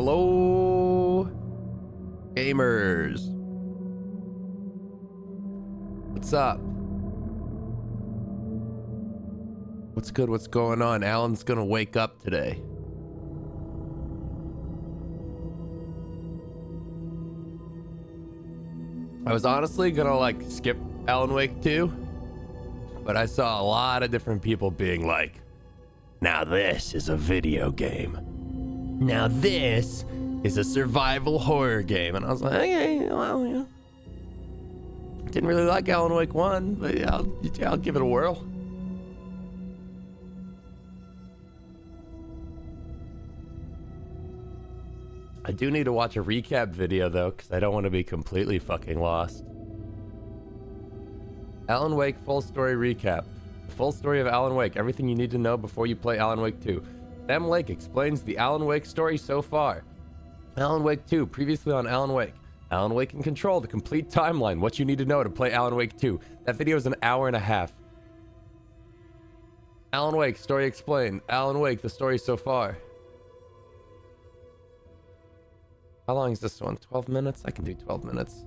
Hello, gamers. What's up? What's good? What's going on? Alan's gonna wake up today. I was honestly gonna like skip Alan Wake 2, but I saw a lot of different people being like, now this is a video game. Now this is a survival horror game. And I was like, okay, well, yeah. Didn't really like Alan Wake 1, but yeah, I'll give it a whirl. I do need to watch a recap video though, because I don't want to be completely fucking lost. Alan Wake full story recap. The full story of Alan Wake. Everything you need to know before you play Alan Wake 2. Sam Lake explains the Alan Wake story so far. Alan Wake 2, previously on Alan Wake. Alan Wake in Control, the complete timeline. What you need to know to play Alan Wake 2. That video is an hour and a half. Alan Wake, story explained. Alan Wake, the story so far. How long is this one? 12 minutes? I can do 12 minutes.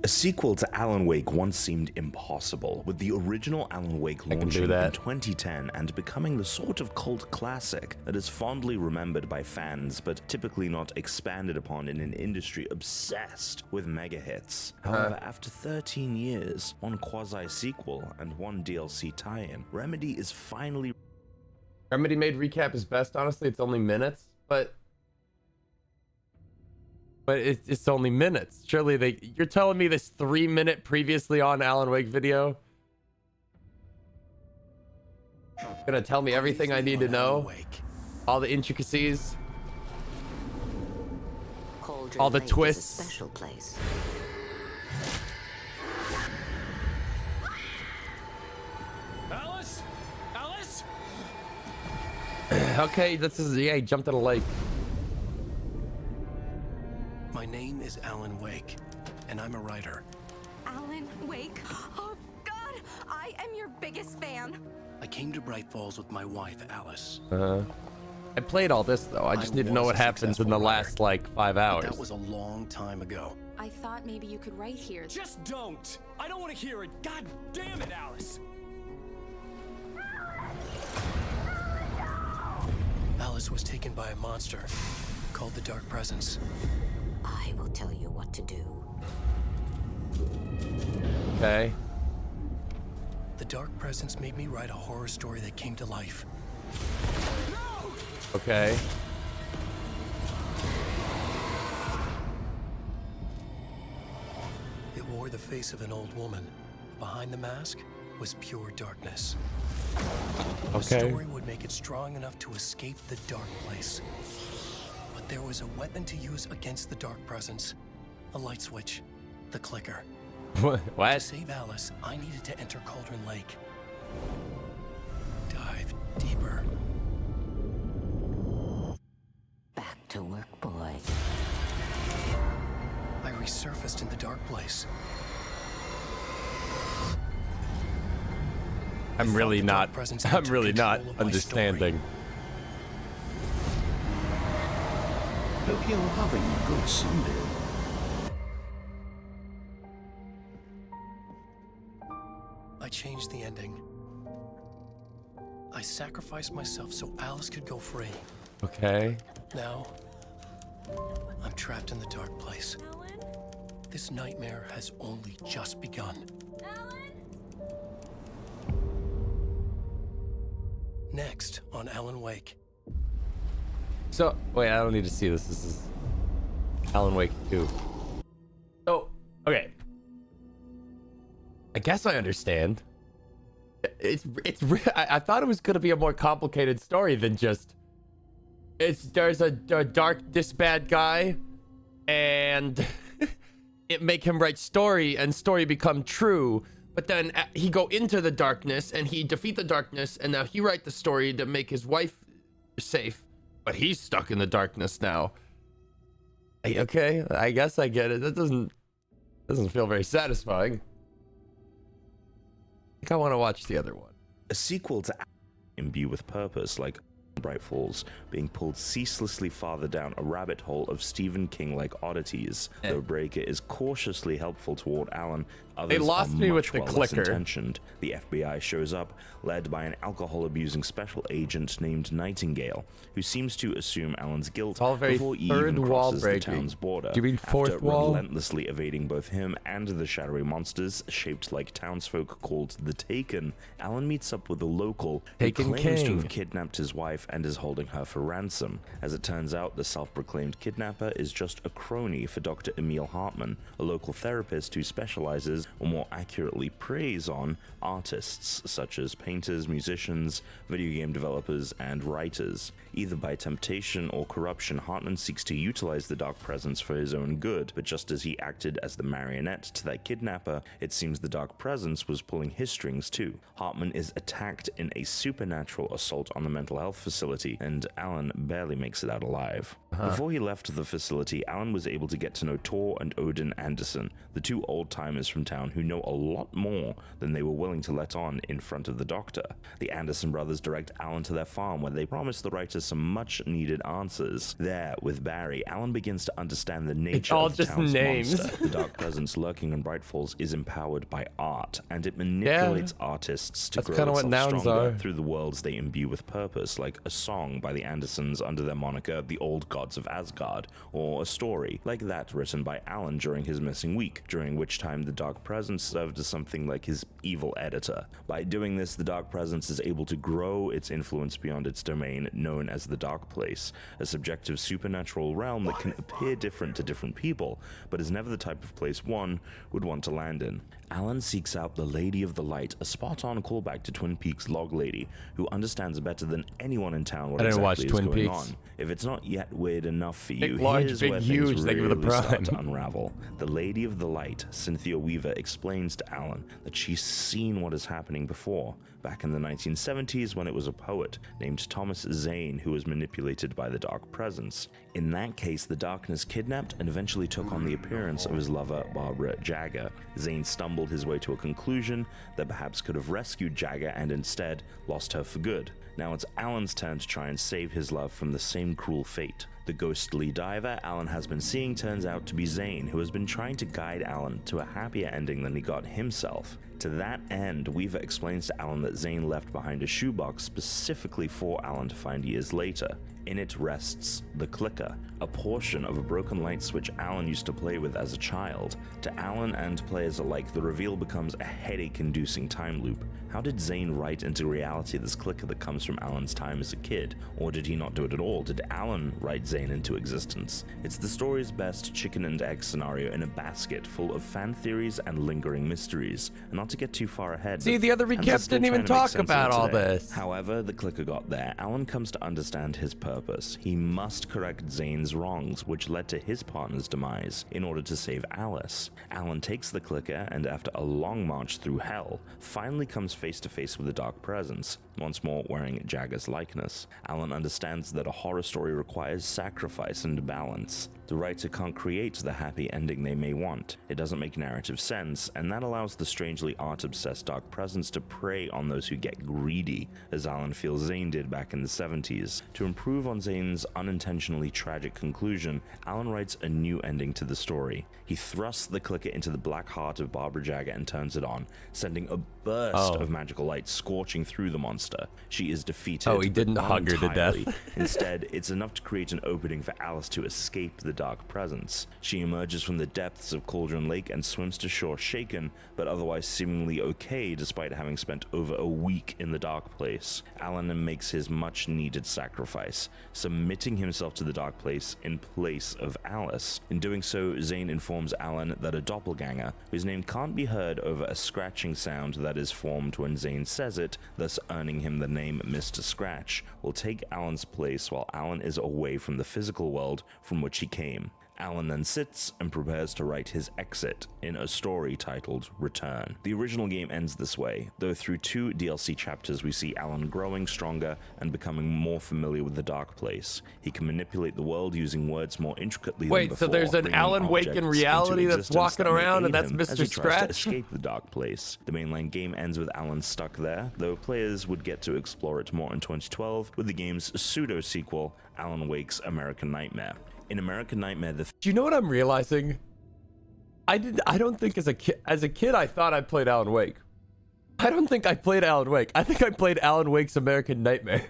A sequel to Alan Wake once seemed impossible, with the original Alan Wake launching in 2010 and becoming the sort of cult classic that is fondly remembered by fans, but typically not expanded upon in an industry obsessed with mega hits. However, after 13 years, one quasi-sequel and one DLC tie-in, Remedy is finally... Remedy made recap is best, honestly. It's only minutes, but it's only minutes. Surely you're telling me this 3-minute previously on Alan Wake video gonna tell me everything I need to know? All the intricacies? Cauldron All the Lake twists? is a special place. Alice? Alice? Okay, yeah, he jumped in a lake. My name is Alan Wake, and I'm a writer. Alan Wake? Oh, God! I am your biggest fan. I came to Bright Falls with my wife, Alice. I played all this, though. I just need to know what happens in the last, like, 5 hours. That was a long time ago. I thought maybe you could write here. Just don't! I don't want to hear it! God damn it, Alice! Alice was taken by a monster called the Dark Presence. I will tell you what to do. Okay. The Dark Presence made me write a horror story that came to life. Okay. It wore the face of an old woman. Behind the mask was pure darkness. The Okay. story would make it strong enough to escape the dark place. But there was a weapon to use against the Dark Presence. A light switch. The clicker. To What? save Alice, I needed to enter Cauldron Lake. Dive deeper. Back to work, boy. I resurfaced in the dark place. I'm really the Dark not. Presence I'm entered really not control of my understanding. Hope you're having a good Sunday. I changed the ending. I sacrificed myself so Alice could go free. Okay. Now, I'm trapped in the dark place. This nightmare has only just begun. Next on Alan Wake. So, wait, I don't need to see this. This is Alan Wake 2. So, okay. I guess I understand. I thought it was going to be a more complicated story than just there's a dark this bad guy and it make him write story and story become true, but then he go into the darkness and he defeat the darkness and now he write the story to make his wife safe, but he's stuck in the darkness now. Okay, I guess I get it. That doesn't feel very satisfying. I think I want to watch the other one. A sequel to imbue with purpose, like Bright Falls, being pulled ceaselessly farther down a rabbit hole of Stephen King-like oddities. Though Breaker is cautiously helpful toward Alan, others lost are me with much the less clicker. intentioned. The FBI shows up, led by an alcohol-abusing special agent named Nightingale, who seems to assume Alan's guilt all very before he third even wall crosses the breaking. town's border. Do you mean fourth After wall? relentlessly evading both him and the shadowy monsters shaped like townsfolk called the Taken, Alan meets up with a local who Taken claims to King. have kidnapped his wife and is holding her for ransom. As it turns out, the self-proclaimed kidnapper is just a crony for Dr. Emil Hartman, a local therapist who specializes, or more accurately preys on, artists such as painters, musicians, video game developers, and writers. Either by temptation or corruption, Hartman seeks to utilize the Dark Presence for his own good, but just as he acted as the marionette to that kidnapper, it seems the Dark Presence was pulling his strings too. Hartman is attacked in a supernatural assault on the mental health facility, and Alan barely makes it out alive. Before he left the facility, Alan was able to get to know Tor and Odin Anderson, the two old-timers from town who know a lot more than they were willing to let on in front of the Doctor. The Anderson brothers direct Alan to their farm, where they promise the writer some much-needed answers. There, with Barry, Alan begins to understand the nature all of the just town's names. monster. The Dark Presence lurking in Bright Falls is empowered by art, and it manipulates artists to That's grow kinda what itself nouns stronger are. through the worlds they imbue with purpose, like a song by the Andersons under their moniker The Old Gods of Asgard, or a story like that written by Alan during his missing week, during which time the Dark Presence served as something like his evil editor. By doing this, the Dark Presence is able to grow its influence beyond its domain, known as the Dark Place, a subjective supernatural realm that can appear different to different people, but is never the type of place one would want to land in. Alan seeks out the Lady of the Light, a spot-on callback to Twin Peaks' Log Lady, who understands better than anyone in town what I didn't watch exactly is Twin going Peaks. on. If it's not yet weird enough for you, Big, large, here's big, where huge, things thank you for the really start prime. to unravel. The Lady of the Light, Cynthia Weaver, explains to Alan that she's seen what is happening before, back in the 1970s when it was a poet named Thomas Zane who was manipulated by the Dark Presence. In that case, the darkness kidnapped and eventually took on the appearance of his lover, Barbara Jagger. Zane stumbled his way to a conclusion that perhaps could have rescued Jagger and instead lost her for good. Now it's Alan's turn to try and save his love from the same cruel fate. The ghostly diver Alan has been seeing turns out to be Zane, who has been trying to guide Alan to a happier ending than he got himself. To that end, Weaver explains to Alan that Zane left behind a shoebox specifically for Alan to find years later. In it rests the clicker, a portion of a broken light switch Alan used to play with as a child. To Alan and players alike, the reveal becomes a headache-inducing time loop. How did Zane write into reality this clicker that comes from Alan's time as a kid? Or did he not do it at all? Did Alan write Zane into existence? It's the story's best chicken and egg scenario in a basket full of fan theories and lingering mysteries. And not to get too far ahead, See, but the other fans are recaps still didn't even trying to make talk sense of about it all today. this. However, the clicker got there. Alan comes to understand his purpose. He must correct Zane's wrongs, which led to his partner's demise, in order to save Alice. Alan takes the clicker and, after a long march through hell, finally comes face to face with the Dark Presence, once more wearing Jagger's likeness. Alan understands that a horror story requires sacrifice and balance. The writer can't create the happy ending they may want. It doesn't make narrative sense, and that allows the strangely art-obsessed Dark Presence to prey on those who get greedy, as Alan feels Zane did back in the 70s. To improve on Zane's unintentionally tragic conclusion, Alan writes a new ending to the story. He thrusts the clicker into the black heart of Barbara Jagger and turns it on, sending a burst of magical light scorching through the monster. She is defeated. Oh, he didn't but not hug her to entirely. death. Instead, it's enough to create an opening for Alice to escape the Dark Presence. She emerges from the depths of Cauldron Lake and swims to shore shaken, but otherwise seemingly okay despite having spent over a week in the Dark Place. Alan makes his much-needed sacrifice, submitting himself to the Dark Place in place of Alice. In doing so, Zane informs Alan that a doppelganger, whose name can't be heard over a scratching sound that is formed when Zane says it, thus earning him the name Mr. Scratch, will take Alan's place while Alan is away from the physical world from which he came became. Alan then sits and prepares to write his exit in a story titled Return. The original game ends this way, though through 2 DLC chapters we see Alan growing stronger and becoming more familiar with the Dark Place. He can manipulate the world using words more intricately than before. Wait, so there's an bringing Alan Wake in objects reality into that's existence walking that may around, and aid that's him as Mr. he tries to Scratch? escape the Dark Place. The mainline game ends with Alan stuck there, though players would get to explore it more in 2012 with the game's pseudo-sequel, Alan Wake's American Nightmare. In American Nightmare, the Do you know what I'm realizing? I don't think as a kid I thought I played Alan Wake. I don't think I played Alan Wake. I think I played Alan Wake's American Nightmare.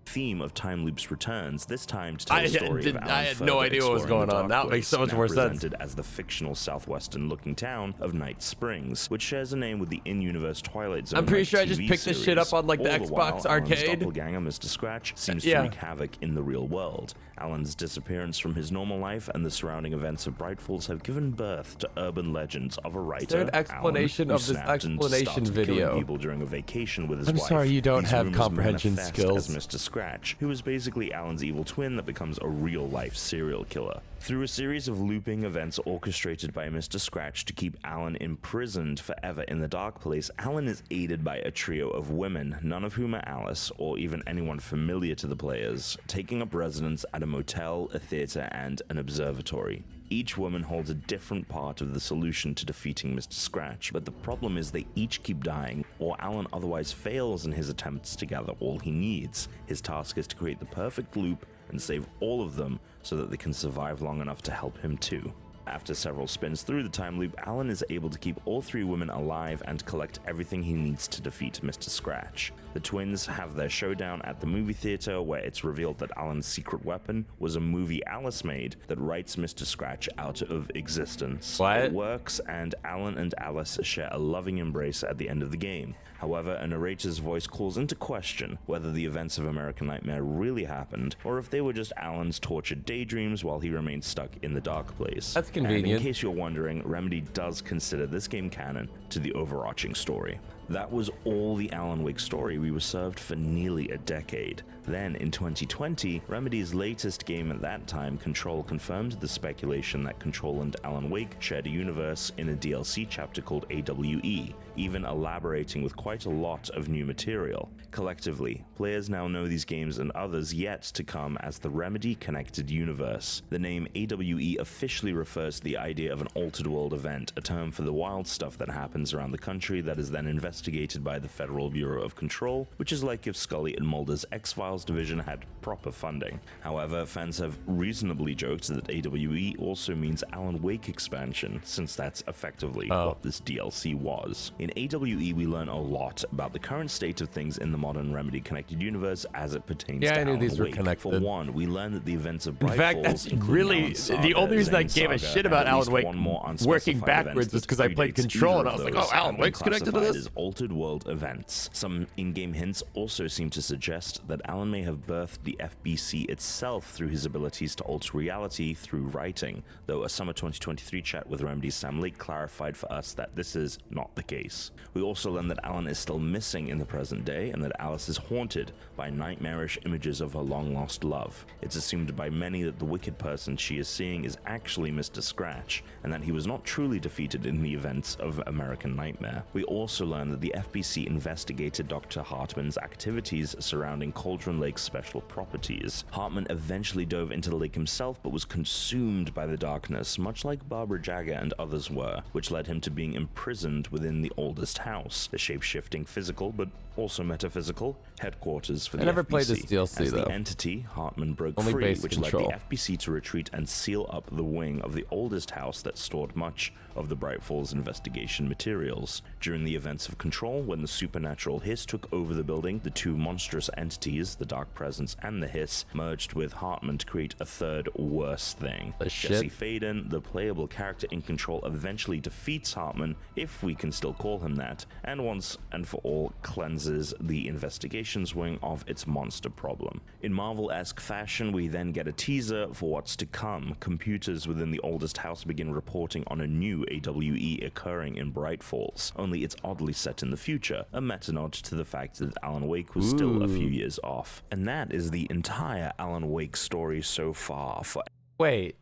theme of time loops returns, this time to tell the story of Alan I had no further idea what was exploring going the on. Dark That makes so Place, much now more sense. presented as the fictional southwestern-looking town of Night Springs, which shares a name with the in-universe Twilight Zone. I'm pretty sure I TV just picked this shit up series. on like the All while, Xbox Alan's arcade. doppelganger, Mr. Scratch, seems Yeah. to wreak havoc in the real world. Alan's disappearance from his normal life and the surrounding events of Bright Falls have given birth to urban legends of a writer, there an explanation Alan, of who this snapped and explanation started killing video? people during a vacation with his I'm wife. sorry you don't These have rumors comprehension manifest skills. as Mr. Scratch, who is basically Alan's evil twin that becomes a real-life serial killer. Through a series of looping events orchestrated by Mr. Scratch to keep Alan imprisoned forever in the Dark Place, Alan is aided by a trio of women, none of whom are Alice or even anyone familiar to the players, taking up residence at a motel, a theater, and an observatory. Each woman holds a different part of the solution to defeating Mr. Scratch, but the problem is they each keep dying, or Alan otherwise fails in his attempts to gather all he needs. His task is to create the perfect loop and save all of them so that they can survive long enough to help him too. After several spins through the time loop, Alan is able to keep all three women alive and collect everything he needs to defeat Mr. Scratch. The twins have their showdown at the movie theater, where it's revealed that Alan's secret weapon was a movie Alice made that writes Mr. Scratch out of existence. What? It works, and Alan and Alice share a loving embrace at the end of the game. However, a narrator's voice calls into question whether the events of American Nightmare really happened, or if they were just Alan's tortured daydreams while he remained stuck in the Dark Place. That's And convenient. in case you're wondering, Remedy does consider this game canon to the overarching story. That was all the Alan Wake story we were served for nearly a decade. Then, in 2020, Remedy's latest game at that time, Control, confirmed the speculation that Control and Alan Wake shared a universe in a DLC chapter called AWE, even elaborating with quite a lot of new material. Collectively, players now know these games and others yet to come as the Remedy Connected Universe. The name AWE officially refers to the idea of an altered world event, a term for the wild stuff that happens around the country that is then investigated by the Federal Bureau of Control, which is like if Scully and Mulder's X-Files division had proper funding. However, fans have reasonably joked that AWE also means Alan Wake expansion, since that's effectively what this DLC was. In AWE, we learn a lot about the current state of things in the modern Remedy Connected Universe as it pertains to I knew Alan these were Wake. connected. For one, we learn that the events of In Bright fact, Falls, that's including really Alan's saga, the only reason I Zane's gave a saga, shit and about at Alan least Wake one more working unspecified backwards event is that because I played predates Control, and either I was of like, those oh, Alan have been Wake's connected to classified this? as altered world events. Some in-game hints also seem to suggest that Alan may have birthed the FBC itself through his abilities to alter reality through writing, though a summer 2023 chat with Remedy's Sam Lake clarified for us that this is not the case. We also learn that Alan is still missing in the present day, and that Alice is haunted by nightmarish images of her long-lost love. It's assumed by many that the wicked person she is seeing is actually Mr. Scratch, and that he was not truly defeated in the events of American Nightmare. We also learn that the FBC investigated Dr. Hartman's activities surrounding Cauldron Lake's special properties. Hartman eventually dove into the lake himself, but was consumed by the darkness, much like Barbara Jagger and others were, which led him to being imprisoned within the oldest house, the shape-shifting physical, but also metaphysical, headquarters for the FBC. I never played this DLC, As though. the entity, Hartman broke Only free, base which Control. led the FBC to retreat and seal up the wing of the oldest house that stored much of the Bright Falls investigation materials. During the events of Control, when the supernatural Hiss took over the building, the two monstrous entities, the Dark Presence and the Hiss, merged with Hartman to create a third worse thing. The Jesse shit? Faden, the playable character in Control, eventually defeats Hartman, if we can still call him that, and once and for all cleanses the investigations wing of its monster problem. In Marvel-esque fashion, we then get a teaser for what's to come. Computers within the oldest house begin reporting on a new AWE occurring in Bright Falls, only it's oddly set set in the future, a meta-nod to the fact that Alan Wake was still a few years off. And that is the entire Alan Wake story so far for... Wait,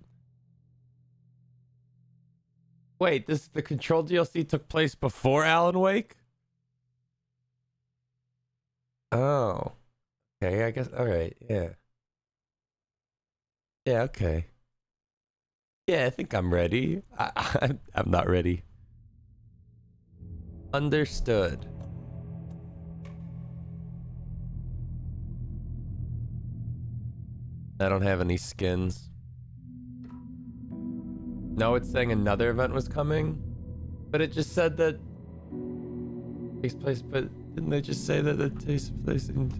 the Control DLC took place before Alan Wake? Oh. Okay, I guess, alright, yeah. Yeah, okay. Yeah, I think I'm ready. I'm not ready. Understood. I don't have any skins. No, it's saying another event was coming, but it just said that takes place. But didn't they just say that it takes place in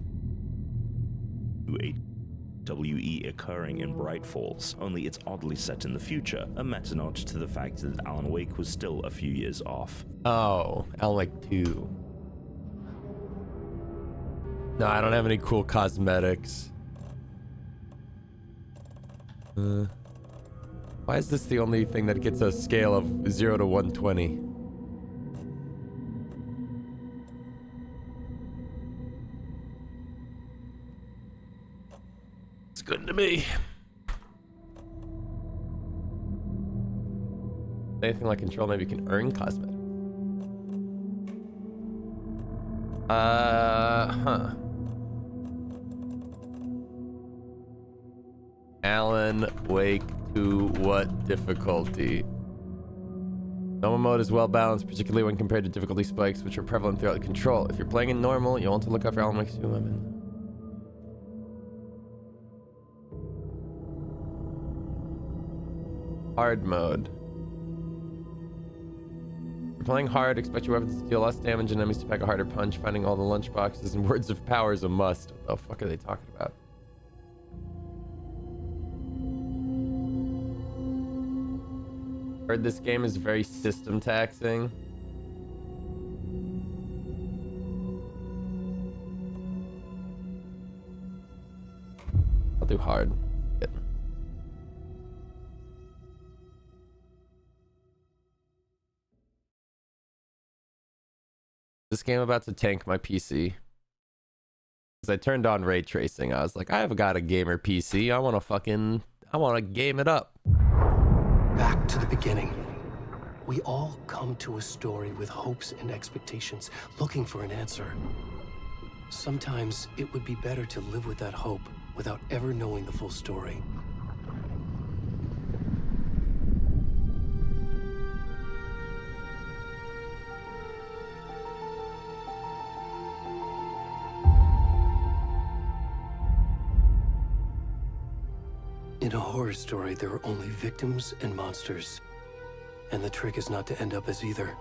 WE occurring in Bright Falls, only it's oddly set in the future, a meta-nod to the fact that Alan Wake was still a few years off. Oh, Alan Wake 2. No, I don't have any cool cosmetics. Why is this the only thing that gets a scale of 0 to 120? It's good to me. Anything like Control, maybe you can earn cosmetics. Alan Wake 2, what difficulty? Normal mode is well balanced, particularly when compared to difficulty spikes, which are prevalent throughout Control. If you're playing in normal, you'll want to look out for Alan Wake 2 women. Hard mode. If you're playing hard, expect your weapons to deal less damage and enemies to pack a harder punch. Finding all the lunchboxes and words of power is a must. What the fuck are they talking about? Heard this game is very system taxing. I'll do hard. Yeah. This game about to tank my PC. Because I turned on ray tracing. I was like, I've got a gamer PC. I want to game it up. Back to the beginning. We all come to a story with hopes and expectations, looking for an answer. Sometimes it would be better to live with that hope without ever knowing the full story. In a horror story, there are only victims and monsters. And the trick is not to end up as either.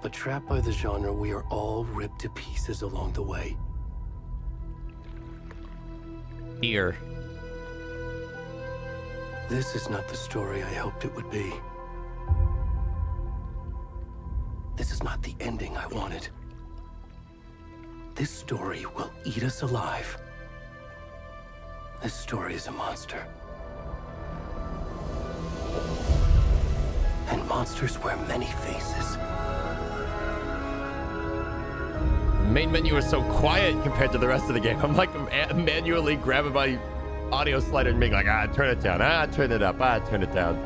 But trapped by the genre, we are all ripped to pieces along the way. Here. This is not the story I hoped it would be. This is not the ending I wanted. This story will eat us alive. This story is a monster. And monsters wear many faces. The main menu is so quiet compared to the rest of the game. I'm like manually grabbing my audio slider and being like, turn it down, turn it up, turn it down.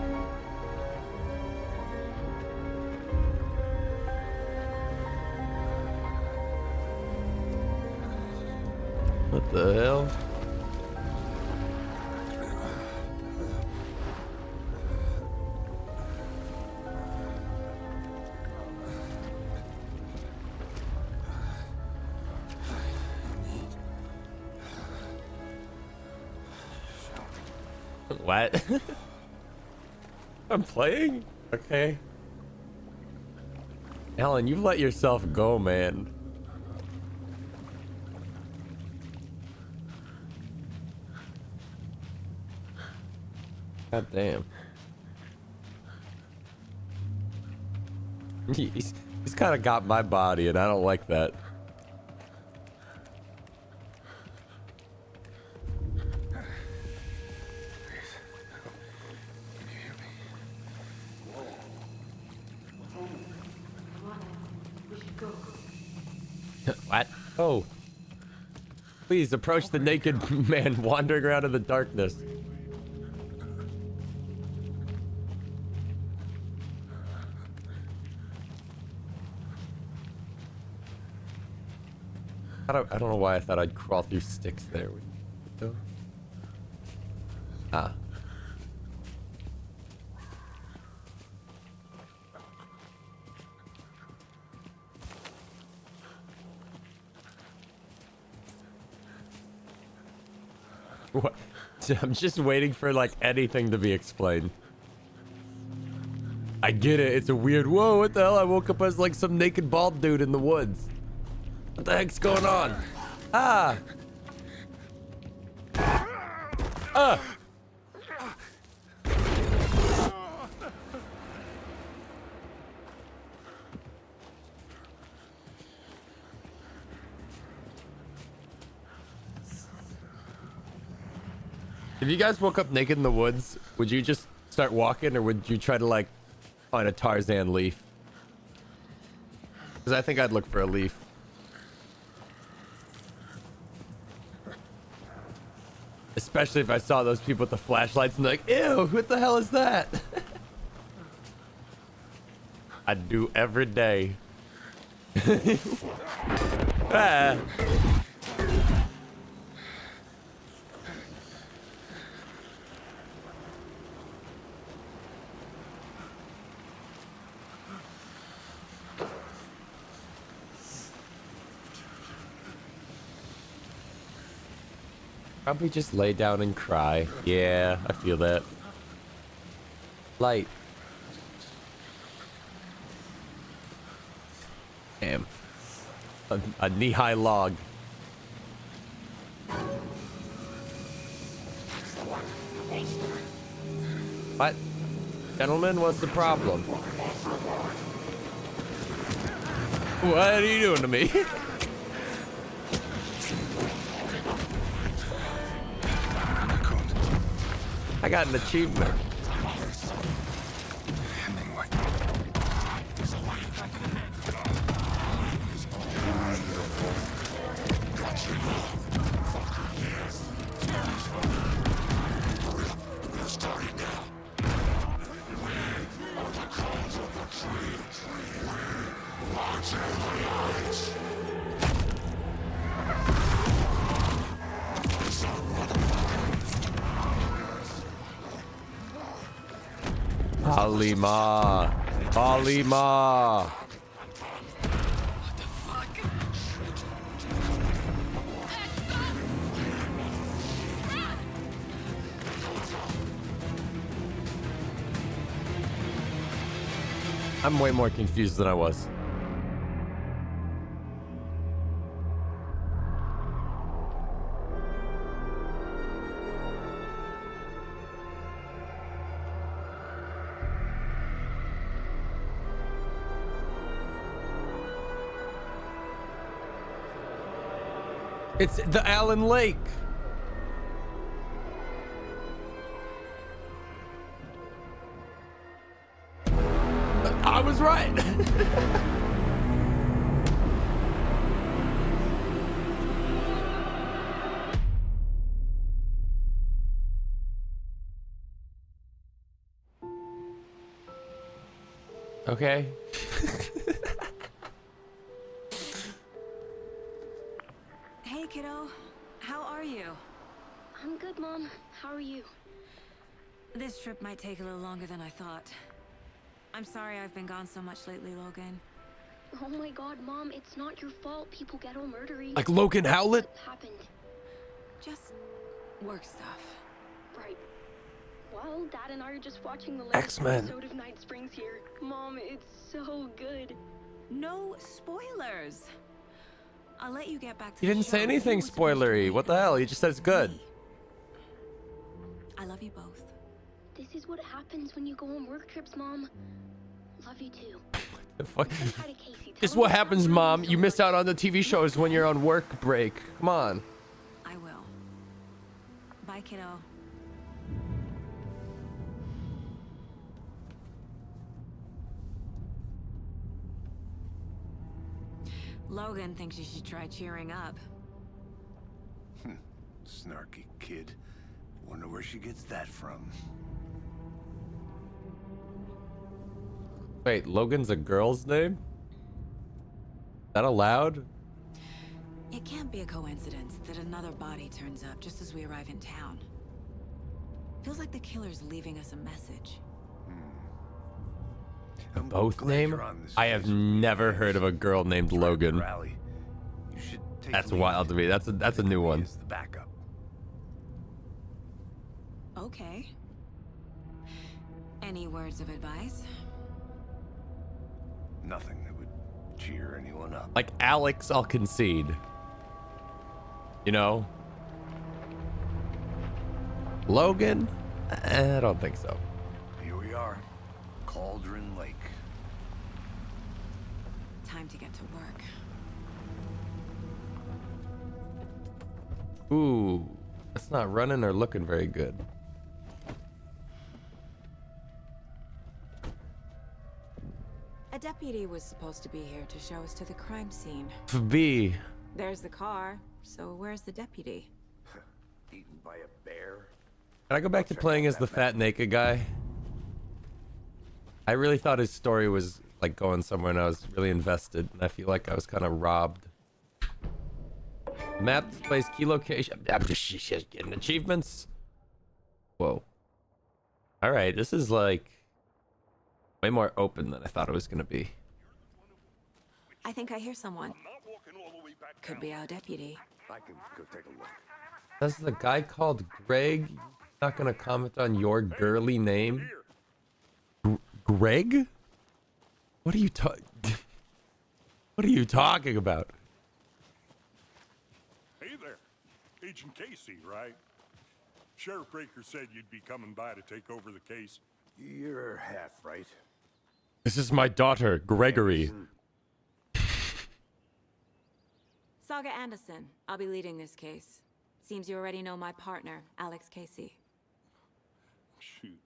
What the hell? What? I'm playing? Okay. Alan, you've let yourself go, man. God damn. He's kind of got my body, and I don't like that. What? Oh. Please approach the naked man wandering around in the darkness. I don't know why I thought I'd crawl through sticks there. Ah. What? I'm just waiting for like anything to be explained. I get it. It's a weird. Whoa! What the hell? I woke up as like some naked bald dude in the woods. What the heck's going on? Ah! If you guys woke up naked in the woods, would you just start walking, or would you try to like find a Tarzan leaf? Because I think I'd look for a leaf. Especially if I saw those people with the flashlights and like, ew, what the hell is that? I do every day. Ah. Probably just lay down and cry. Yeah, I feel that. Light. Damn. A knee-high log. What? Gentlemen, what's the problem? What are you doing to me? I got an achievement. Halima. Halima. I'm way more confused than I was. It's the Allen Lake. I was right. Okay. Hey, kiddo. How are you? I'm good, Mom. How are you? This trip might take a little longer than I thought. I'm sorry I've been gone so much lately, Logan. Oh my god, Mom, it's not your fault people get all murdery. Like Logan Howlett? What happened? Just work stuff. Right. Well, Dad and I are just watching the latest X-Men. episode of Night Springs here. Mom, it's so good. No spoilers. I'll let you get back to He the didn't say show. anything You were supposed to spoilery. be What the hell? He just says good. me. I love you both. This is what happens when you go on work trips, Mom. Love you too. The fuck? Say hi to Casey. This is Tell what her happens, stop Mom. worrying You so miss much. out on the TV shows when you're on work break. Come on. I will. Bye, kiddo. Logan thinks you should try cheering up. Snarky kid. Wonder where she gets that from. Wait, Logan's a girl's name? That allowed? It can't be a coincidence that another body turns up just as we arrive in town. Feels like the killer's leaving us a message. A both name? I have never heard of a girl named Logan. That's wild to me. That's a new one. The backup. Okay. Any words of advice? Nothing that would cheer anyone up. Like Alex, I'll concede. You know? Logan? I don't think so. Here we are. Cauldron Lake. Time to get to work. Ooh, that's not running or looking very good. A deputy was supposed to be here to show us to the crime scene. B. There's the car, so where's the deputy? Eaten by a bear. Can I go back to playing as the fat naked guy? I really thought his story was like going somewhere, and I was really invested, and I feel like I was kind of robbed. Map displays key location. I'm just getting achievements. Whoa. All right, this is like way more open than I thought it was gonna be. I think I hear someone. Could be our deputy. I can go take a look. That's the guy called Greg. He's not gonna comment on your girly name. Greg? What are you What are you talking about? Hey there, Agent Casey, right? Sheriff Breaker said you'd be coming by to take over the case. You're half right. This is my daughter, Gregory. Saga Anderson. I'll be leading this case. Seems you already know my partner, Alex Casey. Shoot.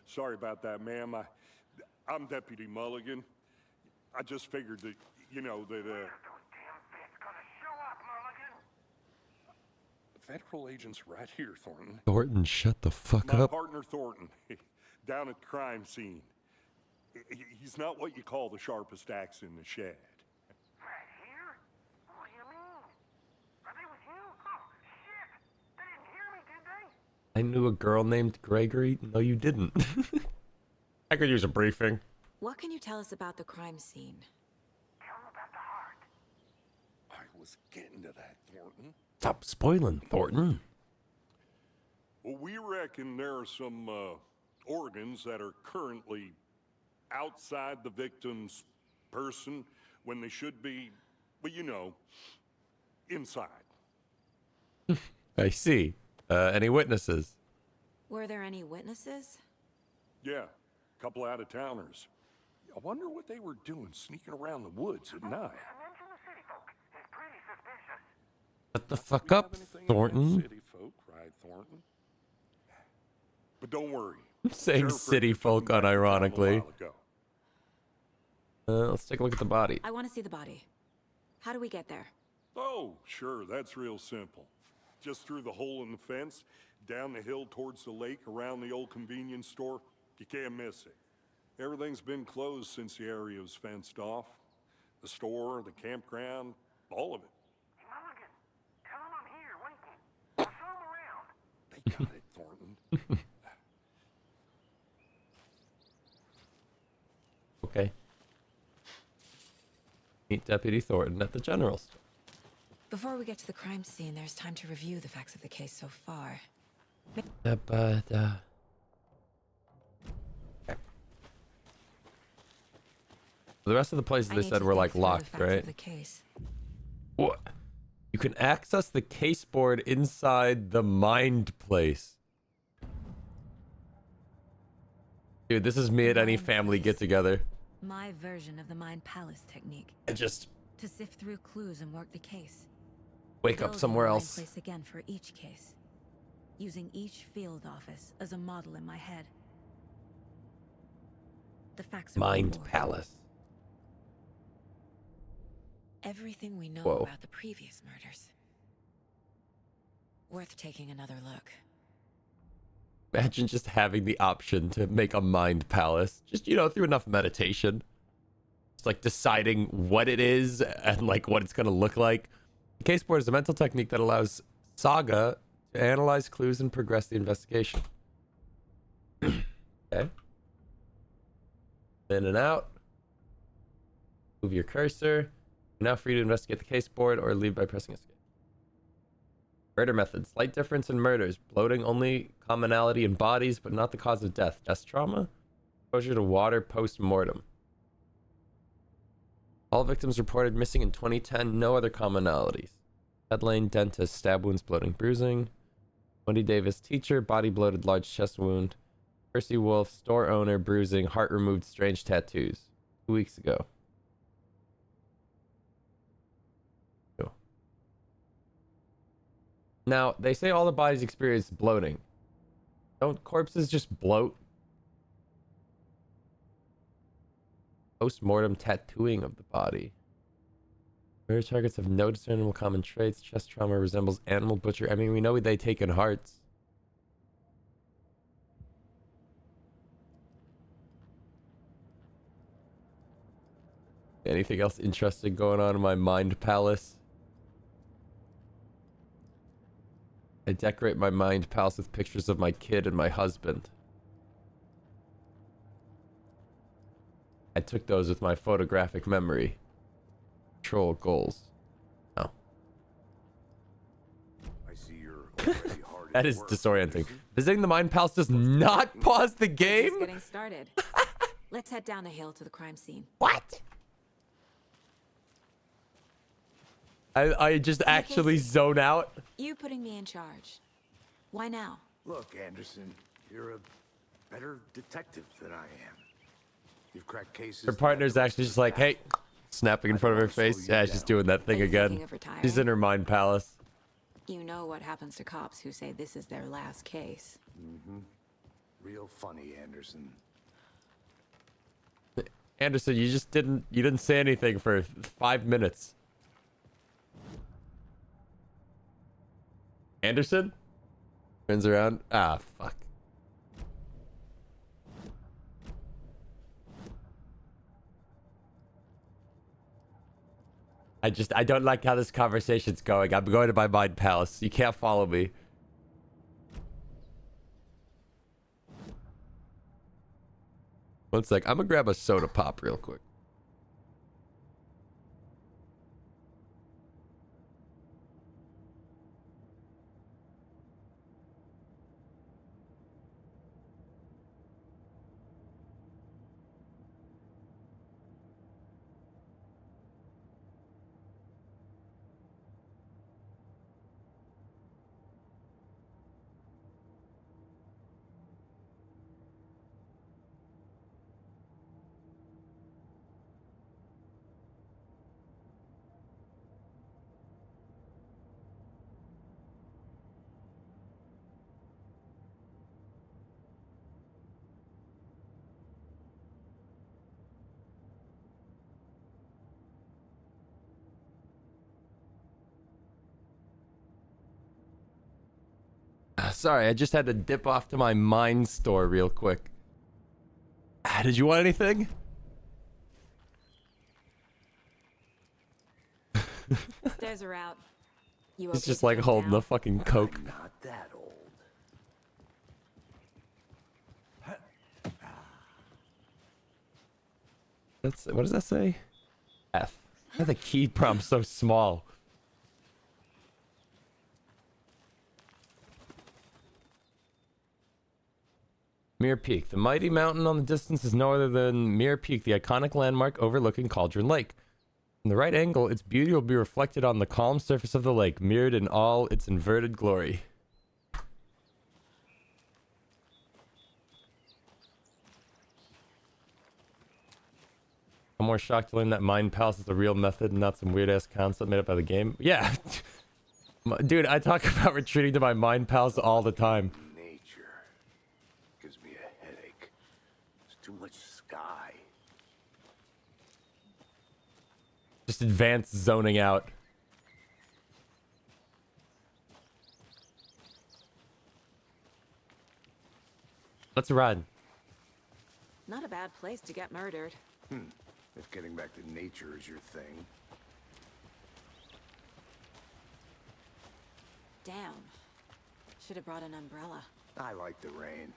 Sorry about that, ma'am. I'm Deputy Mulligan. I just figured that, you know, that, Federal agents right here, Thornton. Thornton, shut the fuck My up. partner Thornton, down at the crime scene. He's not what you call the sharpest axe in the shed. Right here? What do you mean? Are they with you? Oh, shit! They didn't hear me, did they? I knew a girl named Gregory. No, you didn't. I could use a briefing. What can you tell us about the crime scene? Tell them about the heart. I was getting to that, Thornton. Stop spoiling, Thornton. Well, we reckon there are some organs that are currently outside the victim's person when they should be, well, you know, inside. I see. Any witnesses? Were there any witnesses? Yeah, a couple out-of-towners. I wonder what they were doing sneaking around the woods at night. Mention the city folk. It's pretty suspicious. Shut the fuck up, Thornton. City folk, right, Thornton? But don't worry. I'm saying Sheriff city Rickard folk took him back to town a unironically. while ago. Let's take a look at the body. I want to see the body. How do we get there? Oh, sure, that's real simple. Just through the hole in the fence, down the hill towards the lake, around the old convenience store. You can't miss it. Everything's been closed since the area was fenced off. The store, the campground, all of it. Hey, Mulligan, tell them I'm here, waiting. I'll show them around. They got it, Thornton. Okay. Meet Deputy Thornton at the general store. Before we get to the crime scene, there's time to review the facts of the case so far. The rest of the places they said were like locked, right? The case. What? You can access the case board inside the Mind Place. Dude, this is me at any family get-together. My version of the Mind Palace technique. I just To sift through clues and work the case. wake up Building somewhere the Mind else. Place again for each case. Using each field office as a model in my head. The facts are Mind board. Palace. everything we know Whoa. about the previous murders. Worth taking another look. Imagine just having the option to make a mind palace. Just, you know, through enough meditation. Just like deciding what it is and like what it's going to look like. The case board is a mental technique that allows Saga to analyze clues and progress the investigation. Okay. In and out. Move your cursor. You're now free to investigate the case board or leave by pressing escape. Murder methods. Slight difference in murders. Bloating only commonality in bodies, but not the cause of death. Chest trauma. Exposure to water post-mortem. All victims reported missing in 2010. No other commonalities. Head lane, dentist, stab wounds, bloating, bruising. Wendy Davis, teacher, body bloated, large chest wound. Percy Wolf, store owner, bruising, heart removed, strange tattoos. 2 weeks ago. Cool. Now, they say all the bodies experience bloating. Don't corpses just bloat? Post-mortem tattooing of the body. Murder targets have no discernible common traits. Chest trauma resembles animal butcher. I mean, we know they take in hearts. Anything else interesting going on in my mind palace? I decorate my mind palace with pictures of my kid and my husband. I took those with my photographic memory. Control goals. Oh. I see you're already hard That at is work, disorienting. Anderson. Visiting the mind palace does not pause the Just game? getting started. Let's head down the hill to the crime scene. What? I just actually zone out. You putting me in charge. Why now? Look, Anderson, you're a better detective than I am. You've cracked cases. Her partner's actually just like, hey, snapping in front of her face. Yeah, she's doing that thing Are you again. thinking of retiring? She's in her mind palace. You know what happens to cops who say this is their last case. Mm-hmm. Real funny, Anderson. Anderson, you didn't say anything for 5 minutes. Anderson? Turns around. Ah, fuck. I don't like how this conversation's going. I'm going to my mind palace. You can't follow me. One sec. I'm gonna grab a soda pop real quick. Sorry, I just had to dip off to my mine store real quick. Did you want anything? Stairs are out. You He's okay just to like come holding down? the fucking Coke. I'm not that old. What does that say? F. Why are the key prompts so small? Mirror Peak. The mighty mountain on the distance is no other than Mirror Peak, the iconic landmark overlooking Cauldron Lake. From the right angle, its beauty will be reflected on the calm surface of the lake, mirrored in all its inverted glory. I'm more shocked to learn that Mind Palace is a real method and not some weird-ass concept made up by the game. Yeah. Dude, I talk about retreating to my Mind Palace all the time. Nature gives me a headache. There's too much sky. Just advanced zoning out. Let's run. Not a bad place to get murdered. If getting back to nature is your thing. Damn. Should have brought an umbrella. I like the rain.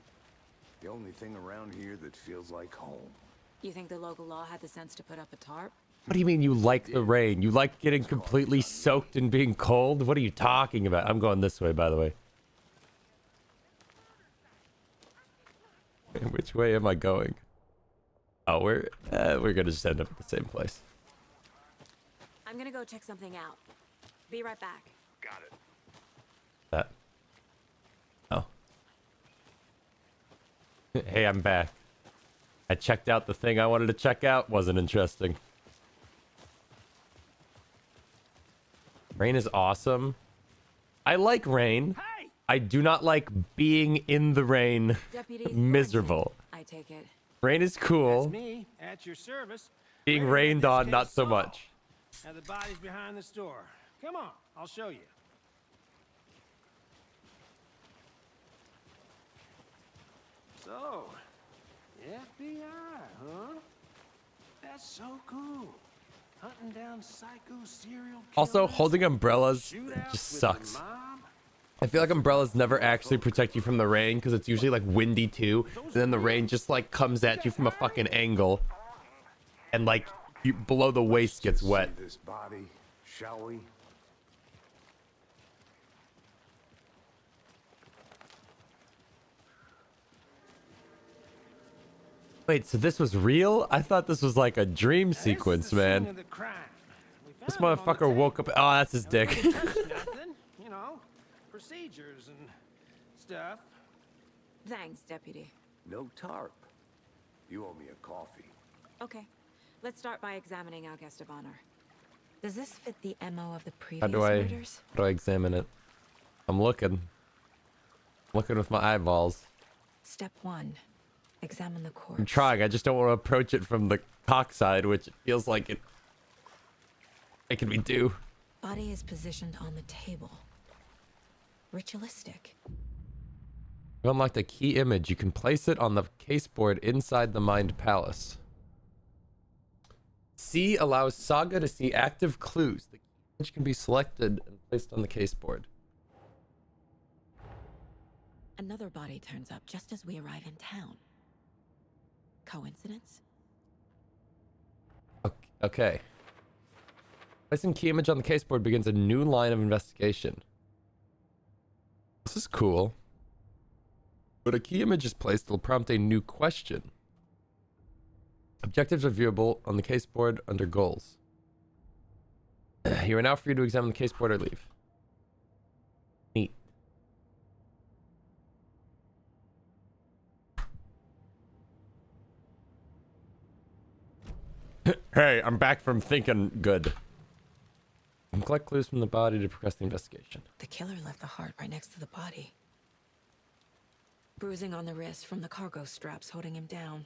The only thing around here that feels like home. You think the local law had the sense to put up a tarp? What do you mean you like the rain? You like getting completely soaked and being cold? What are you talking about? I'm going this way, by the way. Which way am I going? Oh, we're gonna just end up at the same place. I'm gonna go check something out. Be right back. Got it. That. Oh. Hey, I'm back. I checked out the thing I wanted to check out. Wasn't interesting. Rain is awesome. I like rain. Hey! I do not like being in the rain. Deputy Miserable. I take it. Rain is cool. That's me, at your service. Being Ready to get rained this on, case not so solved. much. Now the body's behind the store. Come on, I'll show you. So, FBI, huh? That's so cool. Hunting down psycho serial Also, killers, holding umbrellas shootouts just with sucks. the mob. I feel like umbrellas never actually protect you from the rain because it's usually like windy too. And then the rain just like comes at you from a fucking angle. And like you, below the waist gets Just wet. see this body, shall we? Wait, so this was real? I thought this was like a dream This is sequence, the scene man. of the crime. We This found him on the motherfucker woke table. up. Oh, that's his No dick. one touched nothing, you know, procedures and stuff. Thanks, Deputy. No tarp. You owe me a coffee. Okay. Let's start by examining our guest of honor. Does this fit the MO of the previous How do I murders? examine it? I'm looking. Looking with my eyeballs. Step 1. Examine the corpse. I'm trying. I just don't want to approach it from the cock side, which it feels like it making me do. Body is positioned on the table. Ritualistic. You unlocked a key image. You can place it on the caseboard inside the Mind Palace. C allows Saga to see active clues. The key image can be selected and placed on the caseboard. Another body turns up just as we arrive in town. Coincidence? Okay. Placing key image on the caseboard begins a new line of investigation. This is cool. When a key image is placed, it'll prompt a new question. Objectives are viewable on the caseboard under goals. You are now free to examine the caseboard or leave. Neat. Hey, I'm back from thinking good. You can collect clues from the body to progress the investigation. The killer left the heart right next to the body. Bruising on the wrist from the cargo straps holding him down.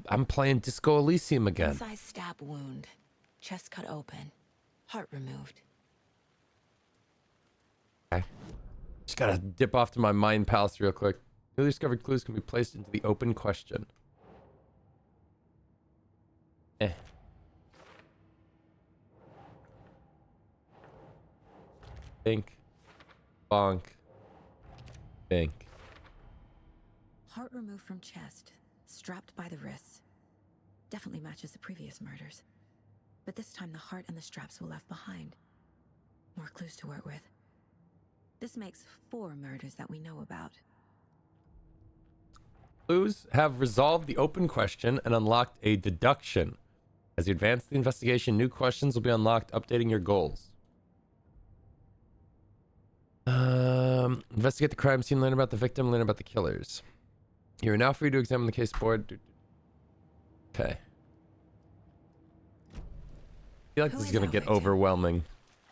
I'm playing Disco Elysium again. Inside stab wound. Chest cut open. Heart removed. Okay. Just gotta dip off to my Mind Palace real quick. Newly discovered clues can be placed into the open question. Think. Bonk. Think. Heart removed from chest. Strapped by the wrists. Definitely matches the previous murders. But this time the heart and the straps were left behind. More clues to work with. This makes 4 murders that we know about. Clues have resolved the open question and unlocked a deduction. As you advance the investigation, new questions will be unlocked, updating your goals. Investigate the crime scene, learn about the victim, learn about the killers. You are now free to examine the case board. Okay. I feel like this is gonna get overwhelming.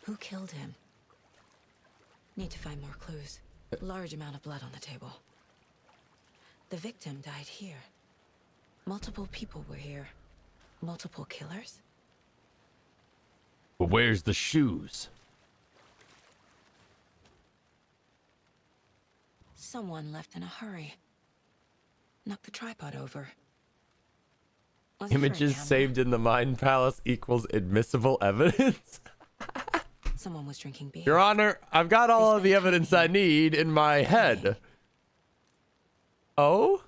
Who killed him? Need to find more clues. Large amount of blood on the table. The victim died here. Multiple people were here. Multiple killers? But where's the shoes? Someone left in a hurry. Knocked the tripod over. Was Images saved in the Mind Palace equals admissible evidence? Someone was drinking beer. Your Honor, I've got all of the evidence I need in my head. Oh?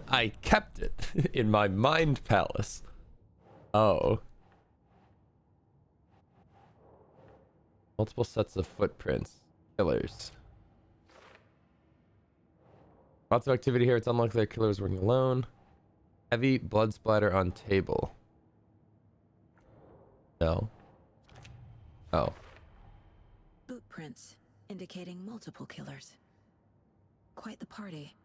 I kept it in my Mind Palace. Oh. Multiple sets of footprints. Killers. Lots of activity here. It's unlikely that killer is working alone. Heavy blood splatter on table. No. Oh. Boot prints indicating multiple killers. Quite the party.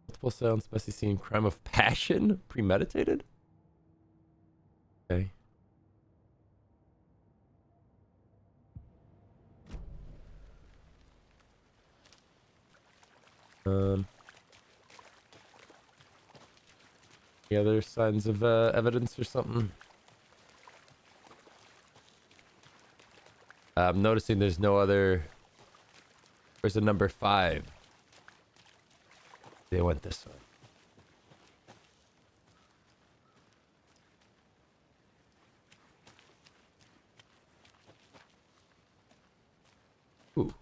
Multiple sounds, messy scene, crime of passion, premeditated. Okay. Any other signs of evidence or something? I'm noticing there's no other. Where's the number 5? They went this way. Ooh.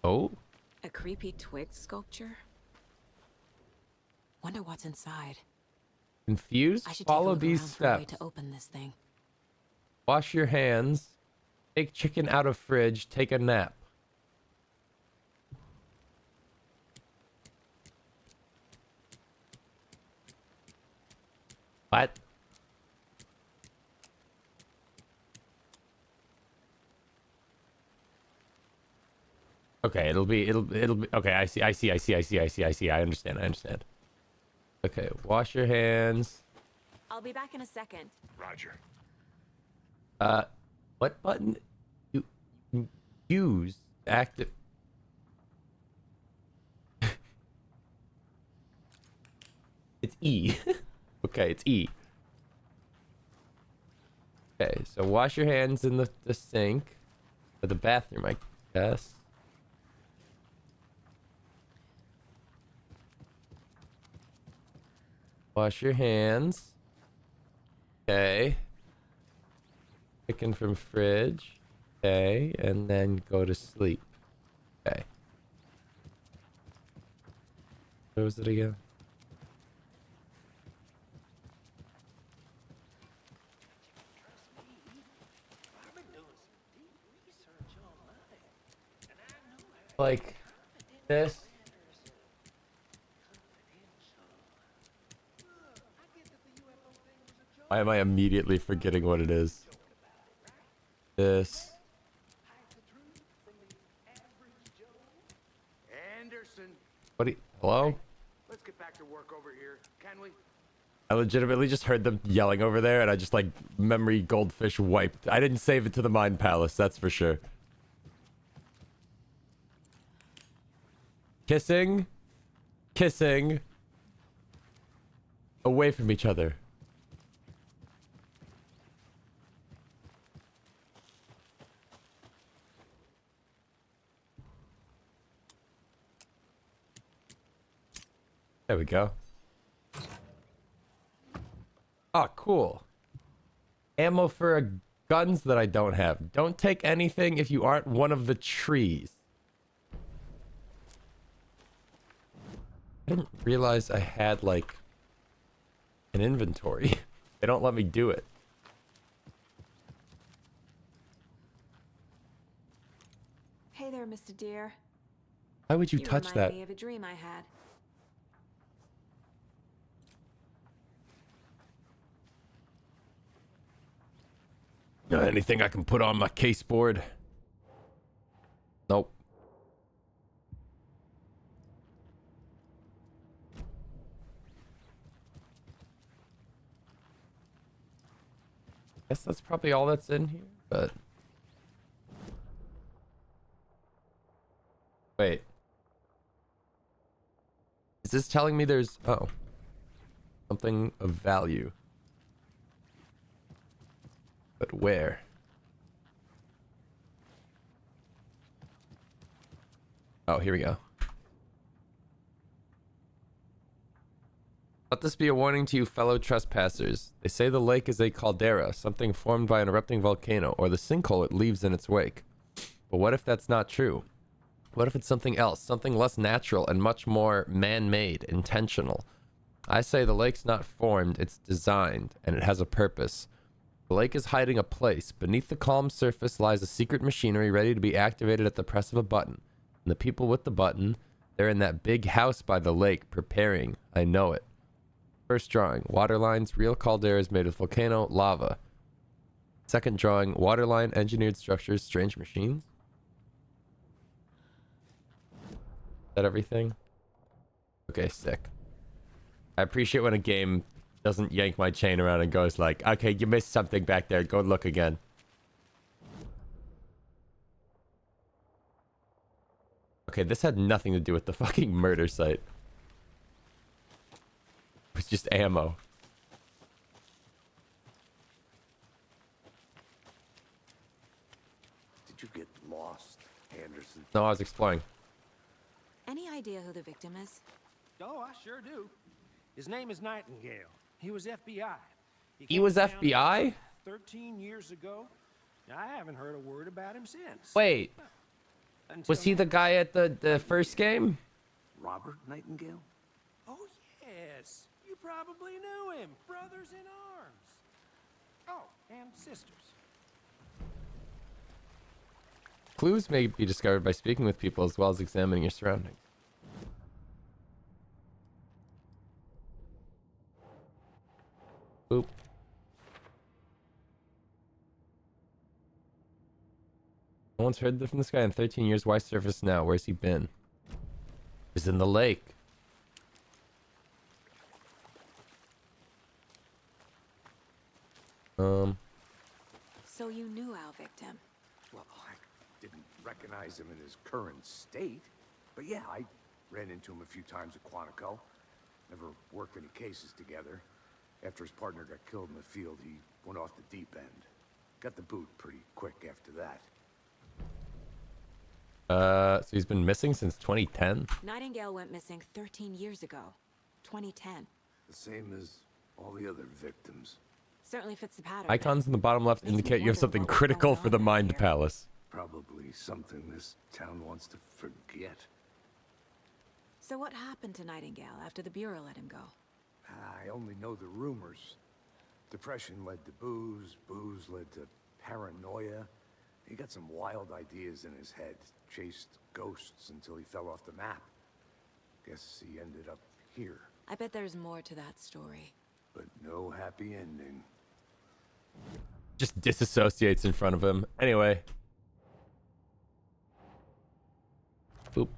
Oh. A creepy twig sculpture? Wonder what's inside. Confused? I should Follow take a look these around for a way steps. to open this thing. Wash your hands. Take chicken out of fridge. Take a nap. What? Okay, it'll be okay. I see. I understand. Okay, wash your hands. I'll be back in a second. Roger. What button? You use active. It's E. Okay, it's E. Okay, so wash your hands in the sink or the bathroom, I guess. Wash your hands. Okay. Chicken from fridge. Okay, and then go to sleep. Okay. Where was it again? Like this. Why am I immediately forgetting what it is? This. Anderson. What do you, hello? Let's get back to work over here, can we? I legitimately just heard them yelling over there and I just like memory goldfish wiped. I didn't save it to the Mind Palace, that's for sure. Kissing. Kissing. Away from each other. There we go. Oh, cool. Ammo for guns that I don't have. Don't take anything if you aren't one of the trees. I didn't realize I had, like, an inventory. They don't let me do it. Hey there, Mr. Deer. Why would you touch remind that? me of a dream I had. Anything I can put on my case board? Nope. Guess that's probably all that's in here, but... Wait. Is this telling me there's... Oh. Something of value. But where? Oh, here we go. Let this be a warning to you fellow trespassers. They say the lake is a caldera, something formed by an erupting volcano, or the sinkhole it leaves in its wake. But what if that's not true? What if it's something else, something less natural and much more man-made, intentional? I say the lake's not formed, it's designed, and it has a purpose. The lake is hiding a place. Beneath the calm surface lies a secret machinery ready to be activated at the press of a button. And the people with the button, they're in that big house by the lake, preparing. I know it. First drawing, water lines, real calderas made of volcano, lava. Second drawing, waterline, engineered structures, strange machines. Is that everything? Okay, sick. I appreciate when a game doesn't yank my chain around and goes like, okay, you missed something back there. Go look again. Okay, this had nothing to do with the fucking murder site. It was just ammo. Did you get lost, Anderson? No, I was exploring. Any idea who the victim is? Oh, I sure do. His name is Nightingale. He was FBI. He was FBI? 13 years ago. I haven't heard a word about him since. Wait. Was he the guy at the first game? Robert Nightingale? Oh, yes. You probably knew him. Brothers in arms. Oh, and sisters. Clues may be discovered by speaking with people as well as examining your surroundings. Oop. No one's heard from this guy in 13 years. Why surface now? Where's he been? He's in the lake. So you knew our victim? Well, I didn't recognize him in his current state. But yeah, I ran into him a few times at Quantico. Never worked any cases together. After his partner got killed in the field, he went off the deep end. Got the boot pretty quick after that. So he's been missing since 2010? Nightingale went missing 13 years ago. 2010. The same as all the other victims. Certainly fits the pattern. Icons in the bottom left indicate you have something critical for the Mind Palace. Probably something this town wants to forget. So what happened to Nightingale after the Bureau let him go? I only know the rumors. Depression led to booze, booze led to paranoia. He got some wild ideas in his head, chased ghosts until he fell off the map. Guess he ended up here. I bet there's more to that story. But no happy ending. Just disassociates in front of him. Anyway. Boop.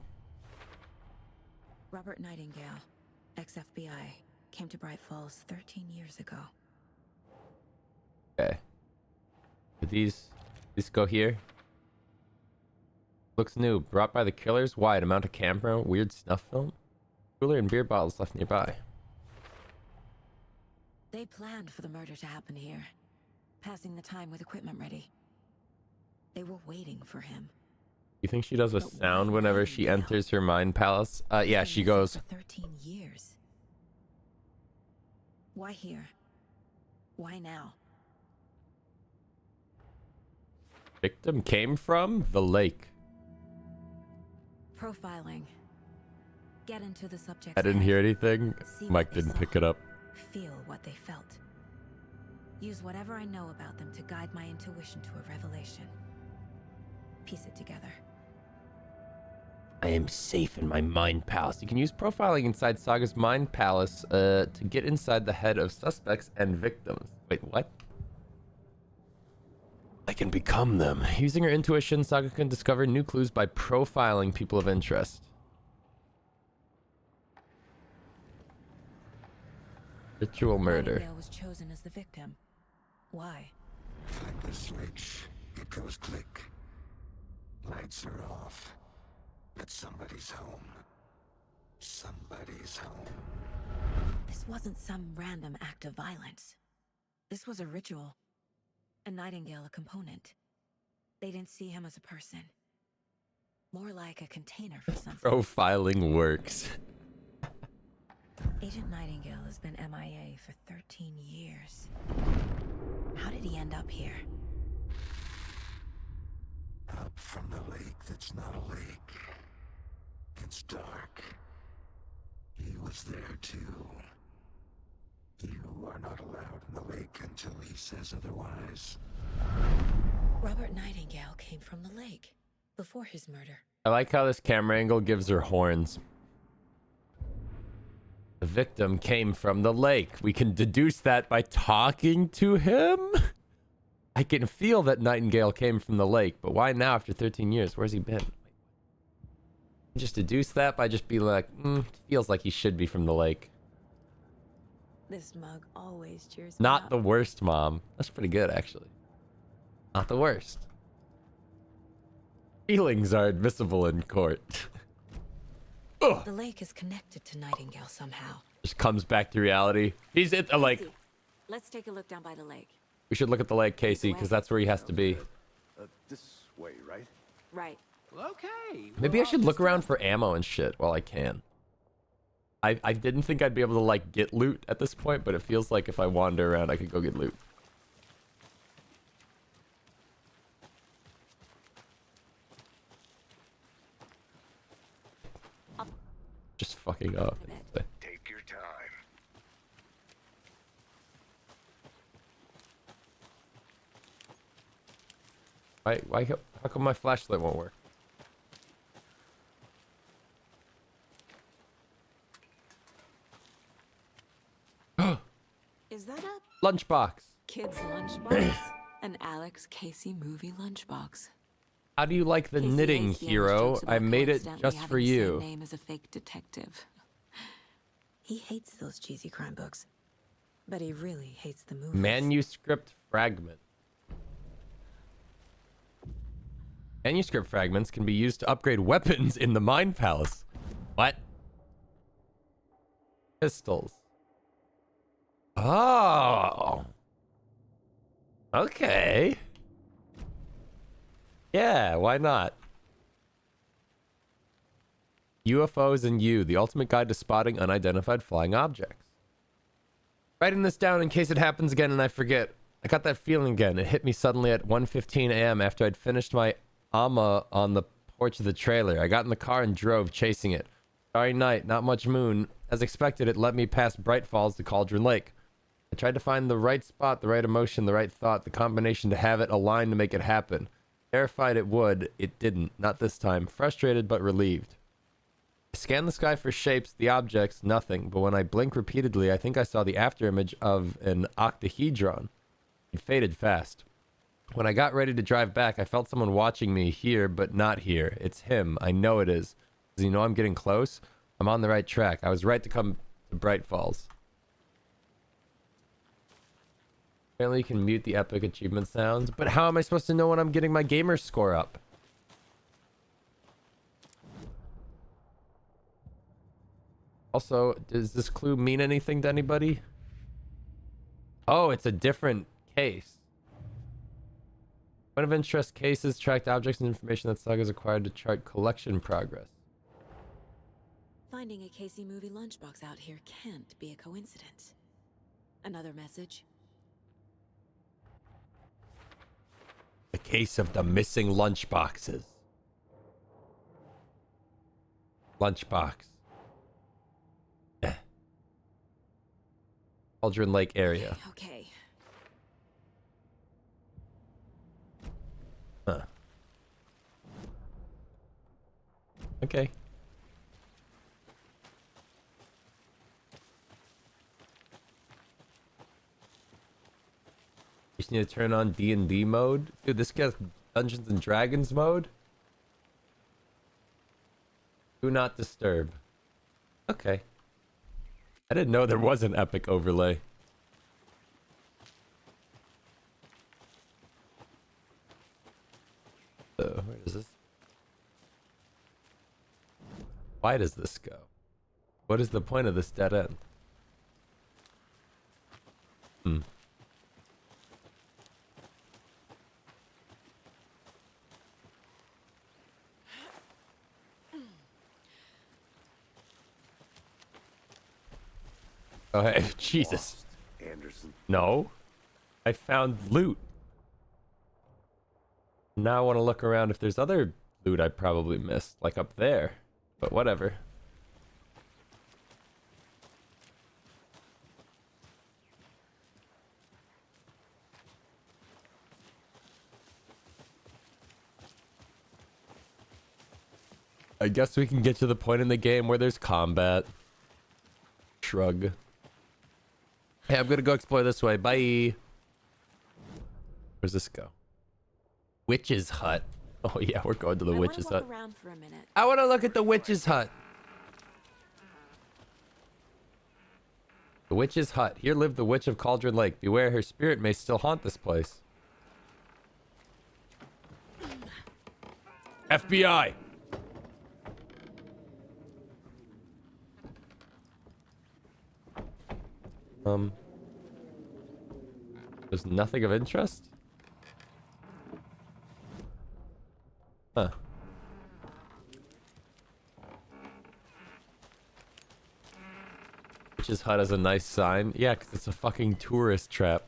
Robert Nightingale, ex-FBI, came to Bright Falls 13 years ago. Okay. Did these go here? Looks new. Brought by the killers. Wide amount of camera. Weird snuff film. Cooler and beer bottles left nearby. They planned for the murder to happen here, passing the time with equipment ready. They were waiting for him. You think she does a sound whenever she enters her Mind Palace? Yeah, she goes. For 13 years. Why here? Why now? Victim came from the lake. Profiling. Get into the subject's I didn't head. hear anything. See Mike what they didn't saw. pick it up. Feel what they felt. Use whatever I know about them to guide my intuition to a revelation. Piece it together. I am safe in my Mind Palace. You can use profiling inside Saga's Mind Palace to get inside the head of suspects and victims. Wait, what? I can become them. Using her intuition, Saga can discover new clues by profiling people of interest. Ritual murder. Nightingale was chosen as the victim. Why? Flip the switch. It goes click. Lights are off. But somebody's home. Somebody's home. This wasn't some random act of violence. This was a ritual. and Nightingale a component. They didn't see him as a person. More like a container for something. Profiling works. Agent Nightingale has been MIA for 13 years. How did he end up here? Up from the lake that's not a lake. It's dark. He was there too. You are not allowed in the lake until he says otherwise. Robert Nightingale came from the lake before his murder. I like how this camera angle gives her horns. The victim came from the lake. We can deduce that by talking to him. I can feel that Nightingale came from the lake, but why now after 13 years? Where's he been? Just deduce that by just being like, feels like he should be from the lake. This mug always cheers me Not up. the worst, Mom. That's pretty good, actually. Not the worst. Feelings are admissible in court. The lake is connected to Nightingale somehow. Just comes back to reality. He's at the lake. Let's take a look down by the lake. We should look at the lake, Casey, because that's where he has to be. This way, right? Right. Well, okay. Maybe I should look around for ammo and shit while I can. I didn't think I'd be able to, like, get loot at this point, but it feels like if I wander around, I could go get loot. Just fucking up. Take your time. How come my flashlight won't work? Is that a Lunchbox. kid's lunchbox? An Alex Casey movie lunchbox. How do you like the Casey knitting, hates the hero? jokes about I made it coincidentally just having for the same you. name as a fake detective. He hates those cheesy crime books, but he really hates the movies. Manuscript fragment. Manuscript fragments can be used to upgrade weapons in the Mind Palace. What? Pistols. Oh. Okay. Yeah, why not? UFOs and You, the ultimate guide to spotting unidentified flying objects. Writing this down in case it happens again and I forget. I got that feeling again. It hit me suddenly at 1:15 a.m. after I'd finished my AMA on the porch of the trailer. I got in the car and drove, chasing it. Starry night, not much moon. As expected, it led me past Bright Falls to Cauldron Lake. I tried to find the right spot, the right emotion, the right thought, the combination to have it aligned to make it happen. Terrified it would, it didn't. Not this time. Frustrated but relieved. I scanned the sky for shapes, the objects, nothing. But when I blinked repeatedly, I think I saw the afterimage of an octahedron. It faded fast. When I got ready to drive back, I felt someone watching me here, but not here. It's him. I know it is. Does he know I'm getting close? I'm on the right track. I was right to come to Bright Falls. Apparently you can mute the epic achievement sounds, but how am I supposed to know when I'm getting my gamer score up? Also, does this clue mean anything to anybody? Oh, it's a different case. Point of interest cases, tracked objects and information that Saga is acquired to chart collection progress. Finding a Casey movie lunchbox out here can't be a coincidence. Another message? The case of the missing lunchboxes. Lunchbox. Cauldron Lake area. Okay. Huh. Okay. Just need to turn on D&D mode. Dude, this gets Dungeons and Dragons mode. Do not disturb. Okay. I didn't know there was an epic overlay. So, where does this? Why does this go? What is the point of this dead end? Oh, hey, Jesus. Anderson. No. I found loot. Now I want to look around if there's other loot I probably missed, like up there. But whatever. I guess we can get to the point in the game where there's combat. Shrug. Hey, I'm gonna go explore this way. Bye. Where's this go? Witch's hut. Oh yeah, we're going to the witch's hut. Around for a minute. I want to look at the witch's hut. The witch's hut. Here lived the witch of Cauldron Lake. Beware, her spirit may still haunt this place. FBI. There's nothing of interest? Huh. Witch's hut has a nice sign. Yeah, because it's a fucking tourist trap.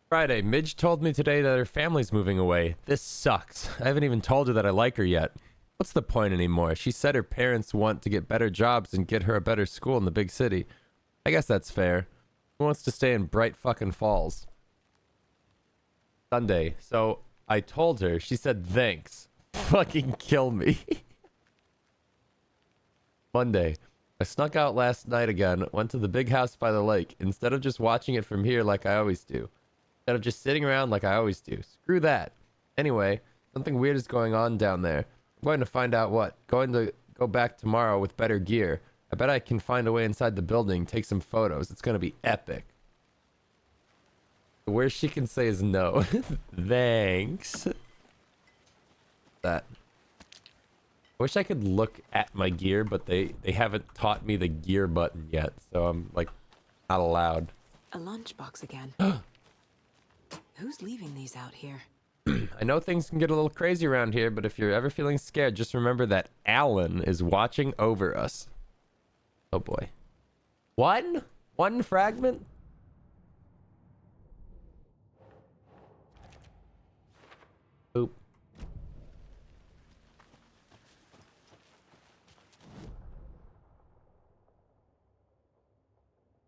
Friday, Midge told me today that her family's moving away. This sucks. I haven't even told her that I like her yet. What's the point anymore? She said her parents want to get better jobs and get her a better school in the big city. I guess that's fair. Who wants to stay in Bright fucking Falls? Sunday. So I told her. She said thanks. Fucking kill me. Monday. I snuck out last night again. Went to the big house by the lake. Instead of just watching it from here like I always do. Instead of just sitting around like I always do. Screw that. Anyway, something weird is going on down there. I'm going to find out what. Going to go back tomorrow with better gear. I bet I can find a way inside the building, take some photos. It's going to be epic. The worst she can say is no. Thanks. That. I wish I could look at my gear, but they haven't taught me the gear button yet, so I'm like not allowed. A lunchbox again. Who's leaving these out here? I know things can get a little crazy around here, but if you're ever feeling scared, just remember that Alan is watching over us. Oh boy. One fragment? Oop.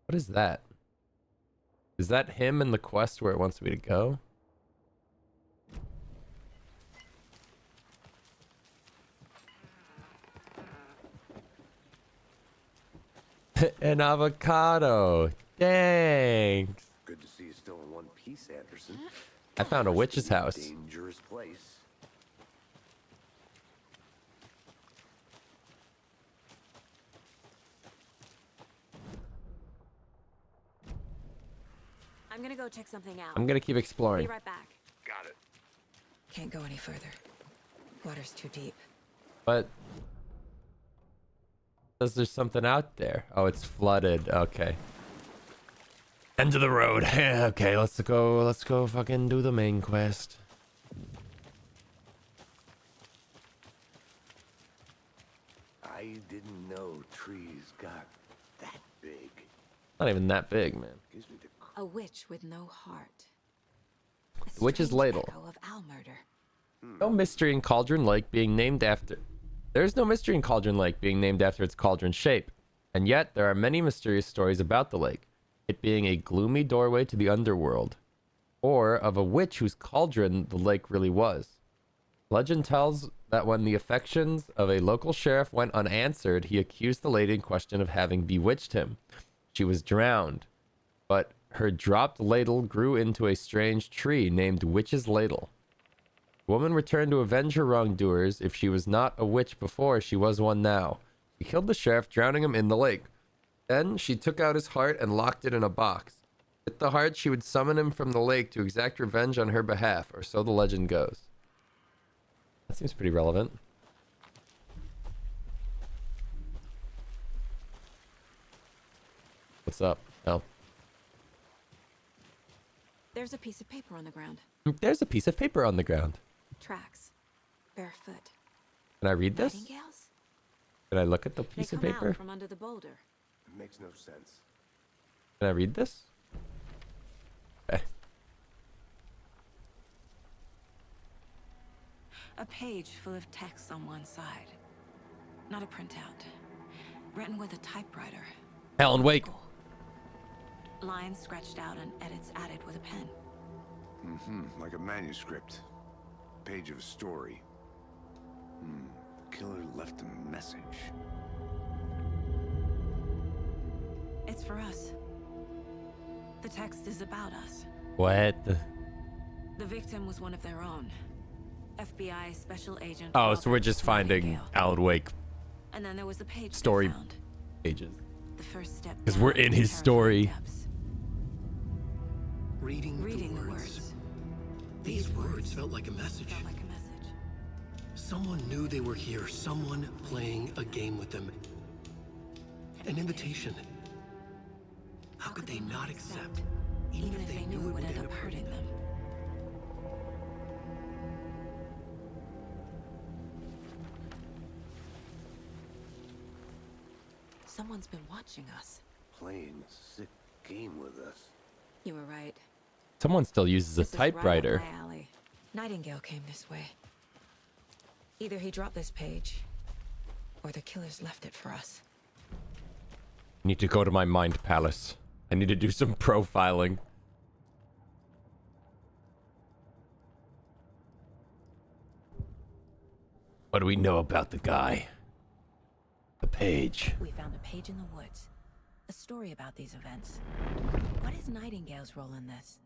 What is that? Is that him in the quest where it wants me to go? An avocado. Thanks. Good to see you still in one piece, Anderson. I found a witch's house. Dangerous place. I'm gonna go check something out. I'm gonna keep exploring. Be right back. Got it. Can't go any further. Water's too deep. But says there's something out there. Oh, it's flooded. Okay. End of the road. Okay, let's go fucking do the main quest. I didn't know trees got that big. Not even that big, man. Gives me the A witch with no heart. The witch's ladle. Echo of Al murder. No mystery in Cauldron Lake being named after. There's no mystery in Cauldron Lake being named after its cauldron shape. And yet, there are many mysterious stories about the lake. It being a gloomy doorway to the underworld. Or of a witch whose cauldron the lake really was. Legend tells that when the affections of a local sheriff went unanswered, he accused the lady in question of having bewitched him. She was drowned. But her dropped ladle grew into a strange tree named Witch's Ladle. The woman returned to avenge her wrongdoers. If she was not a witch before, she was one now. She killed the sheriff, drowning him in the lake. Then she took out his heart and locked it in a box. With the heart, she would summon him from the lake to exact revenge on her behalf, or so the legend goes. That seems pretty relevant. What's up? Oh. There's a piece of paper on the ground. There's a piece of paper on the ground. Tracks. Barefoot. Can I read this? Nightingales? Can I look at the piece of paper? From under the boulder. It makes no sense. Can I read this? Okay. A page full of text on one side. Not a printout. Written with a typewriter. Alan Wake. Lines scratched out and edits added with a pen. Like a manuscript. Page of a story. Killer left a message. It's for us. The text is about us. What? The victim was one of their own. FBI special agent. Oh, so we're just finding Alan Wake. And then there was the page story pages. The first step. Because we're in his story. Reading the words. These words felt like a message. Someone knew they were here. Someone playing a game with them. An invitation. How could they not accept? Even if they knew it would end up hurting them. Someone's been watching us. Playing a sick game with us. You were right. Someone still uses a This is typewriter. right up my alley. Nightingale came this way. Either he dropped this page, or the killers left it for us. I need to go to my mind palace. I need to do some profiling. What do we know about the guy? The page. We found a page in the woods. A story about these events. What is Nightingale's role in this?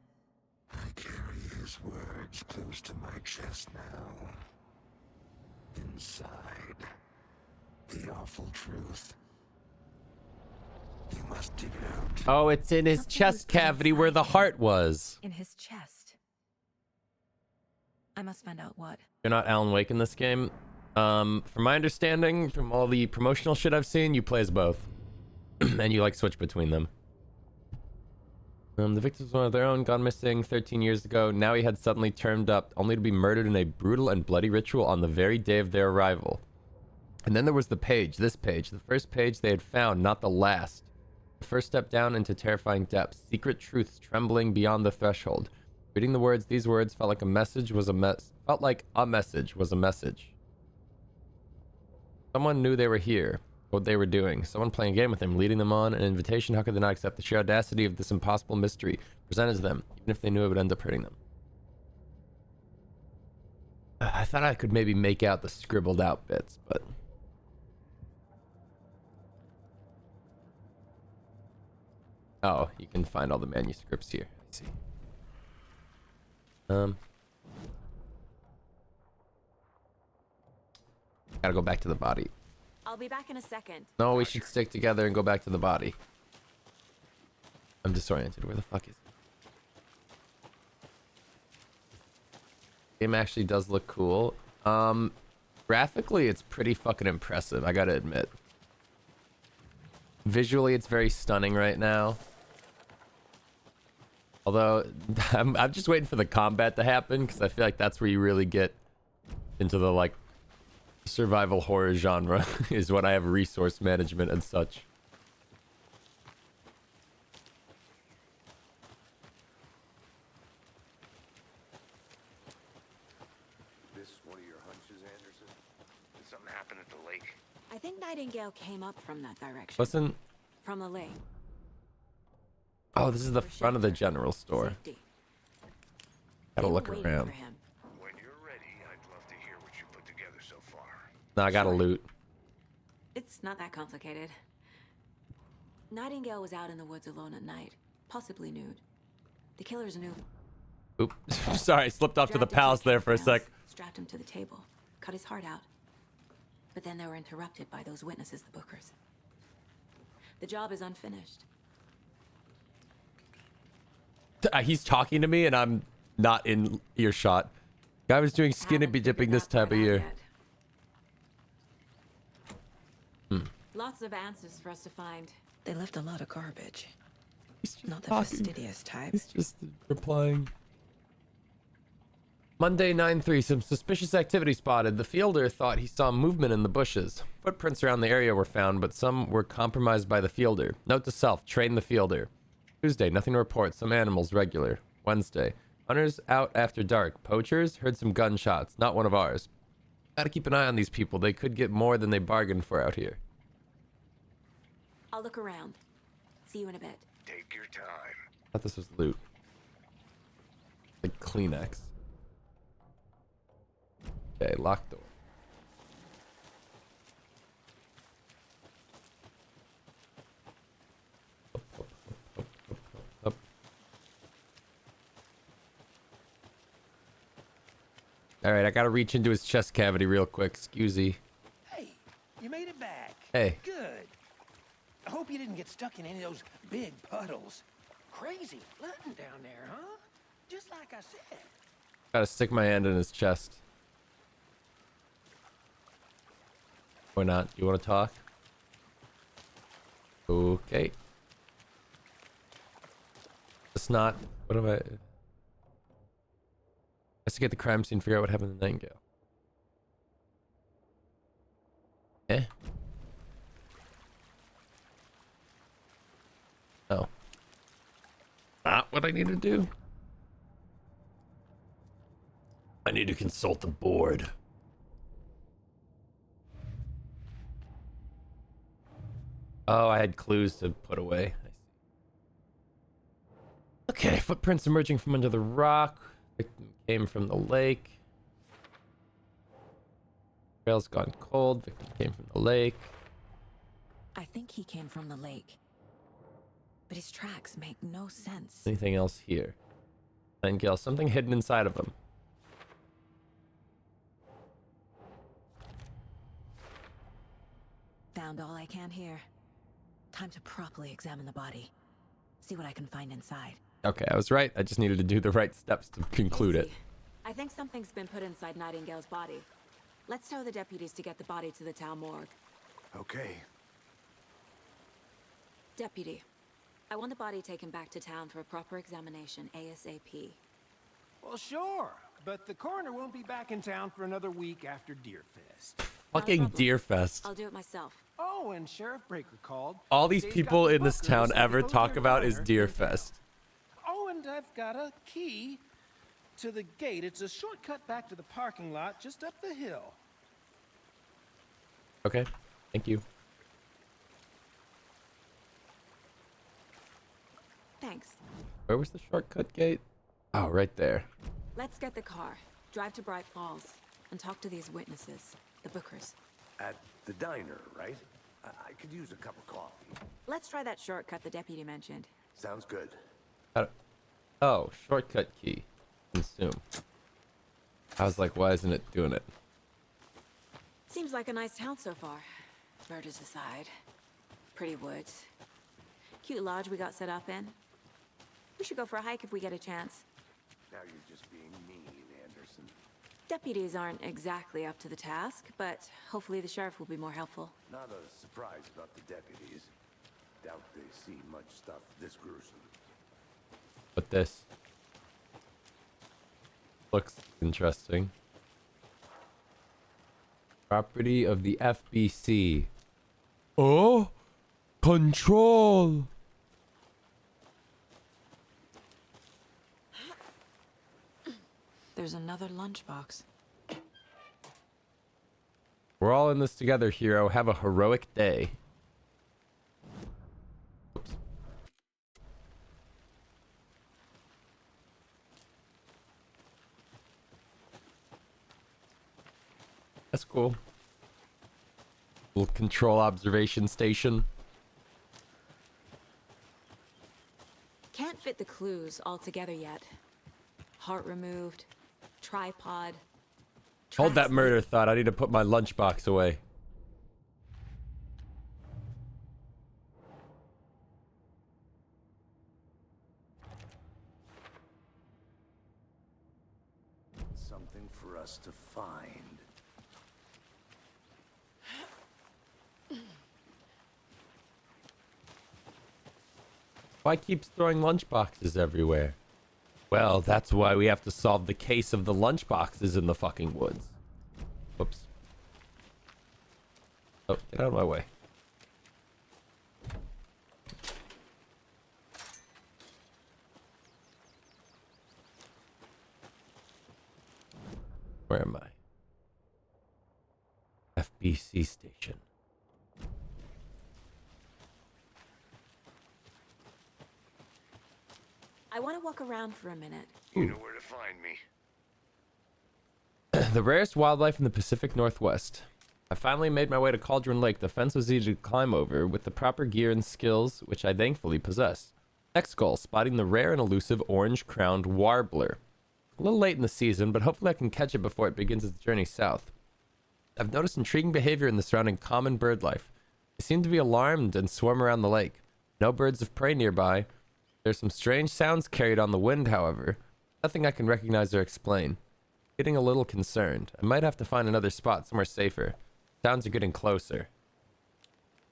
I carry his words close to my chest now. Inside, the awful truth. You must dig it out. Oh, it's in his chest cavity where the heart was. In his chest. I must find out what. You're not Alan Wake in this game. From my understanding, from all the promotional shit I've seen, you play as both. And you like switch between them. The victims were one of their own, gone missing 13 years ago. Now he had suddenly turned up, only to be murdered in a brutal and bloody ritual on the very day of their arrival. And then there was the page, this page, the first page they had found, not the last. The first step down into terrifying depths, secret truths trembling beyond the threshold. Reading the words, these words felt like a message was a message was a message. Someone knew they were here, what they were doing. Someone playing a game with them, leading them on an invitation. How could they not accept the sheer audacity of this impossible mystery presented to them, even if they knew it would end up hurting them? I thought I could maybe make out the scribbled out bits, but... Oh, you can find all the manuscripts here. I see. Gotta go back to the body. I'll be back in a second. No, we should stick together and go back to the body. I'm disoriented. Where the fuck is it? Game actually does look cool. Graphically, it's pretty fucking impressive, I gotta admit. Visually, it's very stunning right now. Although, I'm just waiting for the combat to happen, because I feel like that's where you really get into the, like, survival horror genre, is when I have resource management and such. This one of your hunches, Anderson? Did something happen at the lake? I think Nightingale came up from that direction. Listen. From the lake. Oh, this is the front of the general store. Gotta look around. When you're ready, I'd love to hear what you put together so far. No, I gotta loot. It's not that complicated. Nightingale was out in the woods alone at night, possibly nude. The killers knew. Oop. Sorry, I slipped off to the palace there for a sec. Strapped him to the table, cut his heart out. But then they were interrupted by those witnesses, the Bookers. The job is unfinished. He's talking to me and I'm not in earshot. Guy was doing skin and be dipping this time of year. Lots of answers for us to find. They left a lot of garbage. He's just not the talking. fastidious type. He's just replying. Monday 9/3, some suspicious activity spotted. The fielder thought he saw movement in the bushes. Footprints around the area were found, but some were compromised by the fielder. Note to self, train the fielder. Tuesday, nothing to report. Some animals regular. Wednesday, hunters out after dark. Poachers heard some gunshots. Not one of ours. Gotta keep an eye on these people. They could get more than they bargained for out here. I'll look around. See you in a bit. Take your time. I thought this was loot. Like Kleenex. Okay, locked door. Up. All right, I gotta reach into his chest cavity real quick. Excusey. Hey, you made it back. Hey. Good. I hope you didn't get stuck in any of those big puddles. Crazy flooding down there, huh? Just like I said. Gotta stick my hand in his chest. Or not? You want to talk? Okay. It's not. What am I? Investigate the crime scene. Figure out what happened to Nightingale. Eh? No. Not what I need to do. I need to consult the board. Oh, I had clues to put away. I see. Okay, footprints emerging from under the rock. Victim came from the lake. Trail's gone cold. Victim came from the lake. I think he came from the lake. But his tracks make no sense. Anything else here? Nightingale, something hidden inside of him. Found all I can here. Time to properly examine the body. See what I can find inside. Okay, I was right. I just needed to do the right steps to conclude it. I think something's been put inside Nightingale's body. Let's tell the deputies to get the body to the town morgue. Okay. Deputy, I want the body taken back to town for a proper examination ASAP. Well, sure. But the coroner won't be back in town for another week after Deerfest. Fucking Deerfest. I'll do it myself. Oh, and Sheriff Breaker called. All these They've people got the in this Bookers town and ever both talk their about is daughter. Deerfest. Oh, and I've got a key to the gate. It's a shortcut back to the parking lot just up the hill. Okay, thank you. Thanks. Where was the shortcut gate? Oh, right there. Let's get the car, drive to Bright Falls, and talk to these witnesses, the Bookers. At the diner, right? I could use a cup of coffee. Let's try that shortcut the deputy mentioned. Sounds good. Oh, shortcut key. Consume. I was like, why isn't it doing it? Seems like a nice town so far. Murders aside. Pretty woods. Cute lodge we got set up in. We should go for a hike if we get a chance. Now you're just being mean, Anderson. Deputies aren't exactly up to the task, but hopefully the sheriff will be more helpful. Not a surprise about the deputies. Doubt they see much stuff this gruesome. But this looks interesting. Property of the FBC. Oh, control. There's another lunchbox. We're all in this together, hero. Have a heroic day. Oops. That's cool. Little control observation station. Can't fit the clues all together yet. Heart removed, tripod. Hold that tracks murder thought. I need to put my lunchbox away. Something for us to find. Why keeps throwing lunchboxes everywhere? Well, that's why we have to solve the case of the lunchboxes in the fucking woods. Whoops. Oh, get out of my way. Where am I? FBC station. I want to walk around for a minute. You know where to find me. The rarest wildlife in the Pacific Northwest. I finally made my way to Cauldron Lake. The fence was easy to climb over with the proper gear and skills, which I thankfully possess. Next goal, spotting the rare and elusive orange-crowned warbler. A little late in the season, but hopefully I can catch it before it begins its journey south. I've noticed intriguing behavior in the surrounding common bird life. They seem to be alarmed and swarm around the lake. No birds of prey nearby. There's some strange sounds carried on the wind, however. Nothing I can recognize or explain. Getting a little concerned. I might have to find another spot somewhere safer. Sounds are getting closer.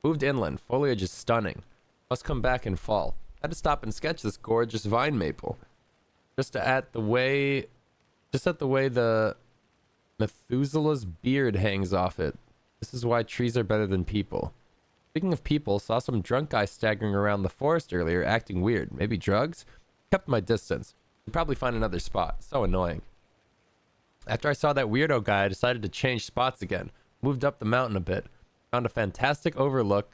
Moved inland. Foliage is stunning. Must come back in fall. Had to stop and sketch this gorgeous vine maple. Just at the way the Methuselah's beard hangs off it. This is why trees are better than people. Speaking of people, saw some drunk guy staggering around the forest earlier, acting weird. Maybe drugs? Kept my distance. Could probably find another spot. So annoying. After I saw that weirdo guy, I decided to change spots again. Moved up the mountain a bit. Found a fantastic overlook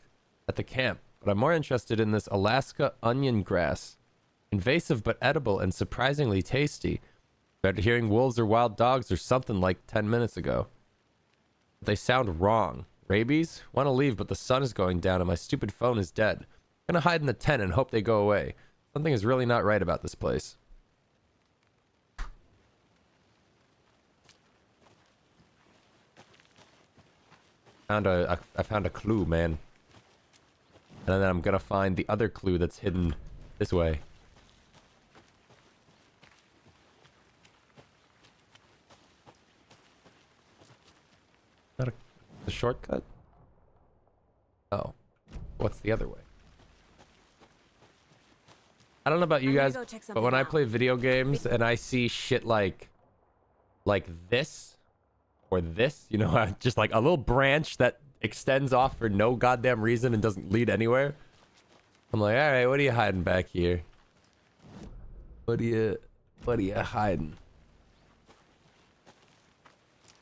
at the camp, but I'm more interested in this Alaska onion grass. Invasive but edible and surprisingly tasty. Started hearing wolves or wild dogs or something like 10 minutes ago. They sound wrong. Rabies? Want to leave, but the sun is going down and my stupid phone is dead. Gonna hide in the tent and hope they go away. Something is really not right about this place. I found a clue, man. And then I'm gonna find the other clue that's hidden this way. Not a shortcut? Oh. What's the other way? I don't know about you guys, but when I play video games and I see shit like this or this, you know, just like a little branch that extends off for no goddamn reason and doesn't lead anywhere, I'm like, all right, what are you hiding back here? What are you hiding?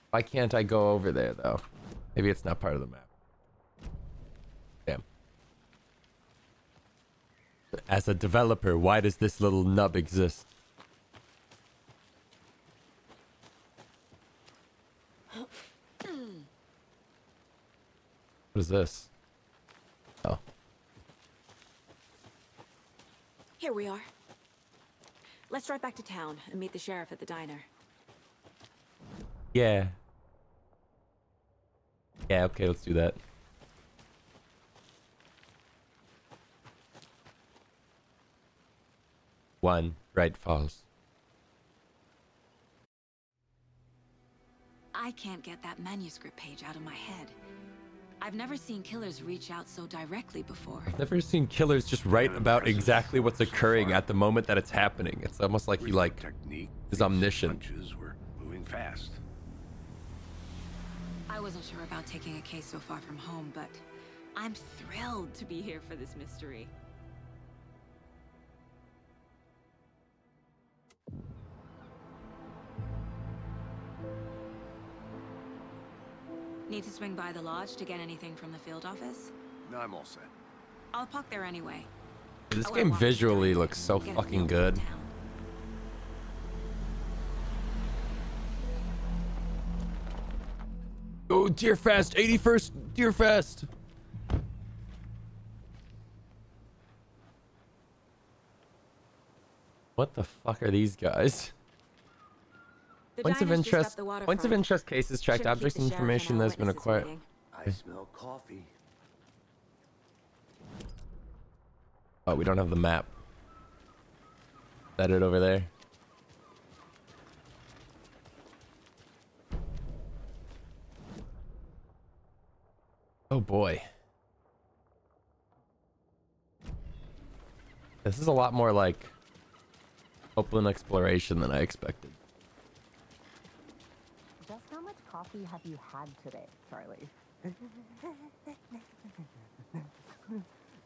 Why can't I go over there though? Maybe it's not part of the map. Damn. As a developer, why does this little nub exist? What is this? Oh. Here we are. Let's drive back to town and meet the sheriff at the diner. Yeah. Yeah, okay, let's do that. One, Bright Falls. I can't get that manuscript page out of my head. I've never seen killers reach out so directly before. I've never seen killers just write about exactly what's occurring at the moment that it's happening. It's almost like he is omniscient. We're moving fast. I wasn't sure about taking a case so far from home, but I'm thrilled to be here for this mystery. Need to swing by the lodge to get anything from the field office? No, I'm all set. I'll park there anyway. This game visually looks so fucking good. Oh, Deerfest, 81st Deerfest. What the fuck are these guys? Points of interest cases tracked, objects and information that has been acquired. I smell coffee. Oh, we don't have the map. Is that it over there? Oh boy. This is a lot more like open exploration than I expected. Just how much coffee have you had today, Charlie?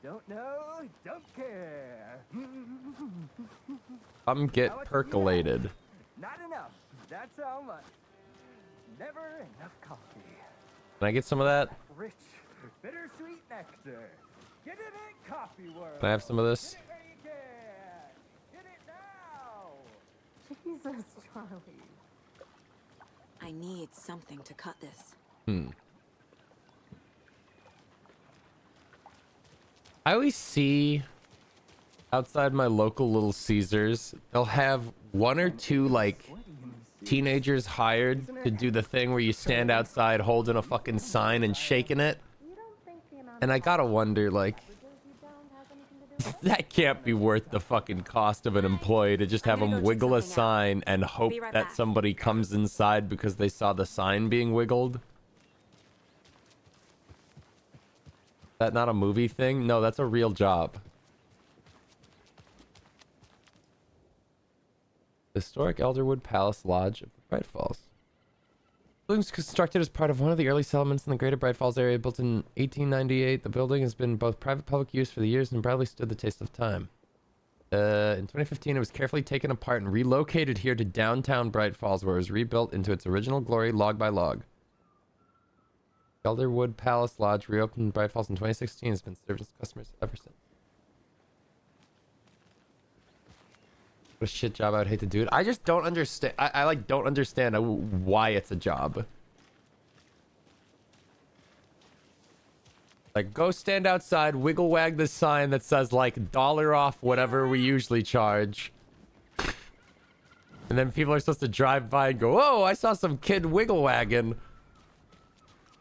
Don't know, don't care. Come get percolated. Not enough. That's how much. Never enough coffee. Can I get some of that? Rich, bittersweet nectar. Get it in coffee world. Can I have some of this? Get it now. Jesus, Charlie. I need something to cut this. I always see outside my local Little Caesars, they'll have one or two like teenagers hired to do the thing where you stand outside holding a fucking sign and shaking it. And I gotta wonder, like, that can't be worth the fucking cost of an employee to just have them wiggle a sign and hope that somebody comes inside because they saw the sign being wiggled. That not a movie thing? No, that's a real job. Historic Elderwood Palace Lodge of Bright Falls. The building was constructed as part of one of the early settlements in the greater Bright Falls area. Built in 1898, the building has been both private and public use for the years and proudly stood the test of time. In 2015, it was carefully taken apart and relocated here to downtown Bright Falls, where it was rebuilt into its original glory log by log. Elderwood Palace Lodge reopened in Bright Falls in 2016 has been served its customers ever since. What a shit job. I would hate to do it. I just don't understand. I like don't understand why it's a job. Like, go stand outside, wiggle wag the sign that says like $1 off whatever we usually charge. And then people are supposed to drive by and go, oh, I saw some kid wiggle wagging.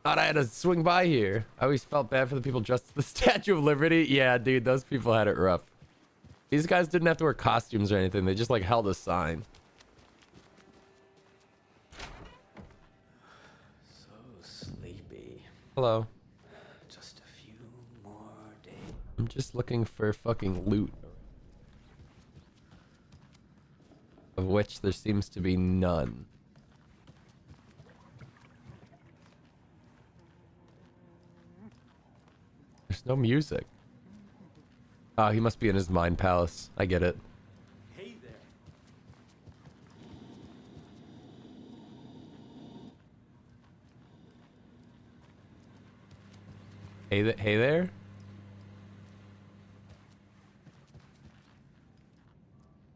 Thought I had to swing by here. I always felt bad for the people dressed as the Statue of Liberty. Yeah, dude, those people had it rough. These guys didn't have to wear costumes or anything. They just like held a sign. So sleepy. Hello. Just a few more days. I'm just looking for fucking loot. Of which there seems to be none. There's no music. Oh, he must be in his mind palace. I get it. Hey there. Hey there?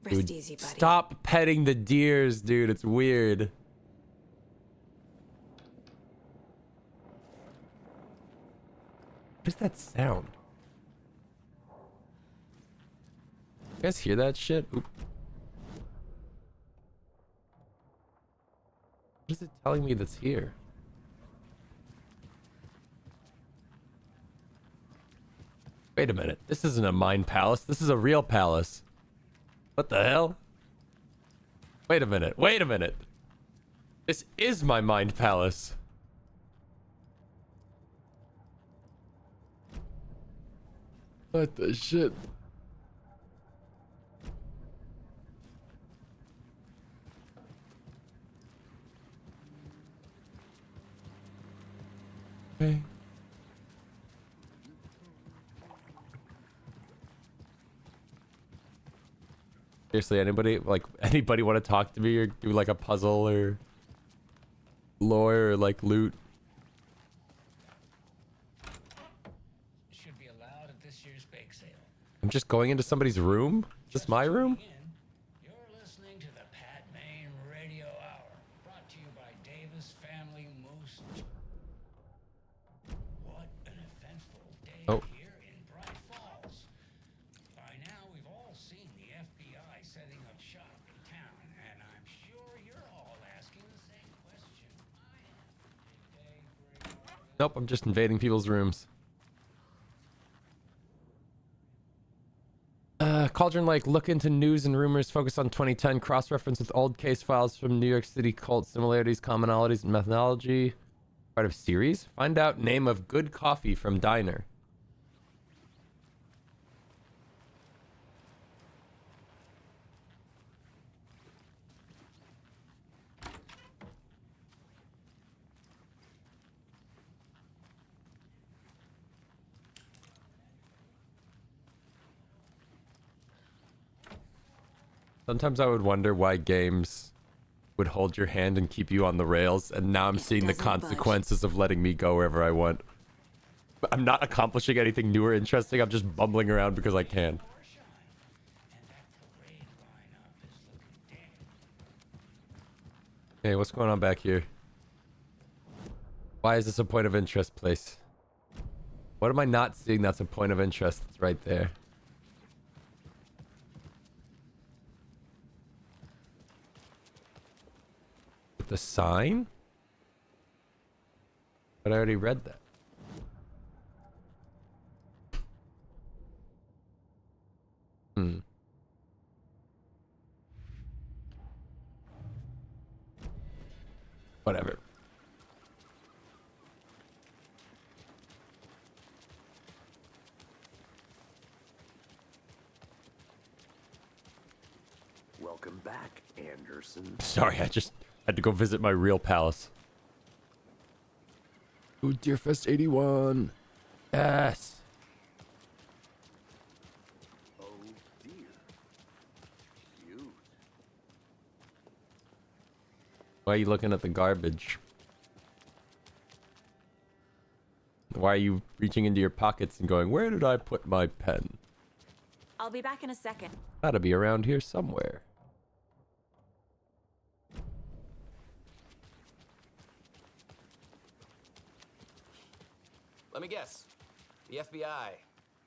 Rest Dude, easy, buddy. stop petting the deers, dude. It's weird. What is that sound? You guys hear that shit? Oop. What is it telling me that's here? Wait a minute. This isn't a mind palace. This is a real palace. What the hell? Wait a minute. Wait a minute. This is my mind palace. What the shit? Okay. Seriously, anybody want to talk to me or do like a puzzle or lore or like loot? Should be allowed at this year's bake sale. I'm just going into somebody's room? Is this my room? You're listening to the Pat Maine Radio Hour, brought to you by Davis Family Moose. What an eventful day here in Bright Falls. By now, we've all seen the FBI setting up shop in town, and I'm sure you're all asking the same question I am. Nope, I'm just invading people's rooms. Cauldron Lake, look into news and rumors, focus on 2010, cross-reference with old case files from New York City cult, similarities, commonalities, and methodology. Part of series. Find out name of good coffee from diner. Sometimes I would wonder why games would hold your hand and keep you on the rails, and now I'm seeing the consequences of letting me go wherever I want. But I'm not accomplishing anything new or interesting. I'm just bumbling around because I can. Hey, what's going on back here? Why is this a point of interest place? What am I not seeing that's a point of interest? It's right there. The sign? But I already read that. Whatever. Welcome back, Anderson. Sorry, I just had to go visit my real palace. Ooh, Deerfest 81. Yes. Oh dear. Cute. Why are you looking at the garbage? Why are you reaching into your pockets and going, where did I put my pen? I'll be back in a second. Gotta be around here somewhere. Let me guess. The FBI.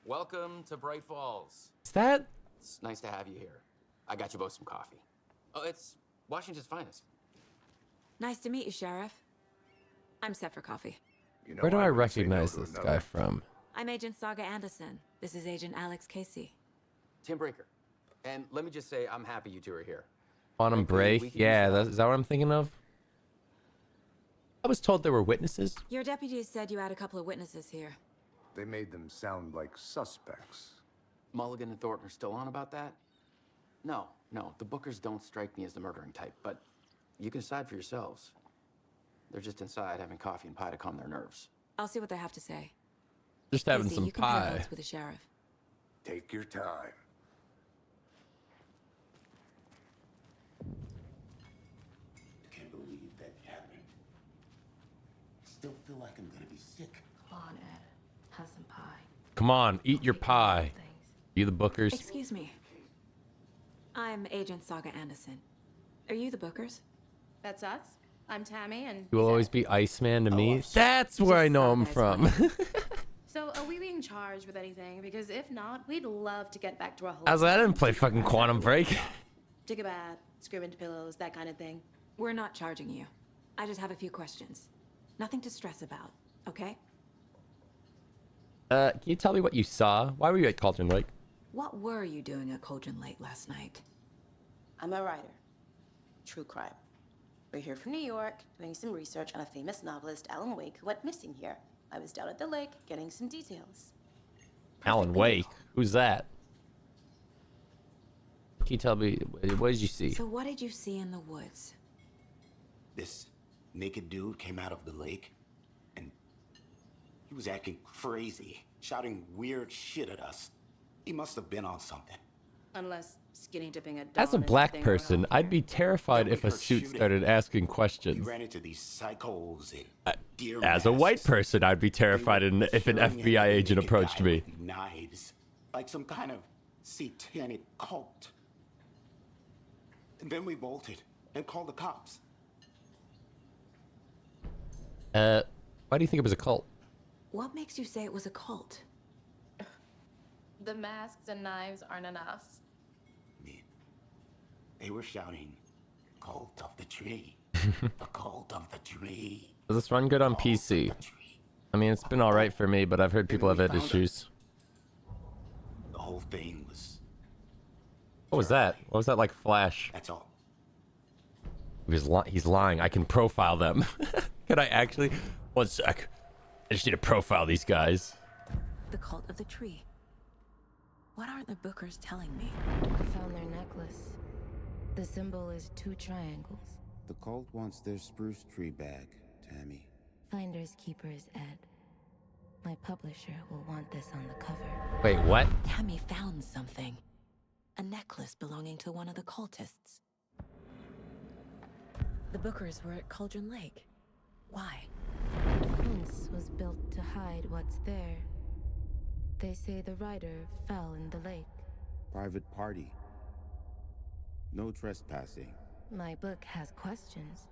Welcome to Bright Falls. Is that? It's nice to have you here. I got you both some coffee. Oh, it's Washington's finest. Nice to meet you, Sheriff. I'm set for coffee. You know, Where do I wouldn't say no recognize to this another. guy from? I'm Agent Saga Anderson. This is Agent Alex Casey. Tim Breaker. And let me just say, I'm happy you two are here. Quantum Frankly, we Break? can Yeah, use is that what I'm thinking of? I was told there were witnesses. Your deputies said you had a couple of witnesses here. They made them sound like suspects. Mulligan and Thornton are still on about that? No, the Bookers don't strike me as the murdering type, but you can decide for yourselves. They're just inside having coffee and pie to calm their nerves. I'll see what they have to say. Just having Casey, some you compare pie. notes with the sheriff. Take your time. Can't believe that happened. Still feel like I'm gonna be sick. Come on, Ed. Have some pie. Come on, eat your pie. You the Bookers? Excuse me. I'm Agent Saga Anderson. Are you the Bookers? That's us. I'm Tammy, and You will always be Iceman to Oh, me. That's where I know him from. so are we being charged with anything? Because if not, we'd love to get back to our whole. I didn't play fucking Quantum Break. Take a bath, scream into pillows, that kind of thing. We're not charging you. I just have a few questions. Nothing to stress about, okay? Can you tell me what you saw? Why were you at Cauldron Lake? What were you doing at Cauldron Lake last night? I'm a writer. True crime. We're here from New York, doing some research on a famous novelist, Alan Wake, who went missing here. I was down at the lake, getting some details. Alan Wake? Who's that? Can you tell me, what did you see? So what did you see in the woods? This naked dude came out of the lake, and he was acting crazy, shouting weird shit at us. He must have been on something. Unless skinny dipping a As a dawn is black thing person, I'd be terrified Then we if a heard suit shooting. started asking We questions. ran into these psychos in deer As a white person, I'd be terrified if an killing FBI every agent naked approached guy me. with knives, like some kind of satanic cult. And then we bolted and called the cops. Why do you think it was a cult? What makes you say it was a cult? The masks and knives aren't enough. They were shouting, "Cult of the tree, the cult of the tree." Does this run good on PC? I mean, it's been alright for me, but I've heard people have had issues. The whole thing was. What was that? What was that like flash? That's all. He's lying. I can profile them. Can I actually? One sec. I just need to profile these guys. The cult of the tree. What aren't the Bookers telling me? I found their necklace. The symbol is 2 triangles. The cult wants their spruce tree back, Tammy. Finders keepers, Ed. My publisher will want this on the cover. Wait, what? Tammy found something. A necklace belonging to one of the cultists. The Bookers were at Cauldron Lake. Why? The fence was built to hide what's there. They say the rider fell in the lake. Private party. No trespassing. My book has questions.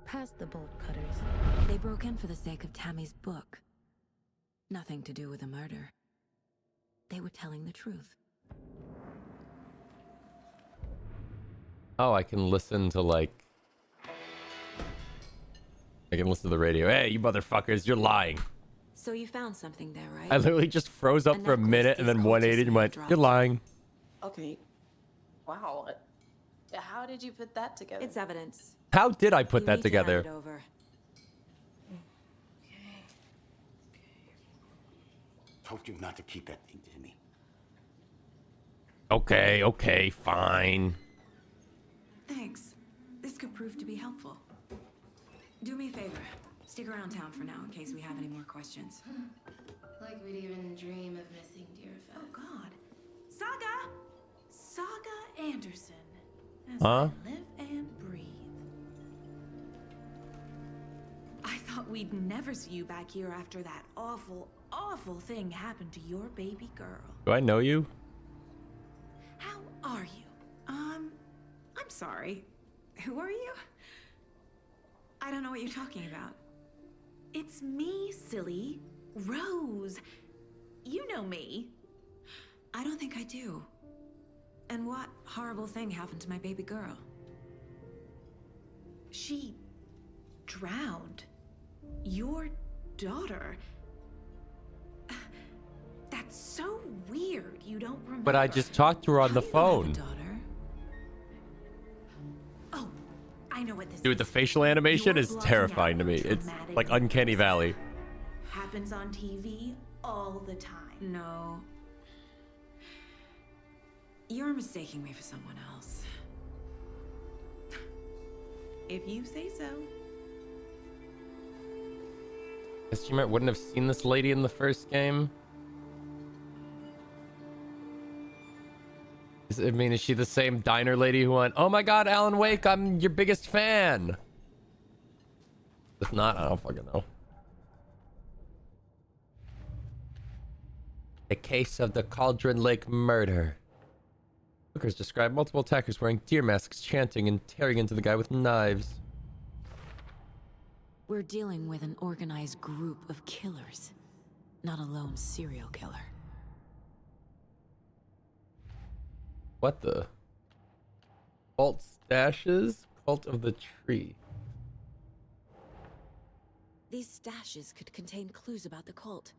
Past the bolt cutters. They broke in for the sake of Tammy's book. Nothing to do with a murder. They were telling the truth. Oh, I can listen to like... I can listen to the radio. Hey, you motherfuckers, you're lying. So you found something there, right? I literally just froze up for a minute and then 180 and went, you're lying. Okay. Wow. How did you put that together? It's evidence. How did I put that together? Told you not to keep that thing to me. Okay, fine. Thanks. This could prove to be helpful. Do me a favor. Stick around town for now in case we have any more questions. Like we'd even dream of missing Deerfest. Oh, God. Saga Anderson. As Huh? I live and breathe. I thought we'd never see you back here after that awful, awful thing happened to your baby girl. Do I know you? How are you? I'm sorry. Who are you? I don't know what you're talking about. It's me, silly. Rose. You know me. I don't think I do. And what horrible thing happened to my baby girl? She drowned. Your daughter. That's so weird. You don't remember. But I just talked to her on the phone. Oh, I know what this Dude, the facial animation is terrifying to me. It's like Uncanny Valley. happens on TV all the time. No. You're mistaking me for someone else. If you say so. Guess you wouldn't have seen this lady in the first game. Is she the same diner lady who went, "Oh my God, Alan Wake, I'm your biggest fan"? If not, I don't fucking know. The case of the Cauldron Lake murder. Bookers describe multiple attackers wearing deer masks, chanting and tearing into the guy with knives. We're dealing with an organized group of killers, not a lone serial killer. What the? Cult stashes? Cult of the tree. These stashes could contain clues about the cult.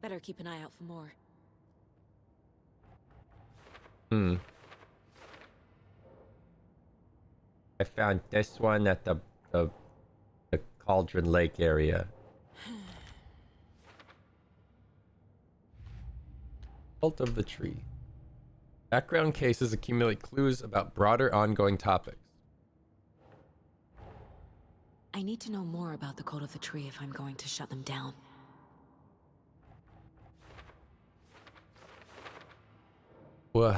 Better keep an eye out for more. I found this one at the Cauldron Lake area. Cult of the tree. Background cases accumulate clues about broader ongoing topics. I need to know more about the Cult of the Tree if I'm going to shut them down. Whoa.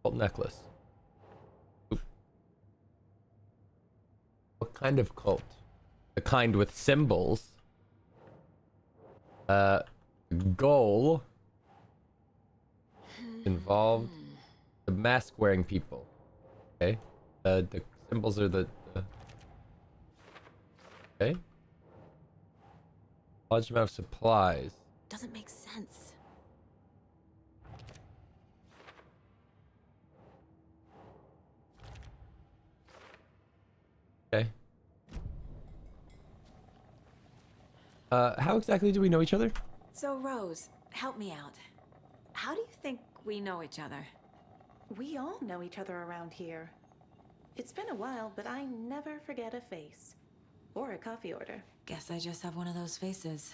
Cult necklace. Oop. What kind of cult? The kind with symbols. Goal. Involved. The mask wearing people. Okay. The symbols are the okay. Large amount of supplies. Doesn't make sense. Okay. How exactly do we know each other? So, Rose, help me out. How do you think we know each other? We all know each other around here. It's been a while, but I never forget a face. Or a coffee order. Guess I just have one of those faces.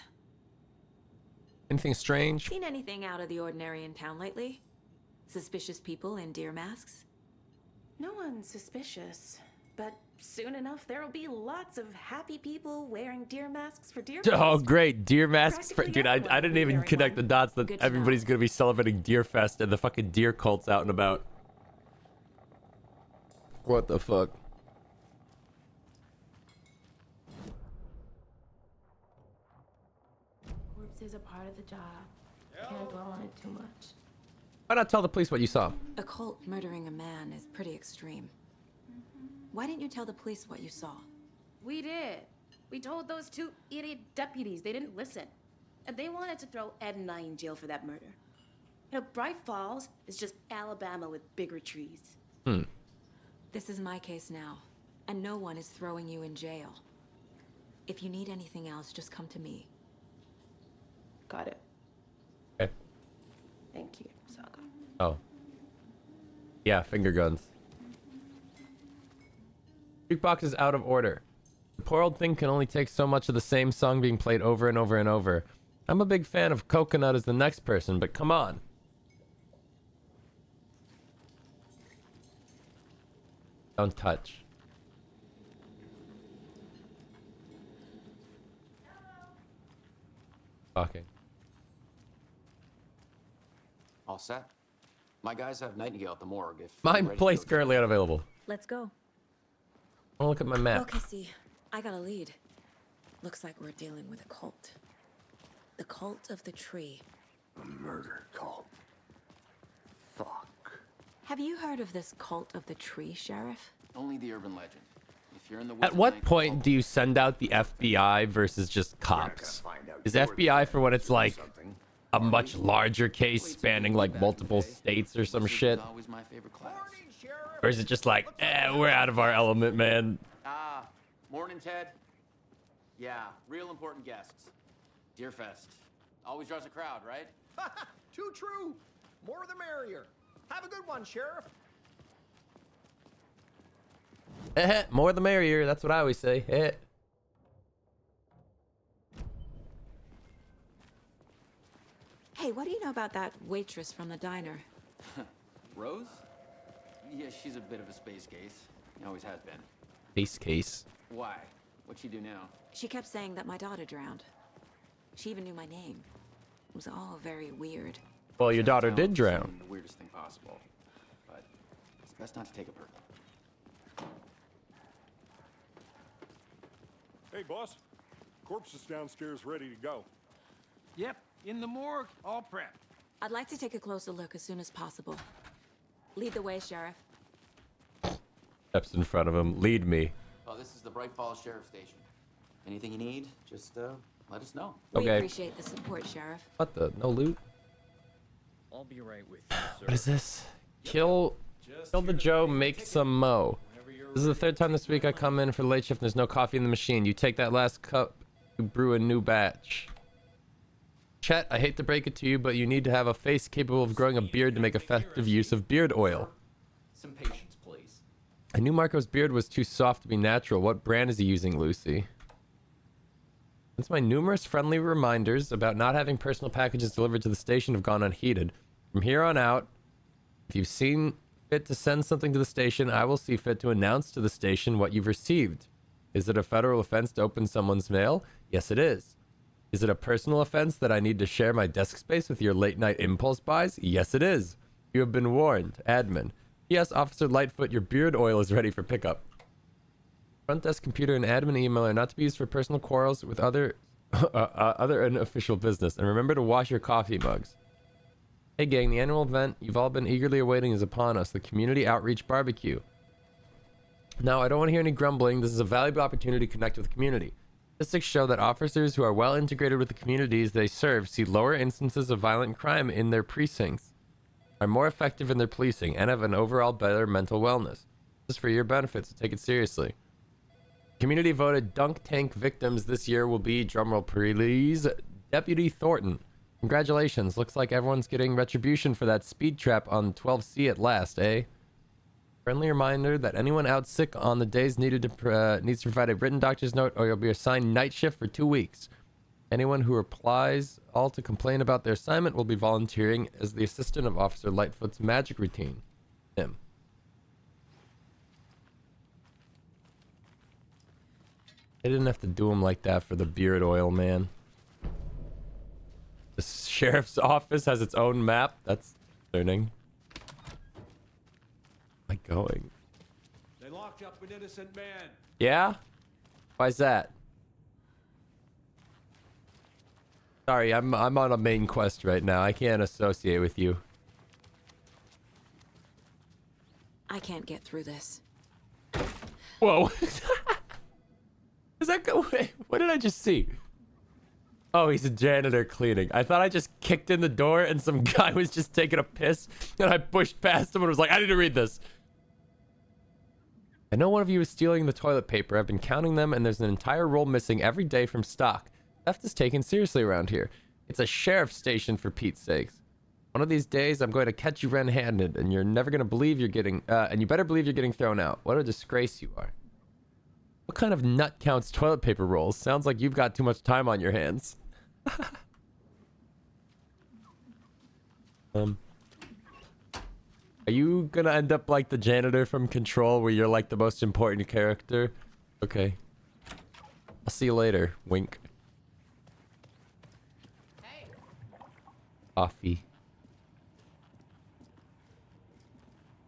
Anything strange? Seen anything out of the ordinary in town lately? Suspicious people in deer masks? No one's suspicious, but soon enough there'll be lots of happy people wearing deer masks for Deer Oh, Fest. great. Deer masks for... Practically Dude, I everyone didn't will be even wearing connect one. the dots that Good to everybody's going to be celebrating Deer Fest and the fucking deer cult's out and about. What the fuck? Corpse is a part of the job. Can't dwell on it too much. Why not tell the police what you saw? A cult murdering a man is pretty extreme. Why didn't you tell the police what you saw? We did. We told those two idiot deputies. They didn't listen. And they wanted to throw Ed and I in jail for that murder. You know, Bright Falls is just Alabama with bigger trees. This is my case now, and no one is throwing you in jail. If you need anything else, just come to me. Got it. Okay. Thank you, Saga. Oh. Yeah, finger guns. Jukebox is out of order. The poor old thing can only take so much of the same song being played over and over and over. I'm a big fan of Coconut as the next person, but come on. Don't touch. Talking. All set? My guys have Nightingale at the morgue. If My you're ready to place go- currently unavailable. Let's go. I'll look at my map. Okay, see, I got a lead. Looks like we're dealing with a cult. The cult of the tree. A murder cult. Fuck. Have you heard of this cult of the tree, Sheriff? Only the urban legend. If you're in the At what point do you send out the FBI versus just cops? Is FBI for when it's like a much larger case spanning like multiple states or some shit? Always my favorite class. Or is it just like, we're out of our element, man? Morning, Ted. Yeah, real important guests. Deerfest. Always draws a crowd, right? Too true. More the merrier. Have a good one, Sheriff. More the merrier, that's what I always say. Hey, what do you know about that waitress from the diner? Rose? Yeah, she's a bit of a space case. Always has been. Base case. Why? What'd she do now? She kept saying that my daughter drowned. She even knew my name. It was all very weird. Well, your daughter did drown. The weirdest thing possible. But it's best not to take it personal. Hey, boss. Corpse is downstairs ready to go. Yep, in the morgue, all prepped. I'd like to take a closer look as soon as possible. Lead the way, Sheriff. Steps in front of him. Lead me. Oh, this is the Bright Falls Sheriff Station. Anything you need, just let us know. We Okay. appreciate the support, Sheriff. What the? No loot? I'll be right with you, sir. What is this? Kill the Joe, make some mo. This is the third time this week I come in for the late shift and there's no coffee in the machine. You take that last cup, you brew a new batch. Chet, I hate to break it to you, but you need to have a face capable of growing a beard to make effective use of beard oil. Some patience, please. I knew Marco's beard was too soft to be natural. What brand is he using, Lucy? Since my numerous friendly reminders about not having personal packages delivered to the station have gone unheeded, from here on out, if you've seen fit to send something to the station, I will see fit to announce to the station what you've received. Is it a federal offense to open someone's mail? Yes, it is. Is it a personal offense that I need to share my desk space with your late night impulse buys? Yes, it is. You have been warned. Admin. Yes, Officer Lightfoot, your beard oil is ready for pickup. Front desk computer and admin email are not to be used for personal quarrels with other unofficial business. And remember to wash your coffee mugs. Hey gang, the annual event you've all been eagerly awaiting is upon us, the Community Outreach Barbecue. Now, I don't want to hear any grumbling. This is a valuable opportunity to connect with the community. Statistics show that officers who are well integrated with the communities they serve see lower instances of violent crime in their precincts, are more effective in their policing, and have an overall better mental wellness. This is for your benefit, so take it seriously. Community voted dunk tank victims this year will be, drumroll please, Deputy Thornton. Congratulations. Looks like everyone's getting retribution for that speed trap on 12C at last, eh? Friendly reminder that anyone out sick on the days needs to provide a written doctor's note or you'll be assigned night shift for 2 weeks. Anyone who replies all to complain about their assignment will be volunteering as the assistant of Officer Lightfoot's magic routine. Him. They didn't have to do him like that for the beard oil, man. The sheriff's office has its own map. That's concerning. Where am I going? They locked up an innocent man. Yeah? Why's that? Sorry, I'm on a main quest right now. I can't associate with you. I can't get through this. Whoa. Is that go? Wait, what did I just see? Oh, he's a janitor cleaning. I thought I just kicked in the door and some guy was just taking a piss and I pushed past him and was like, I need to read this. I know one of you is stealing the toilet paper. I've been counting them and there's an entire roll missing every day from stock. Theft is taken seriously around here. It's a sheriff's station for Pete's sakes. One of these days, I'm going to catch you red-handed, and you're never going to believe you're getting, and you better believe you're getting thrown out. What a disgrace you are. What kind of nut counts toilet paper rolls? Sounds like you've got too much time on your hands. Are you gonna end up like the janitor from Control, where you're like the most important character? Okay. I'll see you later. Wink. Coffee.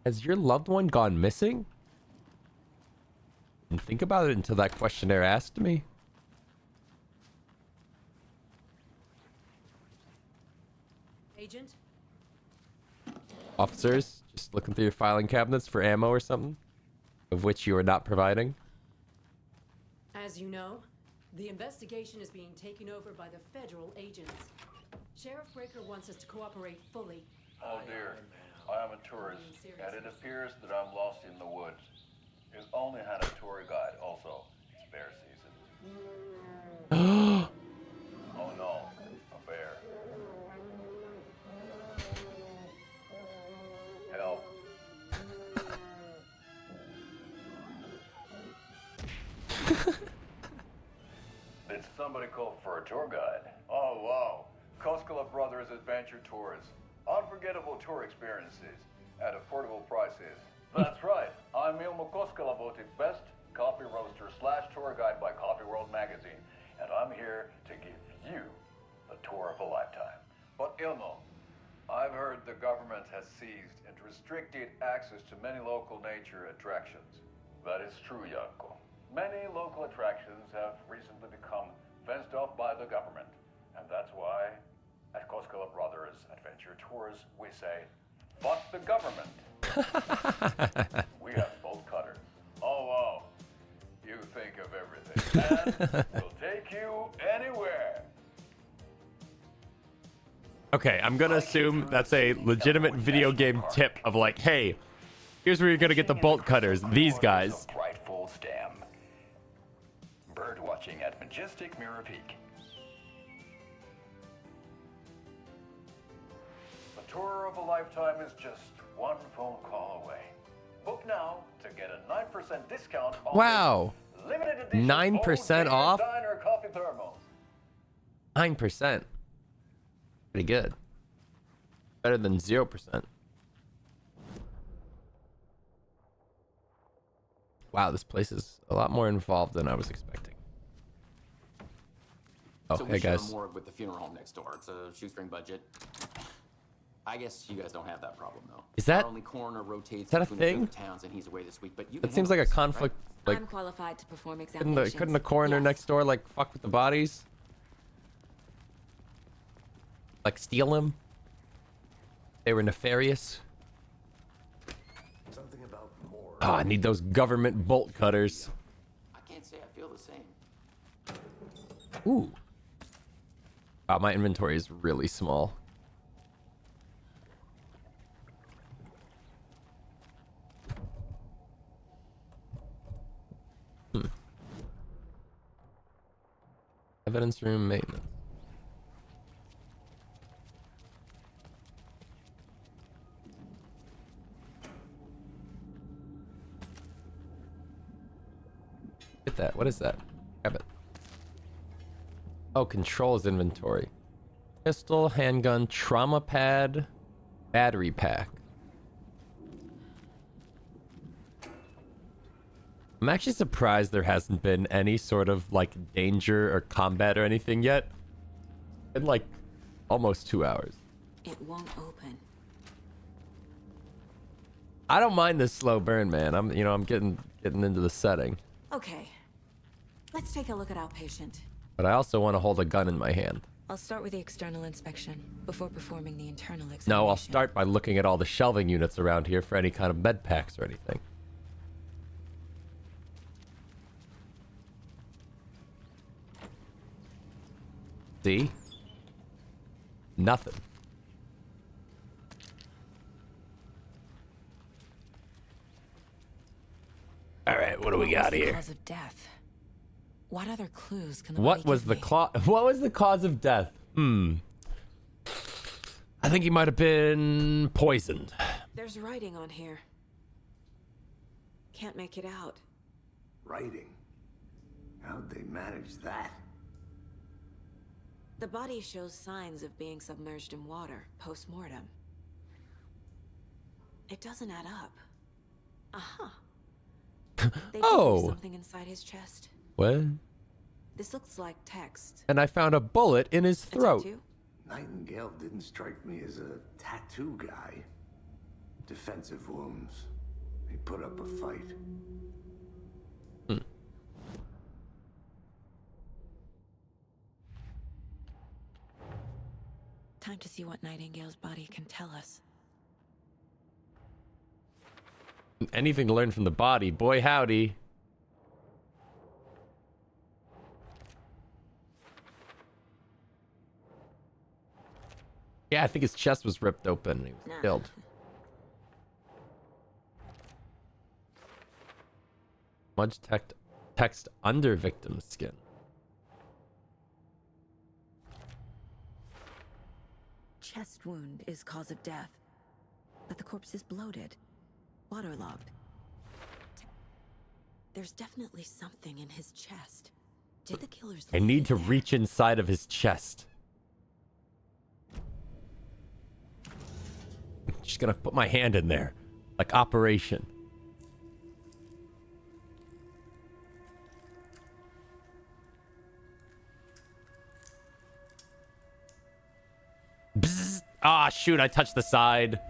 Has your loved one gone missing? Didn't think about it until that questionnaire asked me. Agent? Officers, just looking through your filing cabinets for ammo or something, of which you are not providing. As you know, the investigation is being taken over by the federal agents. Sheriff Breaker wants us to cooperate fully. Oh dear, I am a tourist, and it appears that I'm lost in the woods. He's only had a tour guide, also. It's bear season. Oh no, a bear. Help. Did somebody call for a tour guide? Oh wow. Koskela Brothers Adventure Tours. Unforgettable tour experiences at affordable prices. That's right. I'm Ilmo Koskela, voted best coffee roaster / tour guide by Coffee World magazine. And I'm here to give you the tour of a lifetime. But Ilmo, I've heard the government has seized and restricted access to many local nature attractions. That is true, Janko. Many local attractions have recently become fenced off by the government. And that's why at Koskela Brothers Adventure Tours, we say, fuck the government. We have bolt cutters. Oh, wow. You think of everything. And we'll take you anywhere. Okay, I'm gonna assume that's a legitimate video game tip of like, hey, here's where you're gonna get the bolt cutters. These guys. Bright Falls Dam. Bird watching at Majestic Mirror Peak. A tour of a lifetime is just one phone call away. Book now to get a 9% discount on Wow. limited edition 9% off? Diner coffee thermos. 9%. Pretty good. Better than 0%. Wow, this place is a lot more involved than I was expecting. Oh, So hey we share guys. a morgue with the funeral home next door. It's a shoestring budget. I guess you guys don't have that problem though. Is that- Our only coroner rotates is that a between the thing? different towns, and he's away this week. But you. That can seems handle like a this, conflict. Like, I'm qualified to perform couldn't examinations. the coroner Yes. next door like fuck with the bodies? Like steal them? They were nefarious. Something about more. Oh, I need those government bolt cutters. I can't say I feel the same. Ooh. Wow, my inventory is really small. Evidence room maintenance. Get that. What is that? Grab it. Oh, controls inventory. Pistol, handgun, trauma pad, battery pack. I'm actually surprised there hasn't been any sort of like danger or combat or anything yet. In like almost 2 hours. It won't open. I don't mind this slow burn, man. I'm getting into the setting. Okay. Let's take a look at our patient. But I also want to hold a gun in my hand. I'll start with the external inspection before performing the internal examination. No, I'll start by looking at all the shelving units around here for any kind of med packs or anything. See? Nothing. All right, what do we got here? Cause of death. What other clues can the What body was give the me? what was the cause of death? I think he might have been poisoned. There's writing on here. Can't make it out. Writing? How'd they manage that? The body shows signs of being submerged in water post-mortem. It doesn't add up. They Oh. something inside his chest. What? This looks like text. And I found a bullet in his throat. Nightingale didn't strike me as a tattoo guy. Defensive wounds. He put up a fight. Time to see what Nightingale's body can tell us. Anything to learn from the body. Boy, howdy. Yeah, I think his chest was ripped open and he was killed. Smudge text under victim's skin. Chest wound is cause of death, but the corpse is bloated, waterlogged. There's definitely something in his chest. Did the killers I need to reach inside of his chest. Just gonna put my hand in there. Like Operation. Bzzz. Ah, shoot, I touched the side.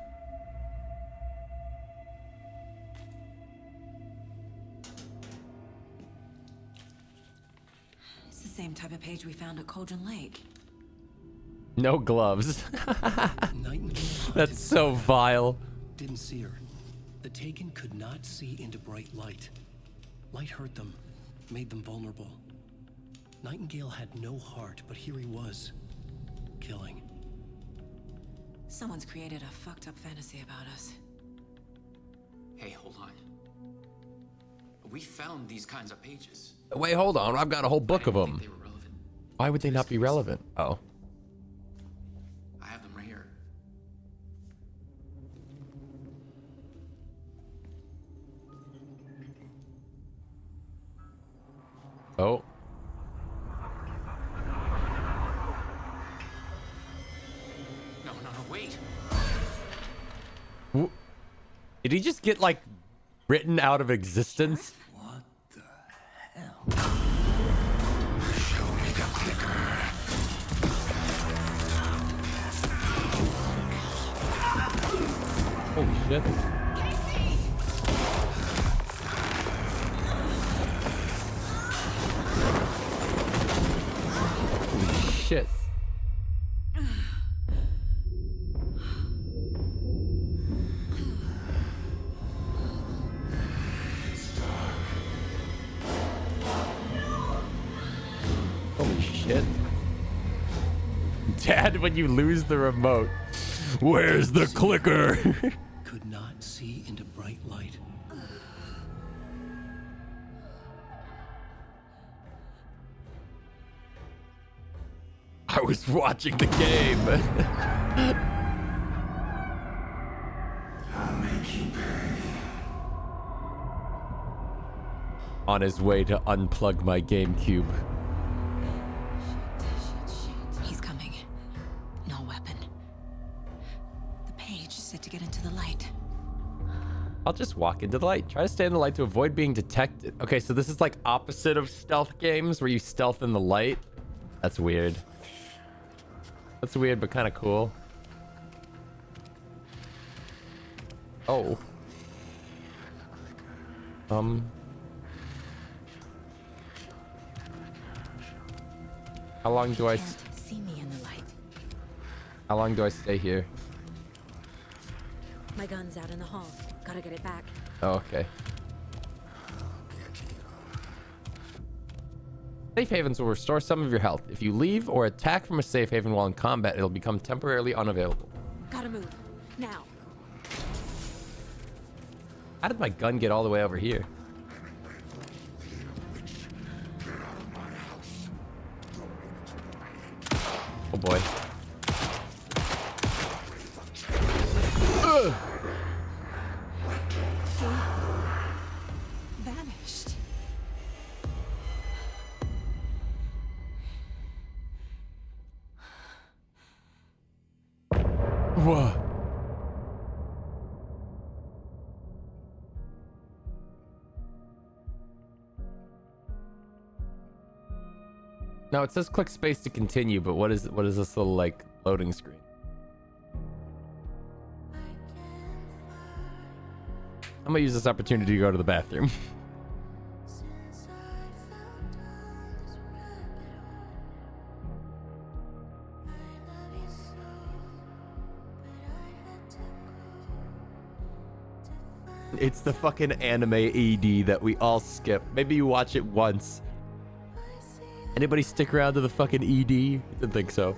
It's the same type of page we found at Cauldron Lake. No gloves. Nightingale That's so vile. didn't see her. The Taken could not see into bright light. Light hurt them, made them vulnerable. Nightingale had no heart, but here he was, killing. Someone's created a fucked up fantasy about us. Hey, hold on. We found these kinds of pages. Wait, hold on. I've got a whole book of them. Why would they not be relevant? Oh. I have them right here. Oh. No, wait. Did he just get, like, written out of existence? What the hell? Show me the clicker. Holy shit. Holy shit. Holy shit. Dad, when you lose the remote, where's the clicker? Could not see into bright light. I was watching the game. I'll make you pay. On his way to unplug my GameCube. He's coming. No weapon. The page said to get into the light. I'll just walk into the light. Try to stay in the light to avoid being detected. Okay, so this is like opposite of stealth games where you stealth in the light. That's weird. That's weird, but kind of cool. Oh. How long do I... See me in the light. How long do I stay here? My gun's out in the hall. Gotta get it back. Oh, okay. Safe havens will restore some of your health. If you leave or attack from a safe haven while in combat, it'll become temporarily unavailable. Gotta move. Now. How did my gun get all the way over here? Oh boy. Ugh. Vanished. Whoa. Now it says click space to continue, but what is this little like loading screen? I'm gonna use this opportunity to go to the bathroom. It's the fucking anime ED that we all skip. Maybe you watch it once. Anybody stick around to the fucking ED? Didn't think so.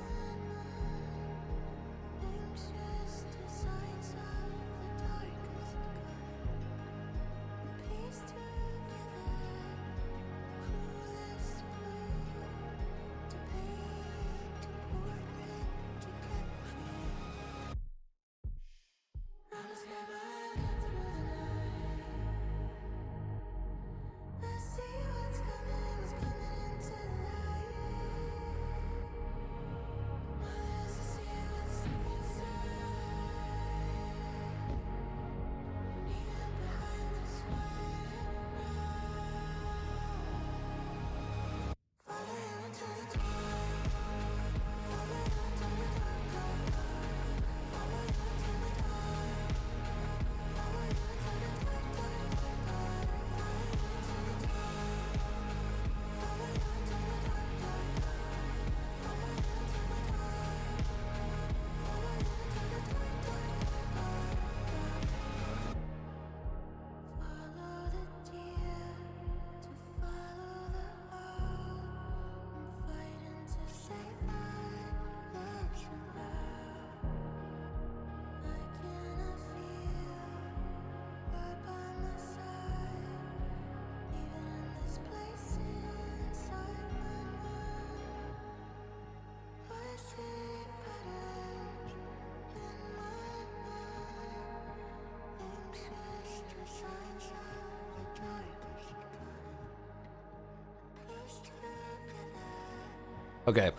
Okay.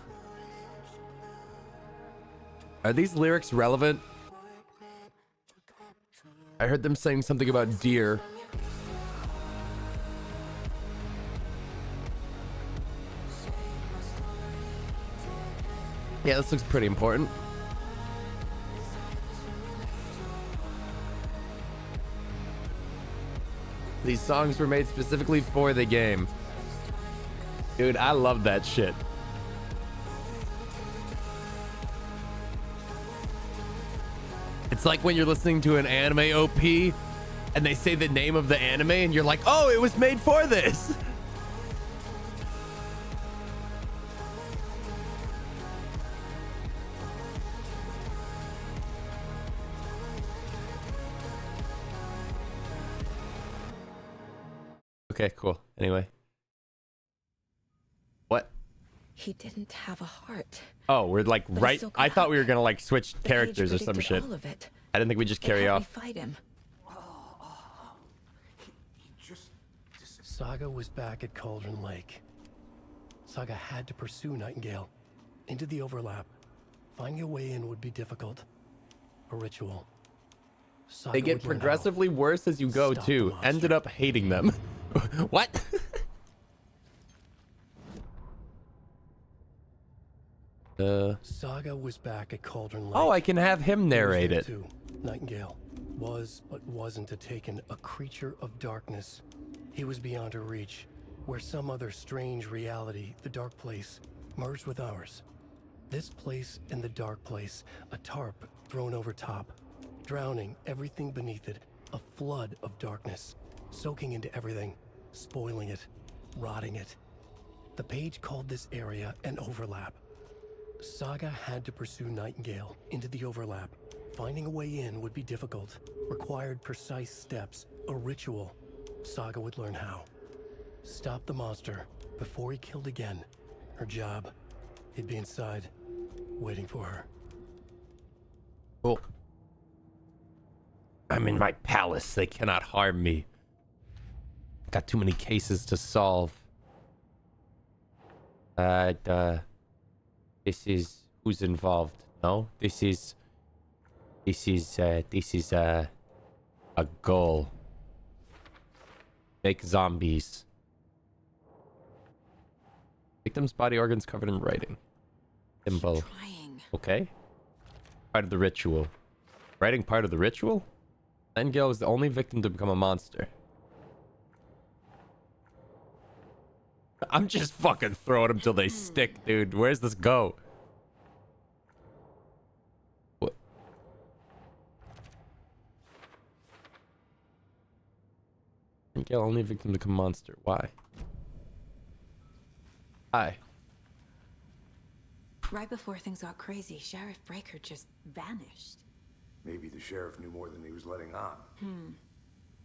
Are these lyrics relevant? I heard them saying something about deer. Yeah, this looks pretty important. These songs were made specifically for the game. Dude, I love that shit. It's like when you're listening to an anime OP and they say the name of the anime and you're like, oh, it was made for this. Okay, cool. Anyway. What? He didn't have a heart. Oh, we're like But he right. still I could thought have. we were gonna like switch The characters or page some predicted shit. all of it. I didn't think we just It carry helped off. me fight him. Saga was back at Cauldron Lake. Saga had to pursue Nightingale into the overlap. Finding a way in would be difficult. A ritual. Saga They get would learn how. progressively worse as you go Stop too. the Ended up hating them. What? Saga was back at Cauldron Lake. Oh, I can have him He was narrate there it. too. Nightingale was but wasn't a Taken, a creature of darkness. He was beyond her reach, where some other strange reality, the dark place, merged with ours. This place and the dark place, a tarp thrown over top, drowning everything beneath it, a flood of darkness, soaking into everything, spoiling it, rotting it. The page called this area an overlap. Saga had to pursue Nightingale into the overlap. Finding a way in would be difficult, required precise steps, a ritual. Saga would learn how. Stop the monster before he killed again. Her job, he'd be inside, waiting for her. Cool. I'm in my palace. They cannot harm me. Got too many cases to solve. This is who's involved. No, this is a goal. Make zombies. Victim's body organs covered in writing. Symbol. Okay. Part of the ritual. Writing part of the ritual? Nightingale was the only victim to become a monster. I'm just fucking throwing them till they stick, dude. Where's this go? What? Nightingale only victim to become a monster. Why? Hi. Right before things got crazy, Sheriff Breaker just vanished. Maybe the sheriff knew more than he was letting on.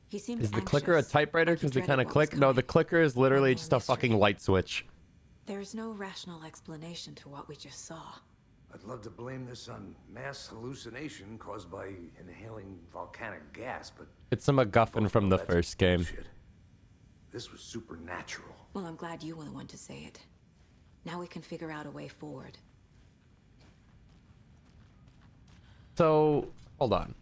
He seemed Is the clicker a anxious, typewriter? like he Because they dreaded kind of what was click? No, the clicker is literally just a fucking light switch. There's no rational explanation to what we just saw. I'd love to blame this on mass hallucination caused by inhaling volcanic gas, but It's a MacGuffin from the first game. this was supernatural. Well, I'm glad you were the one to say it. Now we can figure out a way forward. So, hold on.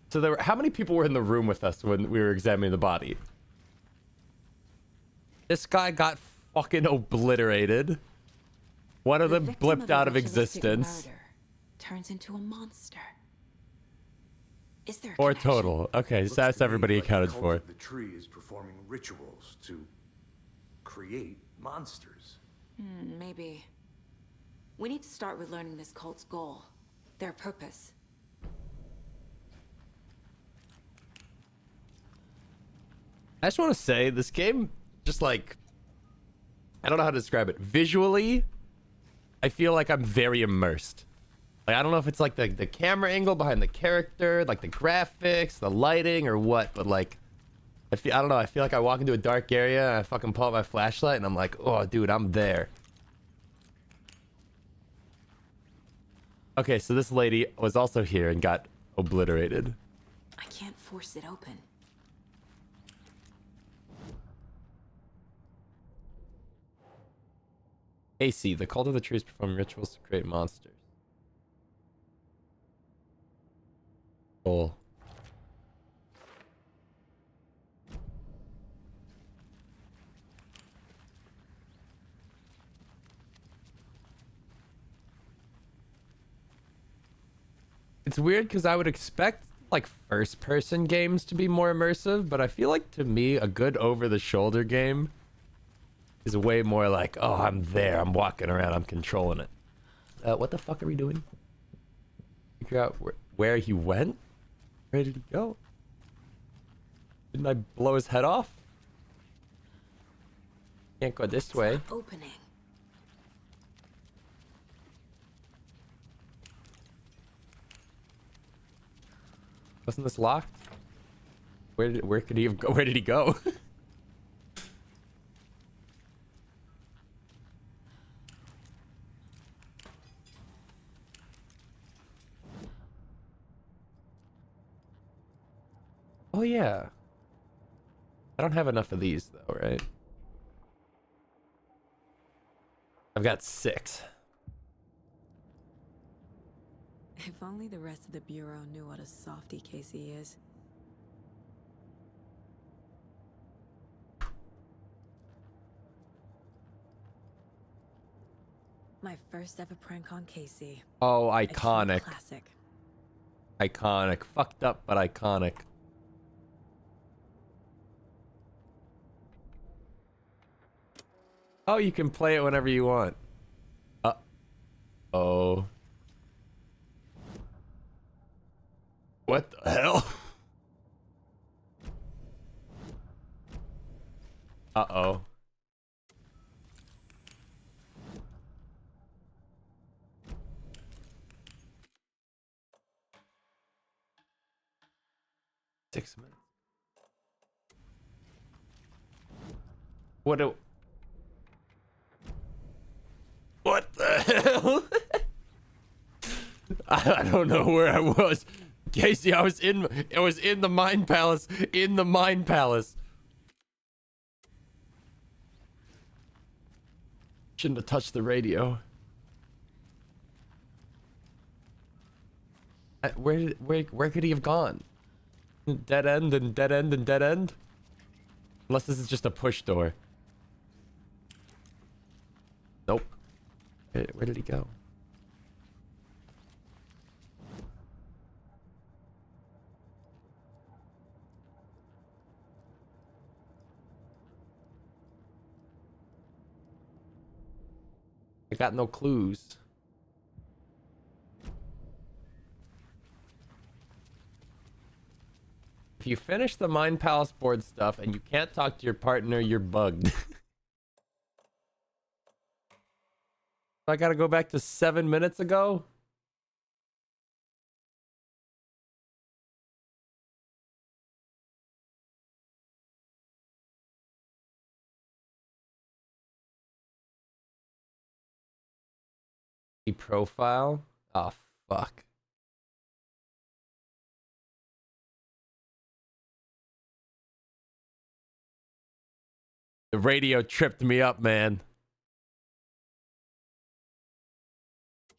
So there were, how many people were in the room with us when we were examining the body? This guy got fucking obliterated. One of them blipped out of existence. Murder turns into a monster. Is there a Four connection? total. Okay, so that's everybody accounted for. The tree is performing rituals to create monsters. Maybe. We need to start with learning this cult's goal, their purpose. I just want to say, this game, just like, I don't know how to describe it. Visually, I feel like I'm very immersed. Like, I don't know if it's like the camera angle behind the character, like the graphics, the lighting, or what, but like, I don't know, I feel like I walk into a dark area and I fucking pull out my flashlight and I'm like, oh, dude, I'm there. Okay, so this lady was also here and got obliterated. I can't force it open. AC, the cult of the trees perform rituals to create monsters. Cool. It's weird because I would expect like first person games to be more immersive, but I feel like to me a good over the shoulder game is way more like, oh, I'm there, I'm walking around, I'm controlling it. What the fuck are we doing? Figure out where he went? Where did he go? Didn't I blow his head off? Can't go this way. Opening. Wasn't this locked? Where could he have go? Where did he go? Oh yeah. I don't have enough of these though, right? I've got 6. If only the rest of the Bureau knew what a softy Casey is. My first ever prank on Casey. Oh, A true iconic. classic. Iconic. Fucked up, but iconic. Oh, you can play it whenever you want. Oh. What the hell? Uh-oh. Six minutes. What the hell? I don't know where I was. Casey, I was in the Mind Palace. In the Mind Palace. Shouldn't have touched the radio. Where could he have gone? Dead end and dead end and dead end? Unless this is just a push door. Nope. Where did he go? I got no clues. If you finish the Mind Palace board stuff and you can't talk to your partner, you're bugged. I gotta go back to 7 minutes ago? Profile? Oh, fuck. The radio tripped me up, man.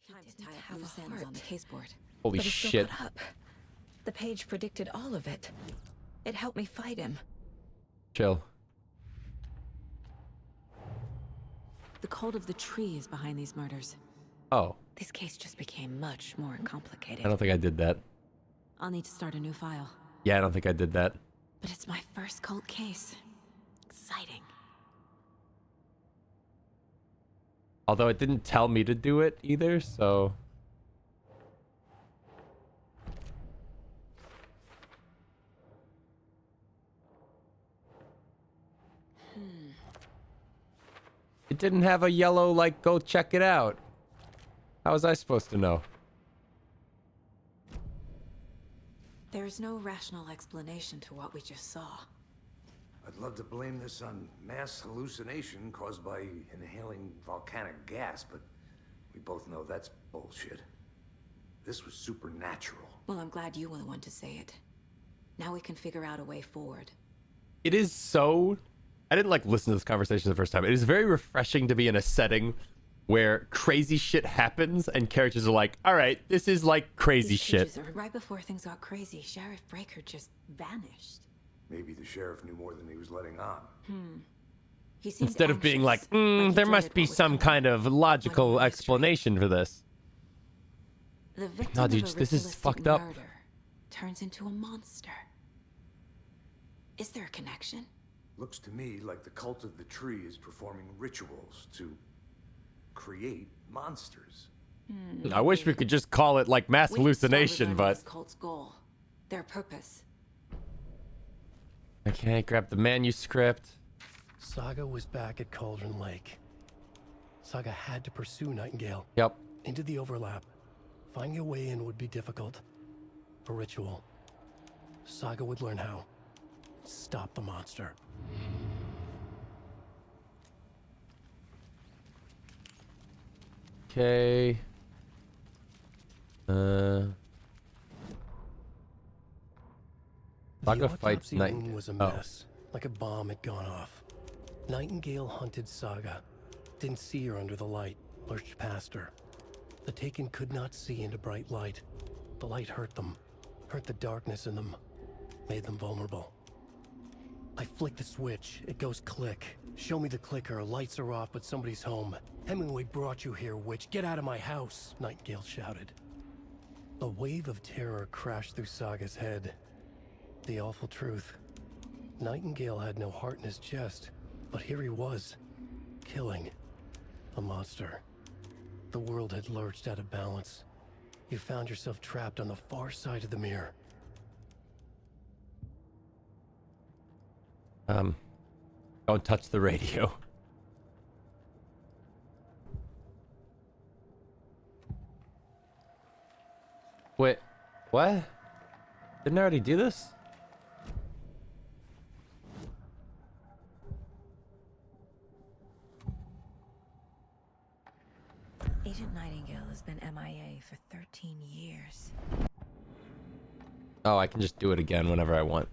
Time to tie up loose ends on the caseboard. Holy but he still shit. got up. The page predicted all of it. It helped me fight him. Chill. The cult of the tree is behind these murders. Oh. This case just became much more complicated. I don't think I did that. I'll need to start a new file. Yeah, I don't think I did that. But it's my first cult case. Exciting. Although it didn't tell me to do it either, so... It didn't have a yellow, like, go check it out. How was I supposed to know? There's no rational explanation to what we just saw. I'd love to blame this on mass hallucination caused by inhaling volcanic gas, but we both know that's bullshit. This was supernatural. Well, I'm glad you were the one to say it. Now we can figure out a way forward. It is so... I didn't, like, listen to this conversation the first time. It is very refreshing to be in a setting where crazy shit happens and characters are like, all right, this is like crazy shit. Right before things got crazy, Sheriff Breaker just vanished. Maybe the sheriff knew more than he was letting on. He seemed Instead of being like, there must be some kind of logical explanation for this. The victim No, of dude, a this is ritualistic fucked up. murder turns into a monster. Is there a connection? Looks to me like the cult of the tree is performing rituals to create monsters. I wish we could just call it like mass hallucination, but This cult's goal, their purpose. I can't grab the manuscript. Saga was back at Cauldron Lake. Saga had to pursue Nightingale. Yep. Into the overlap. Finding a way in would be difficult. A ritual. Saga would learn how. Stop the monster. Okay. Saga The fights autopsy Night. room was a Oh. mess, like a bomb had gone off. Nightingale hunted Saga. Didn't see her under the light, lurched past her. The Taken could not see into bright light, The light hurt them, hurt the darkness in them, made them vulnerable. I flick the switch, it goes click. Show me the clicker, lights are off, but somebody's home. Hemingway brought you here, witch. Get out of my house, Nightingale shouted. A wave of terror crashed through Saga's head. The awful truth. Nightingale had no heart in his chest, but here he was, killing a monster. The world had lurched out of balance. You found yourself trapped on the far side of the mirror. Don't touch the radio. Wait, what? Didn't I already do this? Agent Nightingale has been MIA for 13 years. Oh, I can just do it again whenever I want.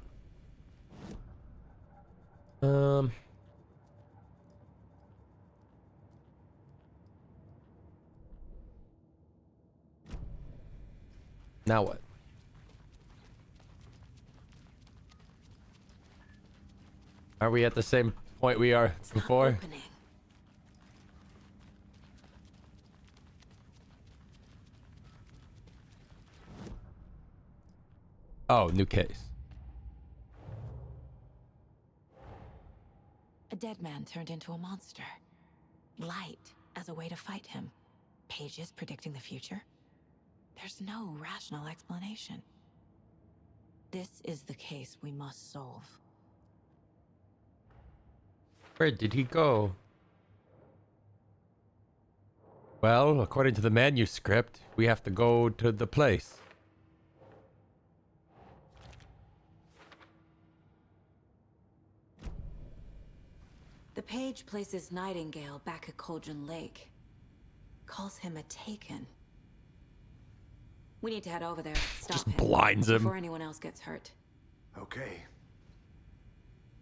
Now what? Are we at the same point we are before? Oh, new case. A dead man turned into a monster. Light as a way to fight him. Pages predicting the future. There's no rational explanation. This is the case we must solve. Where did he go? Well, according to the manuscript, we have to go to the place. The page places Nightingale back at Cauldron Lake. Calls him a Taken. We need to head over there. Stop him. Blinds him. Before anyone else gets hurt. Okay.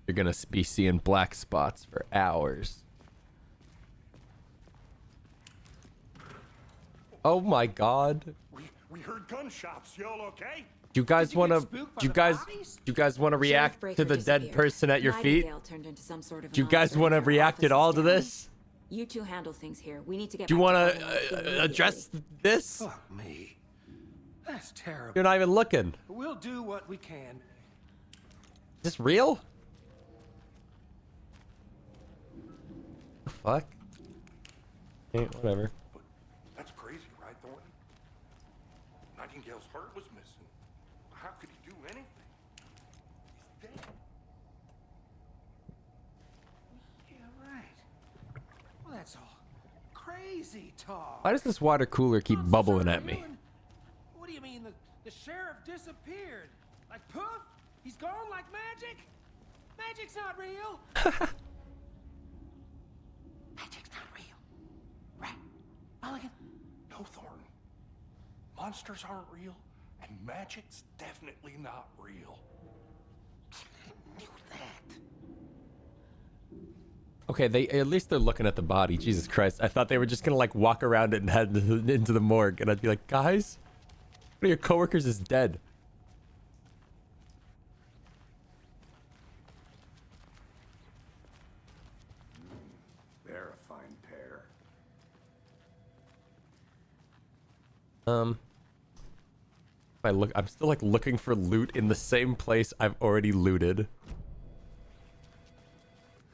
You're gonna be seeing black spots for hours. Oh my god. We heard gunshots. Y'all okay? Do you guys want to? Do you guys want to react to the dead person at your feet? Do you guys want to react at all to this? You two handle things here. We need to get. Do you want to address this? Fuck me. That's terrible. You're not even looking. We'll do what we can. Is this real? The fuck? Okay, whatever. But that's crazy, right, Thornton? Nightingale's heart was missing. How could he do anything? He's dead. Yeah, right. Well, that's all crazy talk. Why does this water cooler keep bubbling at me? What do you mean? The sheriff disappeared? Like poof? He's gone like magic? Magic's not real. Magic's not real. Right? Mulligan? No, Thornton. Monsters aren't real, and magic's definitely not real. I knew that. Okay, at least they're looking at the body. Jesus Christ. I thought they were just gonna like walk around it and head into the morgue, and I'd be like, guys, one of your coworkers is dead. They're a fine pair. I'm still like looking for loot in the same place I've already looted.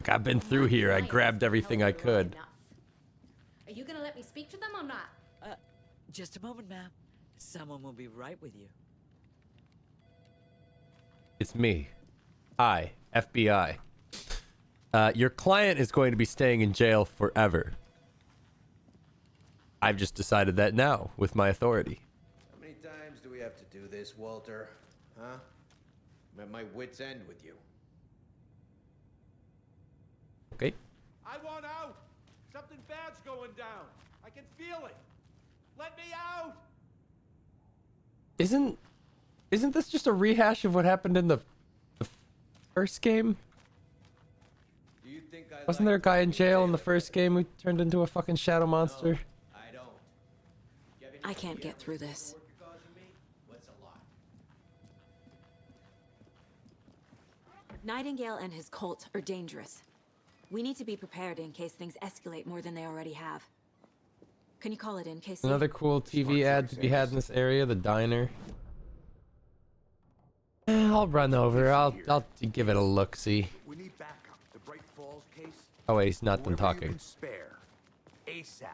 Like, I've been through here. I grabbed everything I could. Are you gonna let me speak to them or not? Just a moment, ma'am. Someone will be right with you. It's me. I, FBI. Your client is going to be staying in jail forever. I've just decided that now with my authority. How many times do we have to do this, Walter? Huh? I'm at my wit's end with you. Okay. I want out! Something bad's going down. I can feel it. Let me out! Isn't this just a rehash of what happened in the first game? Do you think Wasn't there a guy in jail in the first game who turned into a fucking shadow monster? I can't get through this. Nightingale and his cult are dangerous. We need to be prepared in case things escalate more than they already have. Can you call it in, Casey? Another cool TV ad to be had in this area, the diner. I'll run over. I'll give it a look. See. We need backup. The Bright Falls case. Oh wait, he's not done Whatever you talking. can spare. ASAP.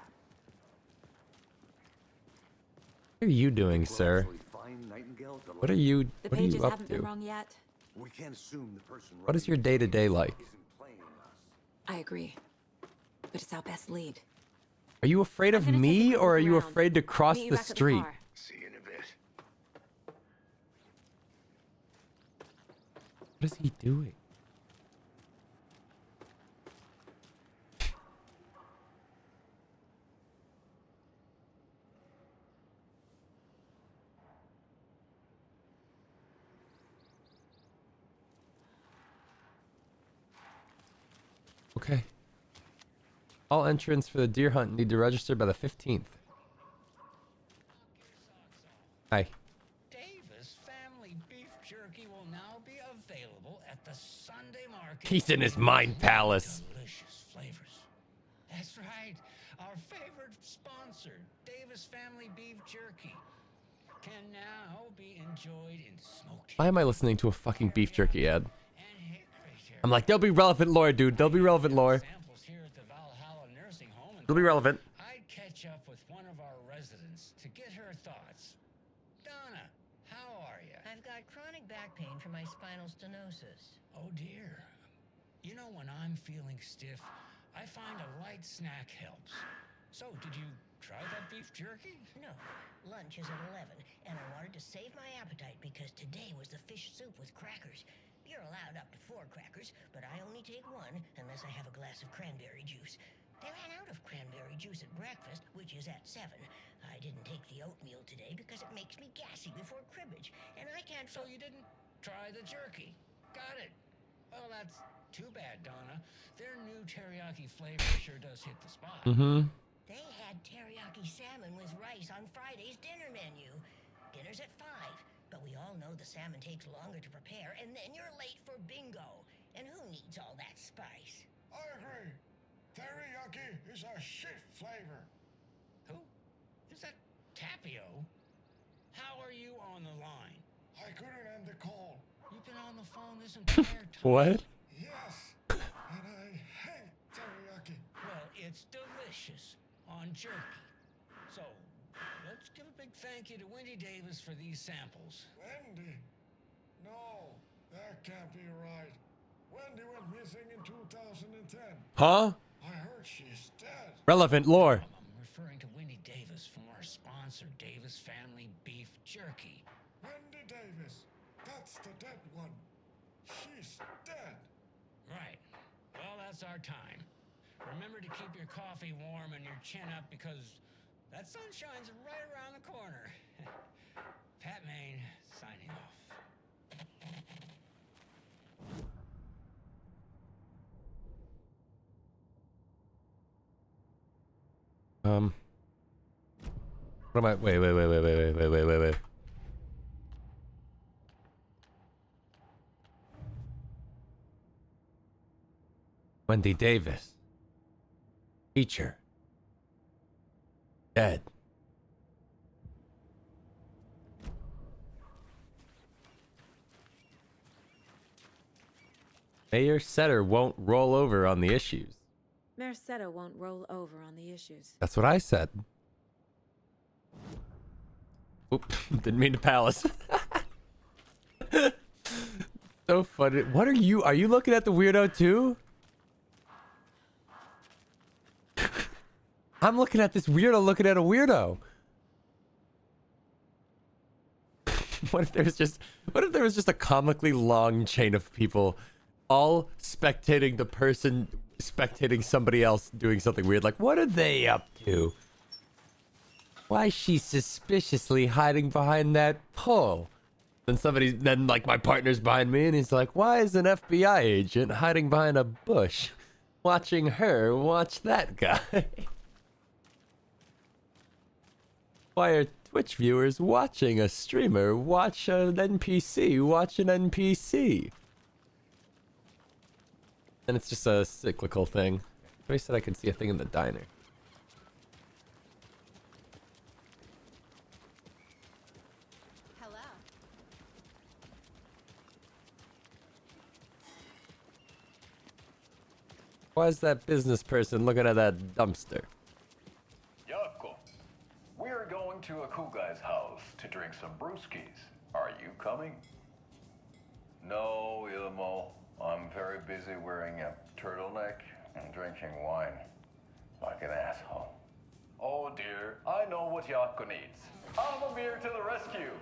What are you doing, sir? What are you? The What are you pages up haven't been to? wrong yet. We can't assume the person What is your day-to-day like? I agree. But it's our best lead. Are you afraid of me, or are you afraid to cross Meet you the back at the street? car. See you in a bit. What is he doing? Okay. All entrants for the deer hunt need to register by the 15th. Hi. Davis Family Beef Jerky will now be available at the Sunday market. He's in his mind palace. Delicious flavors. That's right. Our favorite sponsor, Davis Family Beef Jerky, can now be enjoyed in smoked. Why am I listening to a fucking beef jerky ad? I'm like, there'll be relevant lore, dude. There'll be relevant lore. It'll be relevant. I'd catch up with one of our residents to get her thoughts. Donna, how are you? I've got chronic back pain from my spinal stenosis. Oh dear. You know, when I'm feeling stiff, I find a light snack helps. So, did you try that beef jerky? No. Lunch is at 11, and I wanted to save my appetite because today was the fish soup with crackers. You're allowed up to 4 crackers, but I only take 1 unless I have a glass of cranberry juice. They ran out of cranberry juice at breakfast, which is at 7. I didn't take the oatmeal today because it makes me gassy before cribbage, and I can't... So you didn't try the jerky. Got it. Well, that's too bad, Donna. Their new teriyaki flavor sure does hit the spot. Mm-hmm. They had teriyaki salmon with rice on Friday's dinner menu. Dinner's at 5, but we all know the salmon takes longer to prepare, and then you're late for bingo. And who needs all that spice? I agree. Teriyaki is a shit flavor. Who? Is that Tapio? How are you on the line? I couldn't end the call. You've been on the phone this entire time. What? Yes, and I hate teriyaki. Well, it's delicious on jerky. So, let's give a big thank you to Wendy Davis for these samples. Wendy? No, that can't be right. Wendy went missing in 2010. Huh? I heard she's dead. Relevant lore. I'm referring to Wendy Davis from our sponsor, Davis Family Beef Jerky. Wendy Davis. That's the dead one. She's dead. Right. Well, that's our time. Remember to keep your coffee warm and your chin up because that sunshine's right around the corner. Pat Maine, signing off. What am I? Wait. Wendy Davis. Teacher. Dead. Mayor Setter won't roll over on the issues. Mayor Seto won't roll over on the issues. That's what I said. Oop, didn't mean to palace. So funny. What are you? Are you looking at the weirdo too? I'm looking at this weirdo looking at a weirdo. What if there was just a comically long chain of people all spectating the person spectating somebody else doing something weird? Like, what are they up to? Why is she suspiciously hiding behind that pole? Then like my partner's behind me and he's like, why is an FBI agent hiding behind a bush watching her watch that guy? Why are Twitch viewers watching a streamer watch an NPC watch an NPC? And it's just a cyclical thing. Somebody said I could see a thing in the diner. Hello. Why is that business person looking at that dumpster? Yoko, we're going to a cool guy's house to drink some brewskis. Are you coming? No, Ilmo. I'm very busy wearing a turtleneck and drinking wine like an asshole. Oh dear, I know what Yoko needs. I'm a beer to the rescue.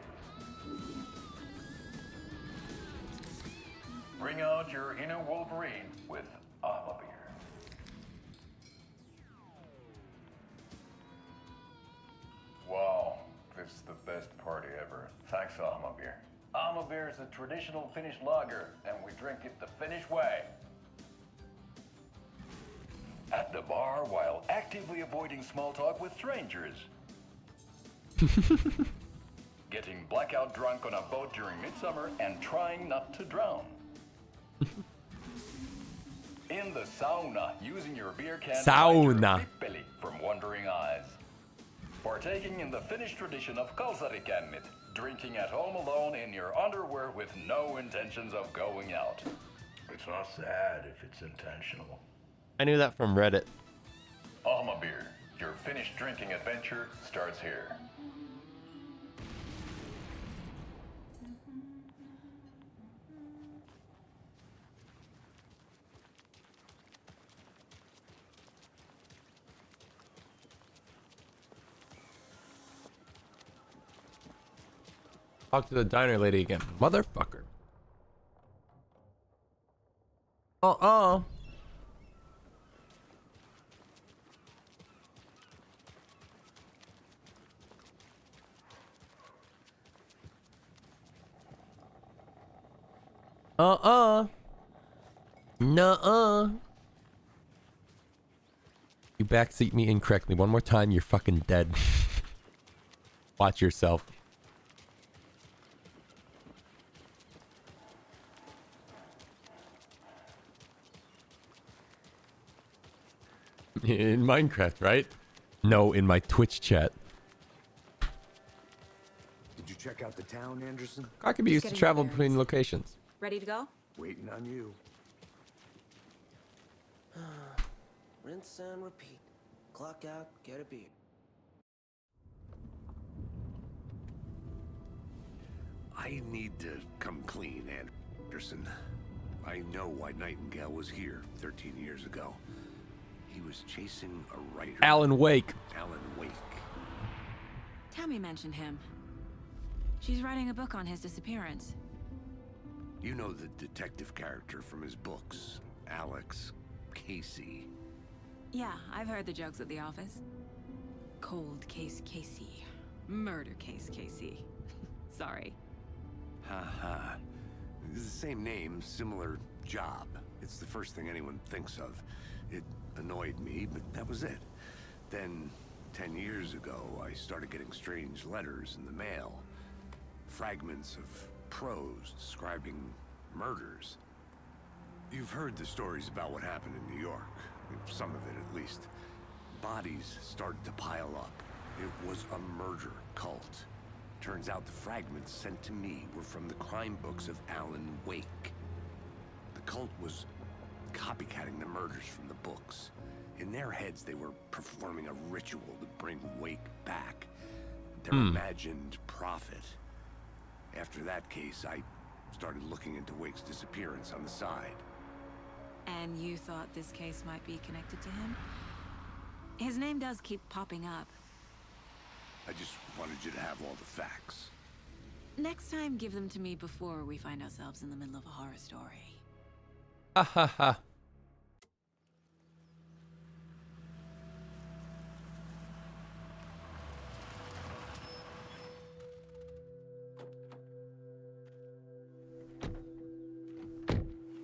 Bring out your inner Wolverine with Alma beer. Wow, this is the best party ever. Thanks, Alma beer. Alma beer is a traditional Finnish lager, and we drink it the Finnish way. At the bar while actively avoiding small talk with strangers. Getting blackout drunk on a boat during midsummer and trying not to drown. In the sauna, using your beer can to hide your big belly from wondering eyes. Partaking in the Finnish tradition of kalsarikännit, drinking at home alone in your underwear with no intentions of going out. It's not sad if it's intentional. I knew that from Reddit. Alma beer, your Finnish drinking adventure starts here. Talk to the diner lady again. Motherfucker. Nuh-uh. You backseat me incorrectly one more time, you're fucking dead. Watch yourself. In Minecraft, right? No, in my Twitch chat. Did you check out the town, Anderson? Car can be used to travel between locations. Ready to go? Waiting on you. Rinse and repeat. Clock out, get a beer. I need to come clean, Anderson. I know why Nightingale was here 13 years ago. He was chasing a writer. Alan Wake. Alan Wake. Tammy mentioned him. She's writing a book on his disappearance. You know the detective character from his books, Alex Casey. Yeah, I've heard the jokes at the office. Cold case Casey. Murder case Casey. Sorry. Ha. It's the same name, similar job. It's the first thing anyone thinks of. It annoyed me, but that was it. Then, 10 years ago, I started getting strange letters in the mail. Fragments of prose describing murders. You've heard the stories about what happened in New York. Some of it, at least. Bodies started to pile up. It was a murder cult. Turns out the fragments sent to me were from the crime books of Alan Wake. The cult was copycatting the murders from the books. In their heads, they were performing a ritual to bring Wake back. Their imagined prophet. After that case, I started looking into Wake's disappearance on the side. And you thought this case might be connected to him? His name does keep popping up. I just wanted you to have all the facts. Next time, give them to me before we find ourselves in the middle of a horror story. Ha ha ha.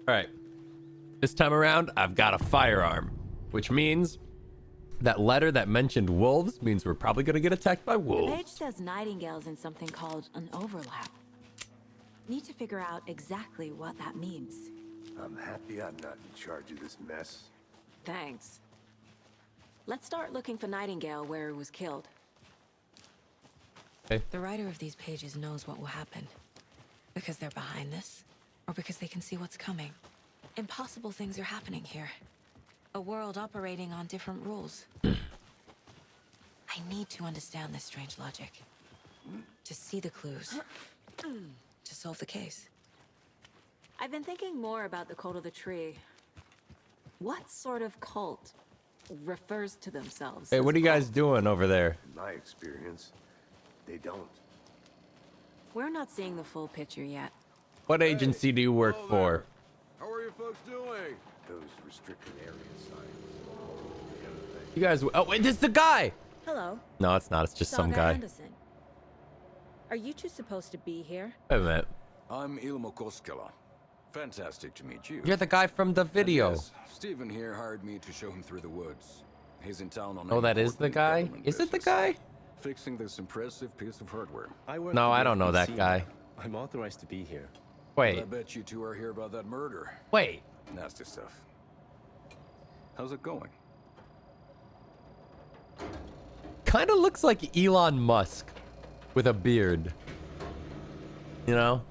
Alright. This time around, I've got a firearm. Which means that letter that mentioned wolves means we're probably going to get attacked by The wolves. page says Nightingale's in something called an overlap. Need to figure out exactly what that means. I'm happy I'm not in charge of this mess. Thanks. Let's start looking for Nightingale where he was killed. Okay. The writer of these pages knows what will happen. Because they're behind this, or because they can see what's coming. Impossible things are happening here. A world operating on different rules. I need to understand this strange logic. To see the clues. To solve the case. I've been thinking more about the cult of the tree. What sort of cult refers to themselves? Hey, as what a are you guys cult? doing over there? In my experience, they don't. We're not seeing the full picture yet. What agency do you work for? How are you folks doing? Those restricted area signs. You guys. Oh, wait, this is the guy. Hello. No, it's not. It's just some Saga guy. Anderson. Are you two supposed to be here? Wait a minute. I'm Ilmo Koskela. Fantastic to meet you. You're the guy from the video. Yes, Stephen here hired me to show him through the woods. He's in town on Oh, an that is the important guy? government Is it the business, guy? fixing this impressive piece of hardware. No, I don't know that guy. I'm authorized to be here. Wait. I bet you two are here about that murder. Wait. Nasty stuff. How's it going? Kind of looks like Elon Musk with a beard. You know?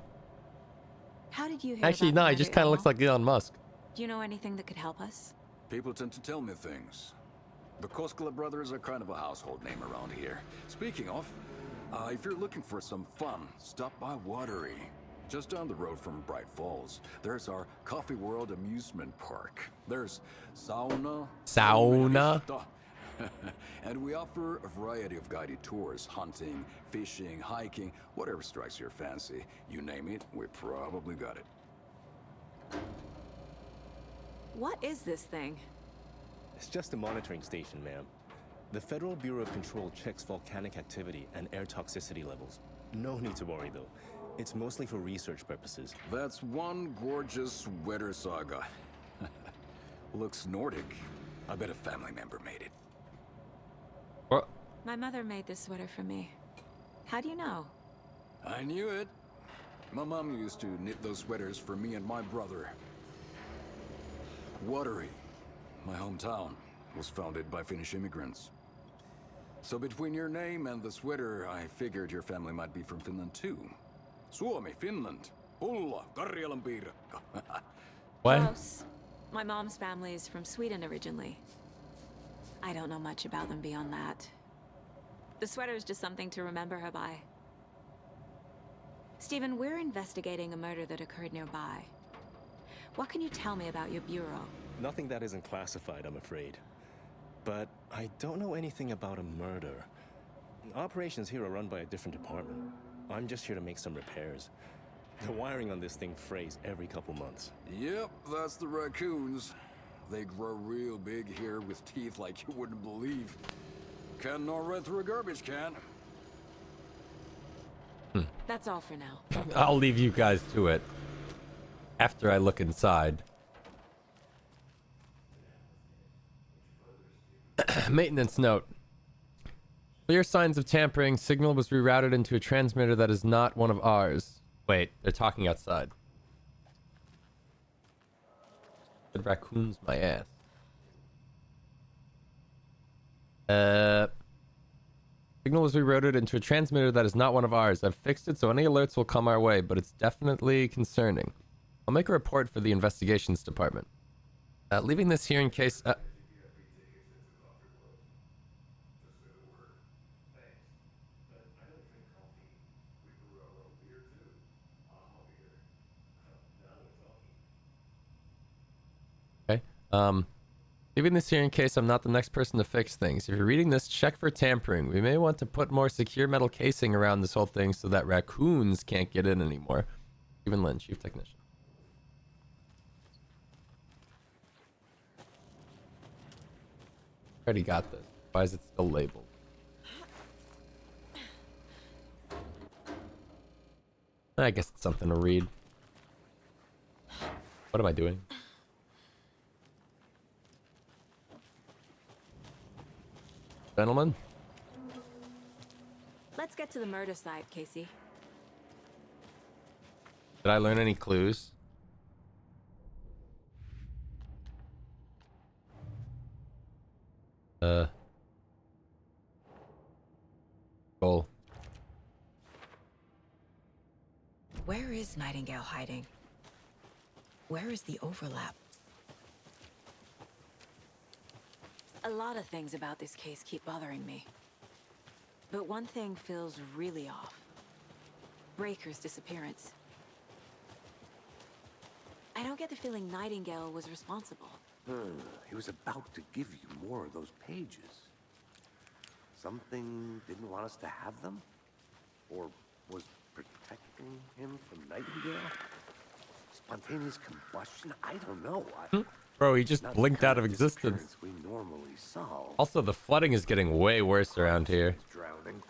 How did you hear Actually, about no, the he murder, just kind of Elmo? looks like Elon Musk. Do you know anything that could help us? People tend to tell me things. The Koskela brothers are kind of a household name around here. Speaking of, if you're looking for some fun, stop by Watery. Just down the road from Bright Falls, there's our Coffee World amusement park. There's sauna. Sauna? And we offer a variety of guided tours, hunting, fishing, hiking, whatever strikes your fancy. You name it, we probably got it. What is this thing? It's just a monitoring station, ma'am. The Federal Bureau of Control checks volcanic activity and air toxicity levels. No need to worry, though. It's mostly for research purposes. That's one gorgeous sweater, Saga. Looks Nordic. I bet a family member made it. What? My mother made this sweater for me. How do you know? I knew it. My mom used to knit those sweaters for me and my brother. Watery, my hometown, was founded by Finnish immigrants. So between your name and the sweater, I figured your family might be from Finland too. Suomi, Finland. Pulla, Karjalan piirakka. What? Close. My mom's family is from Sweden originally. I don't know much about them beyond that. The sweater is just something to remember her by. Stephen, we're investigating a murder that occurred nearby. What can you tell me about your bureau? Nothing that isn't classified, I'm afraid. But I don't know anything about a murder. Operations here are run by a different department. I'm just here to make some repairs. The wiring on this thing frays every couple months. Yep, that's the raccoons. They grow real big here with teeth like you wouldn't believe. Can not run through a garbage can. That's all for now. I'll leave you guys to it. After I look inside. Maintenance note. Clear signs of tampering. Signal was rerouted into a transmitter that is not one of ours. Wait, they're talking outside. The raccoons my ass. Signal was rerouted into a transmitter that is not one of ours. I've fixed it so any alerts will come our way, but it's definitely concerning. I'll make a report for the investigations department. Leaving this here in case... Okay. Leaving this here in case I'm not the next person to fix things. If you're reading this, check for tampering. We may want to put more secure metal casing around this whole thing so that raccoons can't get in anymore. Stephen Lynn, Chief Technician. Already got this. Why is it still labeled? I guess it's something to read. What am I doing? Gentlemen? Let's get to the murder site, Casey. Did I learn any clues? Cool. Where is Nightingale hiding? Where is the overlap? A lot of things about this case keep bothering me. But one thing feels really off. Breaker's disappearance. I don't get the feeling Nightingale was responsible. He was about to give you more of those pages. Something didn't want us to have them? Or was protecting him from Nightingale? Spontaneous combustion? I don't know. Bro, he just Not blinked the out kind of existence. we normally solve. Also, the flooding is getting way worse around here. Drowning.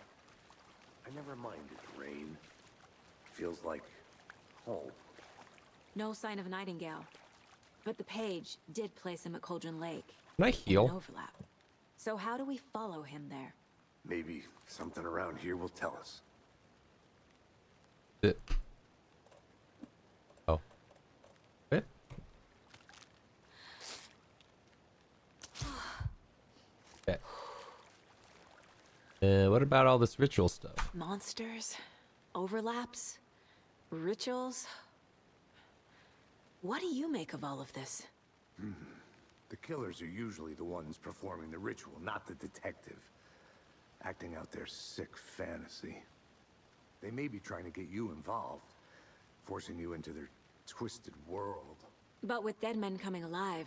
I never minded rain. Feels like home. No sign of Nightingale. But the page did place him at Cauldron Lake. Can I in heal? an overlap. So how do we follow him there? Maybe something around here will tell us. Oh. Bit? Okay. What about all this ritual stuff? Monsters? Overlaps? Rituals? What do you make of all of this? The killers are usually the ones performing the ritual, not the detective. Acting out their sick fantasy. They may be trying to get you involved, forcing you into their twisted world. But with dead men coming alive,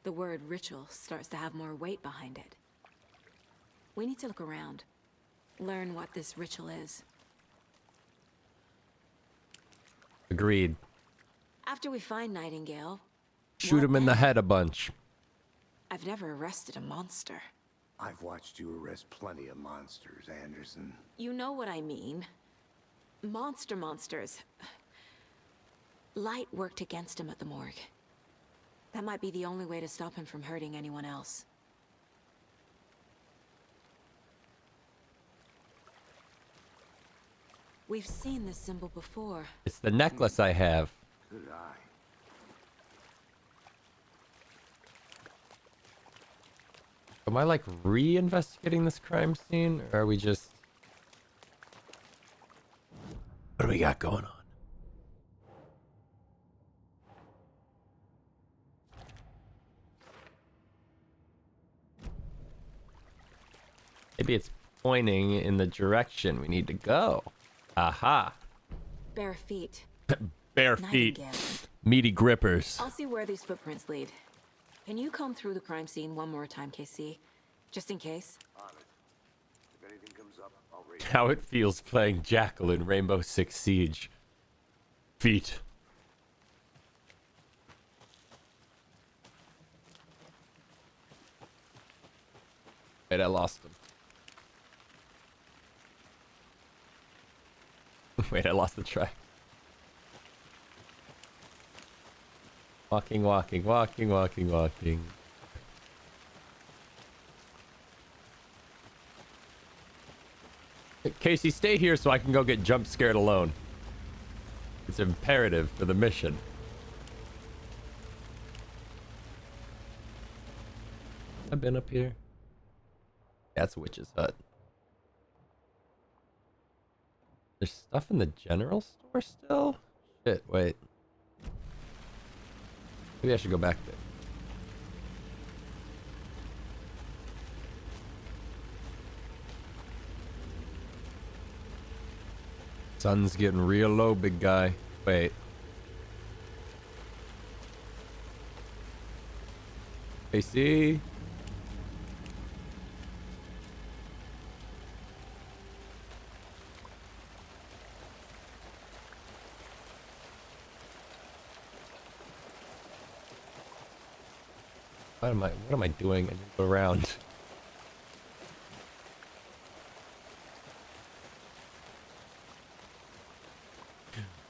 the word ritual starts to have more weight behind it. We need to look around. Learn what this ritual is. Agreed. After we find Nightingale, Shoot him in the head a bunch. I've never arrested a monster. I've watched you arrest plenty of monsters, Anderson. You know what I mean. Monsters. Light worked against him at the morgue. That might be the only way to stop him from hurting anyone else. We've seen this symbol before. It's the necklace I have. Good eye. Am I like re-investigating this crime scene, or are we just... What do we got going on? Maybe it's pointing in the direction we need to go. Aha. Bare feet. Bare feet. Nightingale. Meaty grippers. I'll see where these footprints lead. Can you comb through the crime scene one more time, KC? Just in case? If anything comes up, I'll raise it. How it feels playing Jackal in Rainbow Six Siege. Feet. Wait, I lost him. Wait, I lost the track. Walking. Casey, stay here so I can go get jump scared alone. It's imperative for the mission. I've been up here. That's Witch's Hut. There's stuff in the general store still? Shit, wait. Maybe I should go back there. Sun's getting real low, big guy. Wait. AC. What am I doing? I need to go around.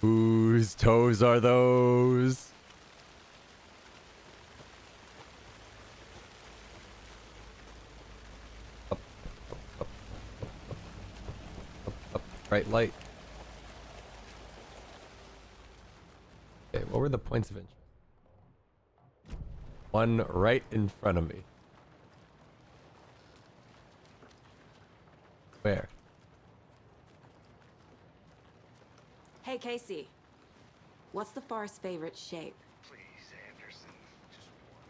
Whose toes are those? Up. Bright light. Okay, what were the points of interest? One right in front of me. Where? Hey, Casey. What's the forest's favorite shape? Please, Anderson. Just one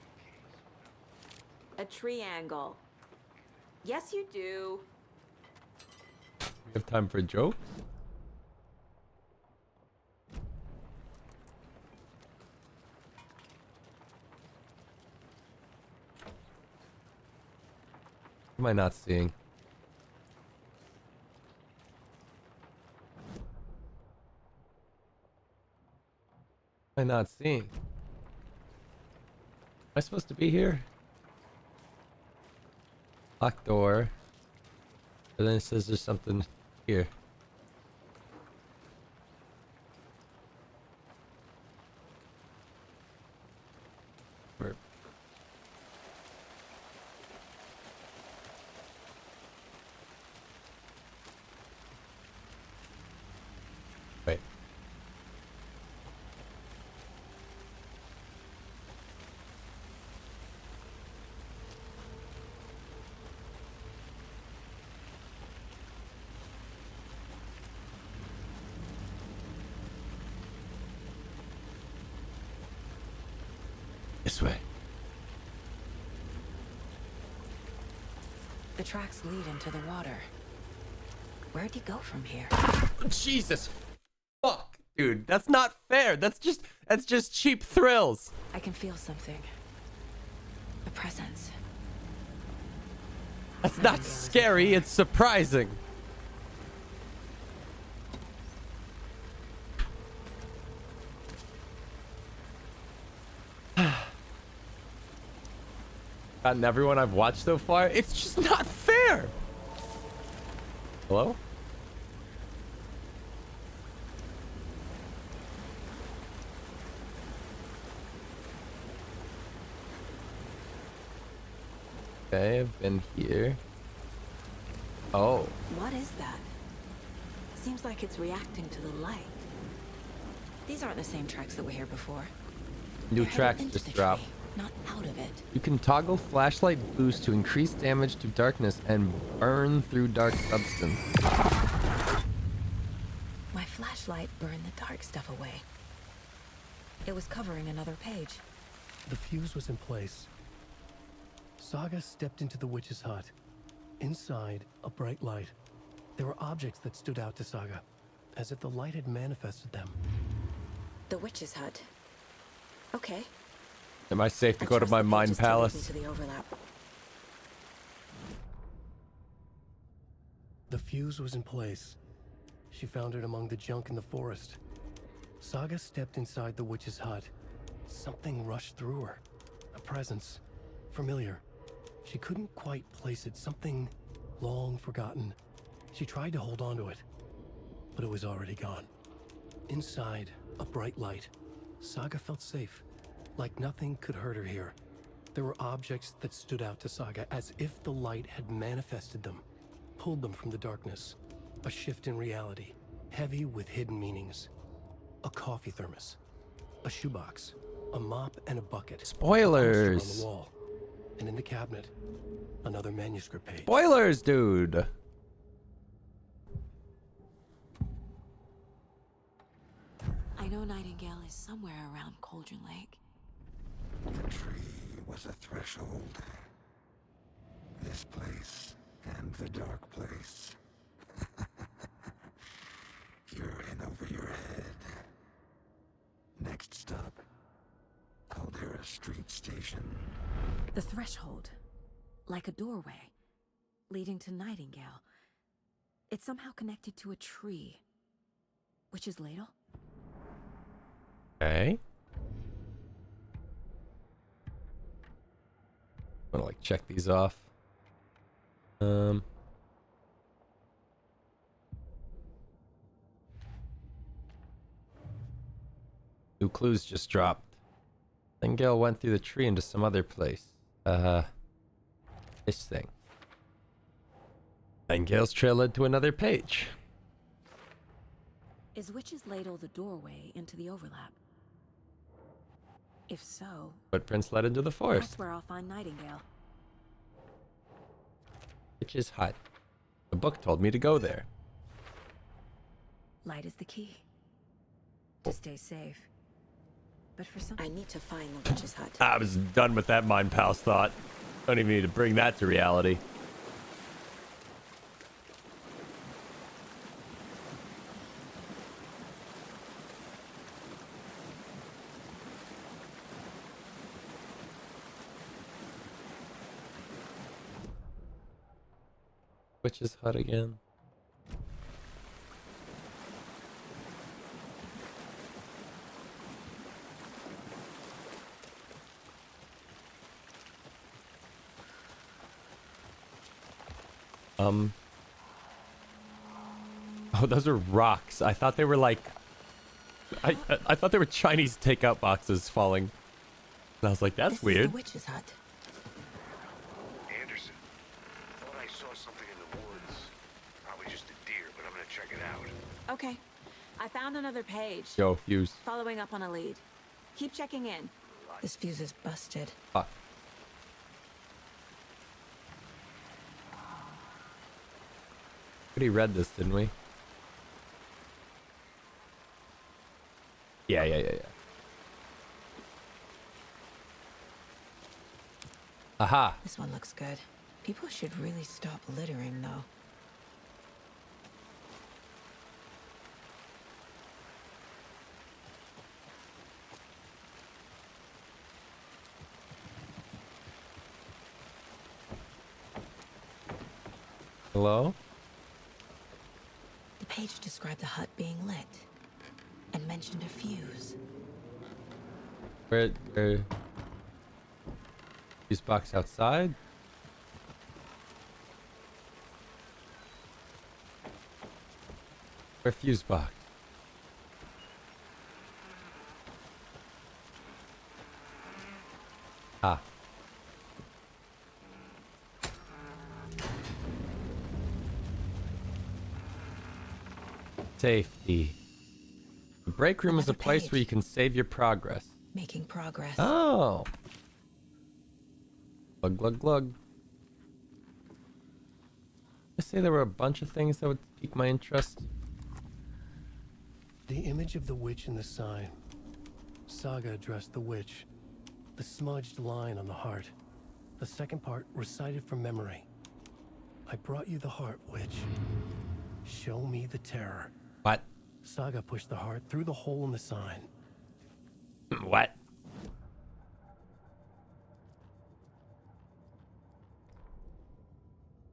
case. A triangle. Yes, you do. We have time for jokes? What am I not seeing? What am I not seeing? Am I supposed to be here? Locked door. But then it says there's something here. Where? Wait. This way. The tracks lead into the water. Where'd you go from here? Jesus. Fuck, dude. That's not fair. That's just cheap thrills. I can feel something. A presence. That's not scary. It's surprising. Gotten everyone I've watched so far. It's just not fair. Hello? Okay, I've been here. Oh. What is that? Seems like it's reacting to the light. These aren't the same tracks that were here before. New They're tracks headed into just the dropped. tree, not out of it. You can toggle flashlight boost to increase damage to darkness and burn through dark substance. My flashlight burned the dark stuff away. It was covering another page. The fuse was in place. Saga stepped into the witch's hut. Inside, a bright light. There were objects that stood out to Saga, as if the light had manifested them. The witch's hut. Okay. Am I safe to go to my mind palace? To the overlap. The fuse was in place. She found it among the junk in the forest. Saga stepped inside the witch's hut. Something rushed through her. A presence. Familiar. She couldn't quite place it. Something long forgotten. She tried to hold on to it, but it was already gone. Inside, a bright light. Saga felt safe, like nothing could hurt her here. There were objects that stood out to Saga as if the light had manifested them, pulled them from the darkness. A shift in reality, heavy with hidden meanings. A coffee thermos, a shoebox, a mop and a bucket. Spoilers! A poster on the wall. And in the cabinet, another manuscript page. Spoilers, dude! I know Nightingale is somewhere around Cauldron Lake. The tree was a threshold. This place and the dark place. You're in over your head. Next stop, Caldera Street Station. The threshold. Like a doorway. Leading to Nightingale. It's somehow connected to a tree. Witch's ladle? Okay. I'm gonna like check these off. New clues just dropped. Nightingale went through the tree into some other place. This thing. Nightingale's trail led to another page. Is Witch's ladle the doorway into the overlap? If so, Footprints led into the forest. that's where I'll find Nightingale. Witch's hut. The book told me to go there. Light is the key. To stay safe. But for some, I need to find the witch's hut. I was done with that Mind Palace thought. Don't even need to bring that to reality. Witch's hut again. Oh, those are rocks. I thought they were like... I thought they were Chinese takeout boxes falling. And I was like, that's this weird. Is the witch's hut. Anderson, thought I saw something in the woods. Probably just a deer, but I'm gonna check it out. Okay. I found another page. Yo, fuse. Following up on a lead. Keep checking in. This fuse is busted. Fuck. We read this, didn't we? Yeah. Aha. This one looks good. People should really stop littering, though. Hello? The page described the hut being lit and mentioned a fuse. Where fuse box outside? Where fuse box? Ah. Safety. The break room is a place where you can save your progress. Making progress. Oh. Glug, glug, glug. I say there were a bunch of things that would pique my interest. The image of the witch in the sign. Saga addressed the witch. The smudged line on the heart. The second part recited from memory. I brought you the heart, witch. Show me the terror. What? Saga pushed the heart through the hole in the sign. What?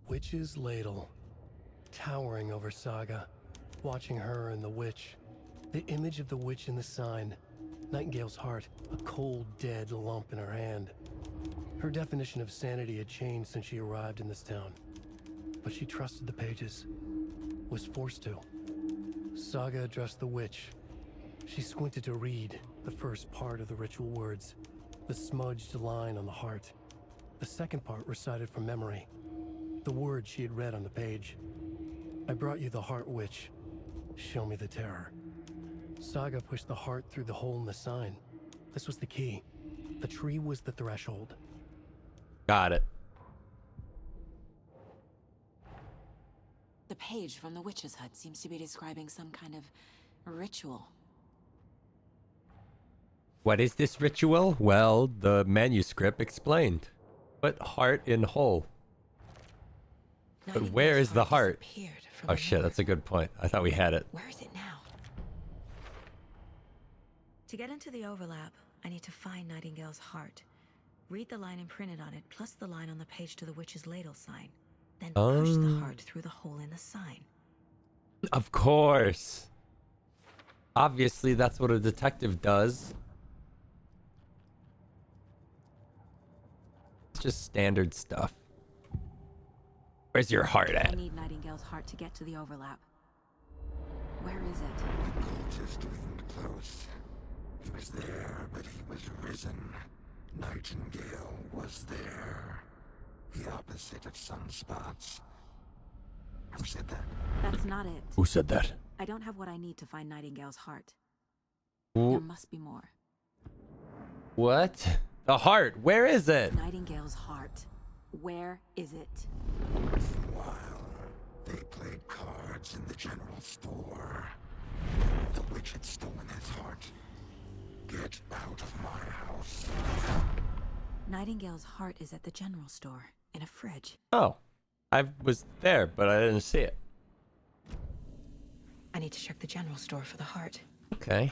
Witch's ladle. Towering over Saga. Watching her and the witch. The image of the witch in the sign. Nightingale's heart. A cold, dead lump in her hand. Her definition of sanity had changed since she arrived in this town. But she trusted the pages. Was forced to. Saga addressed the witch. She squinted to read the first part of the ritual words. The smudged line on the heart. The second part recited from memory. The words she had read on the page. I brought you the heart, witch. Show me the terror. Saga pushed the heart through the hole in the sign. This was the key. The tree was the threshold. Got it. The page from the witch's hut seems to be describing some kind of ritual. What is this ritual? Well, the manuscript explained. Put heart in hole. But where is the heart? Oh shit, that's a good point. I thought we had it. Where is it now? To get into the overlap, I need to find Nightingale's heart. Read the line imprinted on it, plus the line on the page to the witch's ladle sign. Then push the heart through the hole in the sign. Of course. Obviously, that's what a detective does. It's just standard stuff. Where's your heart at? I need Nightingale's heart to get to the overlap. Where is it? The cultist leaned close. He was there, but he was risen. Nightingale was there. The opposite of sunspots. Who said that? That's not it. Who said that? I don't have what I need to find Nightingale's heart. Who? There must be more. What? The heart. Where is it? Nightingale's heart. Where is it? While they Nightingale's heart is at the general store, in a fridge. Oh. I was there, but I didn't see it. I need to check the general store for the heart. Okay.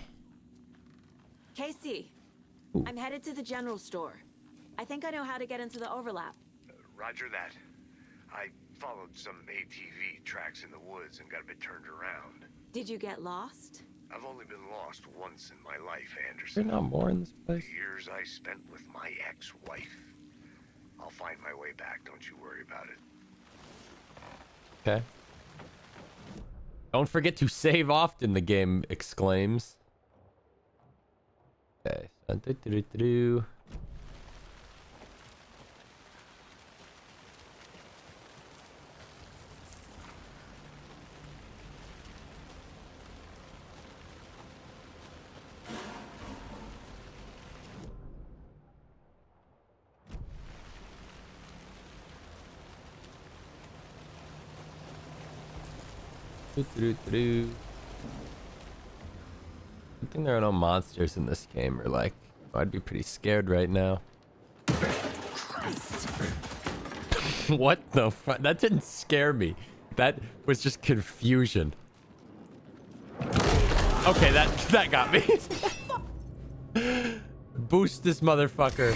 Casey, I'm headed to the general store. I think I know how to get into the overlap. Roger that. I followed some ATV tracks in the woods and got a bit turned around. Did you get lost? I've only been lost once in my life, Anderson. There's not more in this place. The years I spent with my ex-wife. I'll find my way back, don't you worry about it. Okay. Don't forget to save often, the game exclaims. Okay. So, Good thing there are no monsters in this game, or like, I'd be pretty scared right now. What the fuck? That didn't scare me. That was just confusion. Okay, that got me. Boost this motherfucker.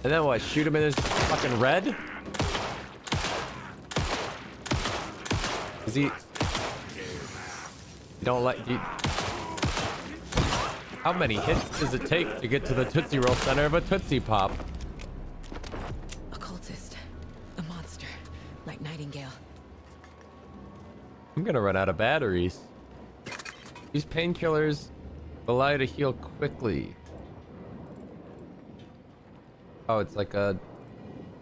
And then what? Shoot him in his fucking red? Is he... You don't like... How many hits does it take to get to the Tootsie Roll center of a Tootsie Pop? Occultist. A monster. Like Nightingale. I'm gonna run out of batteries. These painkillers allow you to heal quickly. Oh, it's like a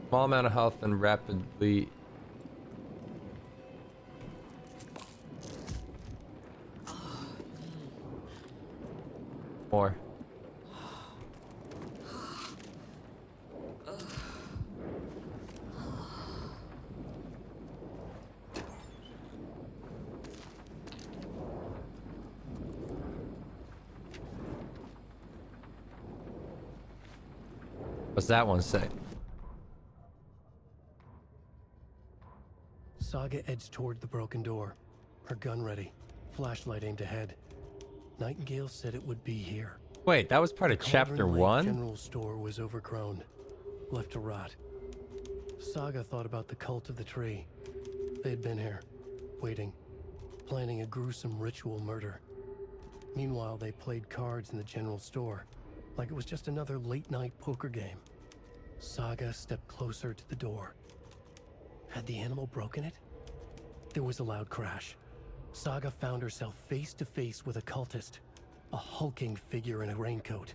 small amount of health and rapidly... More. What's that one say? Saga edged toward the broken door, her gun ready, flashlight aimed ahead. Nightingale said it would be here. Wait, that was part of chapter 1? The general store was overgrown, left to rot. Saga thought about the cult of the tree. They had been here, waiting, planning a gruesome ritual murder. Meanwhile, they played cards in the general store, like it was just another late-night poker game. Saga stepped closer to the door. Had the animal broken it? There was a loud crash. Saga found herself face to face with a cultist, a hulking figure in a raincoat.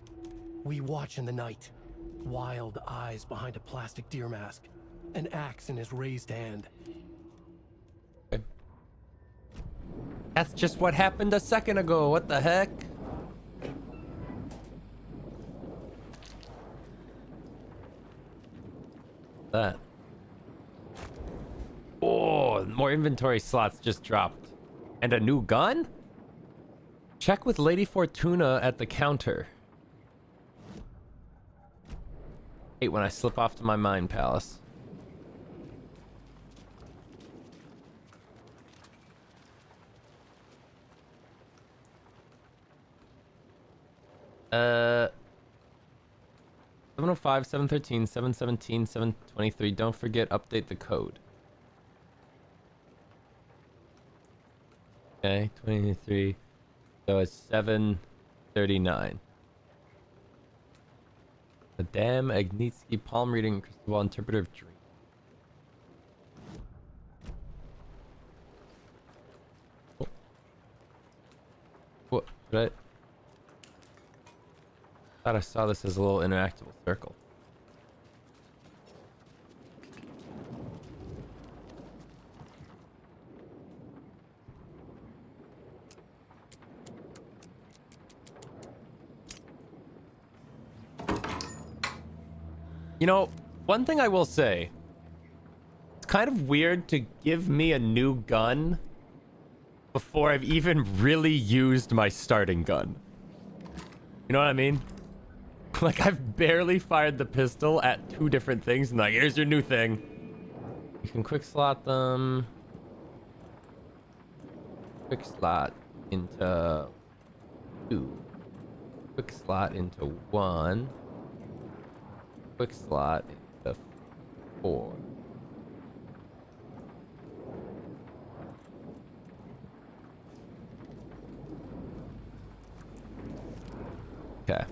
We watch in the night, wild eyes behind a plastic deer mask, an axe in his raised hand. That's just what happened a second ago. What the heck? That. Oh, more inventory slots just dropped. And a new gun? Check with Lady Fortuna at the counter. Hate when I slip off to my mind palace. Uh, 705, 713, 717, 723. Don't forget, update the code. Okay, 23. So it's 739. The damn Agnitsky palm reading crystal ball interpreter of dream. Oh. What? Did I thought I saw this as a little interactable circle. You know, one thing I will say, it's kind of weird to give me a new gun before I've even really used my starting gun. You know what I mean? Like, I've barely fired the pistol at 2 different things, and like, here's your new thing. You can quick slot them. Quick slot into 2. Quick slot into 1. Quick slot into 4. Okay.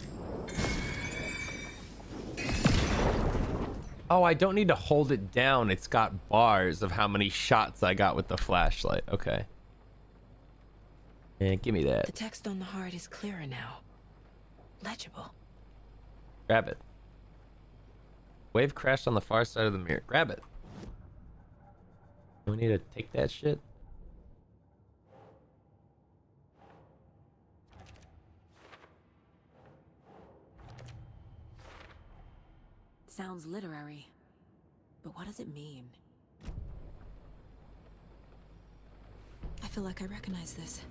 Oh, I don't need to hold it down. It's got bars of how many shots I got with the flashlight. Okay. Yeah, give me that. The text on the heart is clearer now. Legible. Grab it. Wave crashed on the far side of the mirror. Grab it. Do we need to take that shit? Sounds literary. But what does it mean? I feel like I recognize this.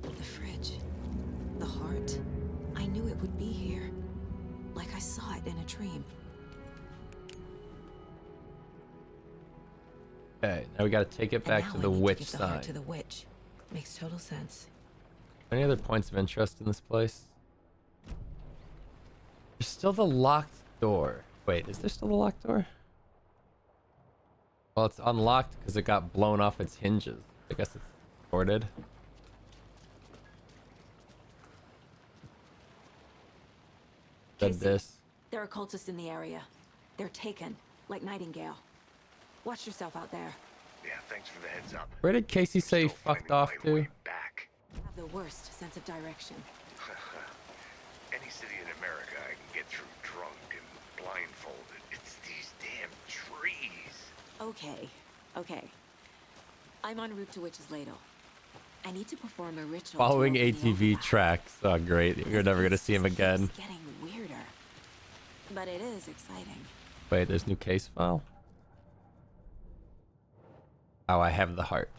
The fridge. The heart. I knew it would be here. Like I saw it in a dream. Okay, now we gotta take it back to the witch the heart sign. to the witch. Makes total sense. Any other points of interest in this place? There's still the locked door. Wait, is there still the locked door? Well, it's unlocked because it got blown off its hinges. I guess it's sorted. Said this. There are cultists in the area. They're taken, like Nightingale. Watch yourself out there. Yeah, thanks for the heads up. Where did Casey say he fucked off to? Have the worst sense of direction. Any city in America I can get through drunk and blindfolded. It's these damn trees. Okay, okay. I'm en route to Witch's Ladle. I need to perform a ritual. Following to open the ATV tracks. Oh, great. You're never gonna see him again. It's getting weirder. But it is exciting. Wait, there's new case file? Oh, I have the heart.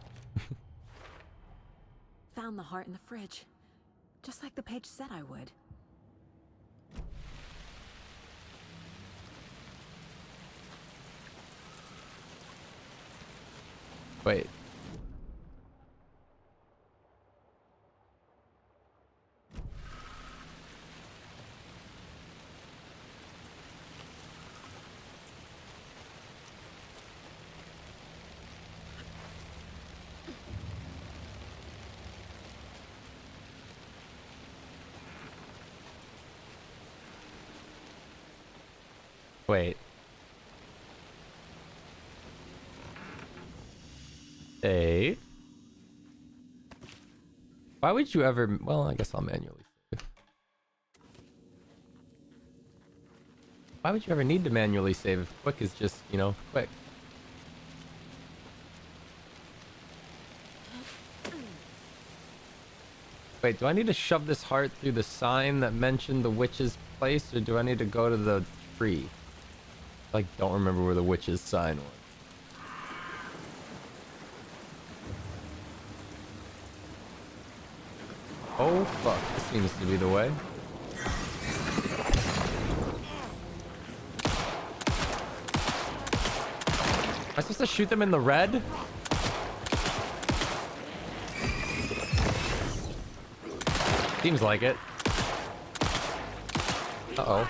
Found the heart in the fridge. Just like the page said I would. Wait. Wait. Save. Why would you ever... Well, I guess I'll manually save. Why would you ever need to manually save if quick is just, you know, quick? Wait, do I need to shove this heart through the sign that mentioned the witch's place, or do I need to go to the tree? I like, don't remember where the witch's sign was. Oh fuck, this seems to be the way. Am I supposed to shoot them in the red? Seems like it. Uh-oh.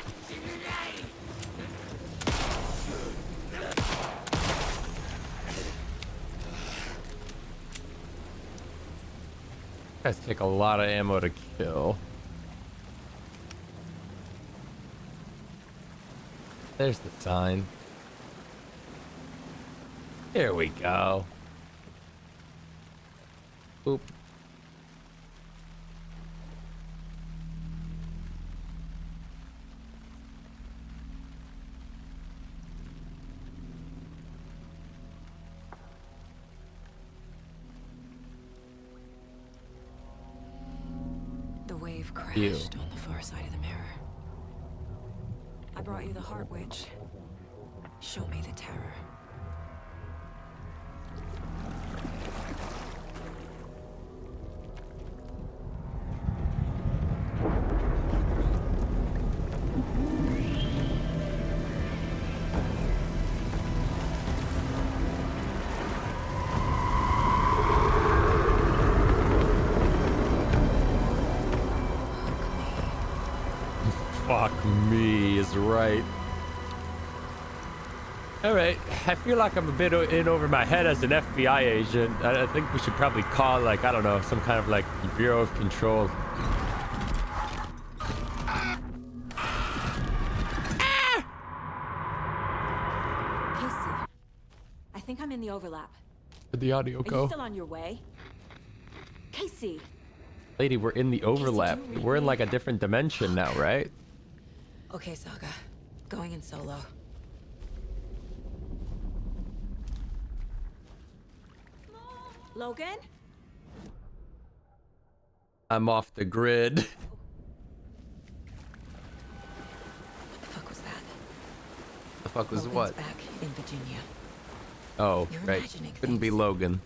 Guys take a lot of ammo to kill. There's the sign. Here we go. Boop. The wave crashed on the far side of the mirror. I brought you the Heart Witch. Show me the terror. Fuck me is right. All right, I feel like I'm a bit in over my head as an FBI agent. I think we should probably call, like, I don't know, some kind of like Bureau of Control. Casey, I think I'm in the overlap. Where'd the audio Are go? you still on your way? Casey! Lady, we're in the overlap. We're in like a different dimension now, right? Okay, Saga. Going in solo. Logan? I'm off the grid. What the fuck was that? The fuck was Logan's what? back in Virginia. Oh, You're right. imagining Couldn't be Logan.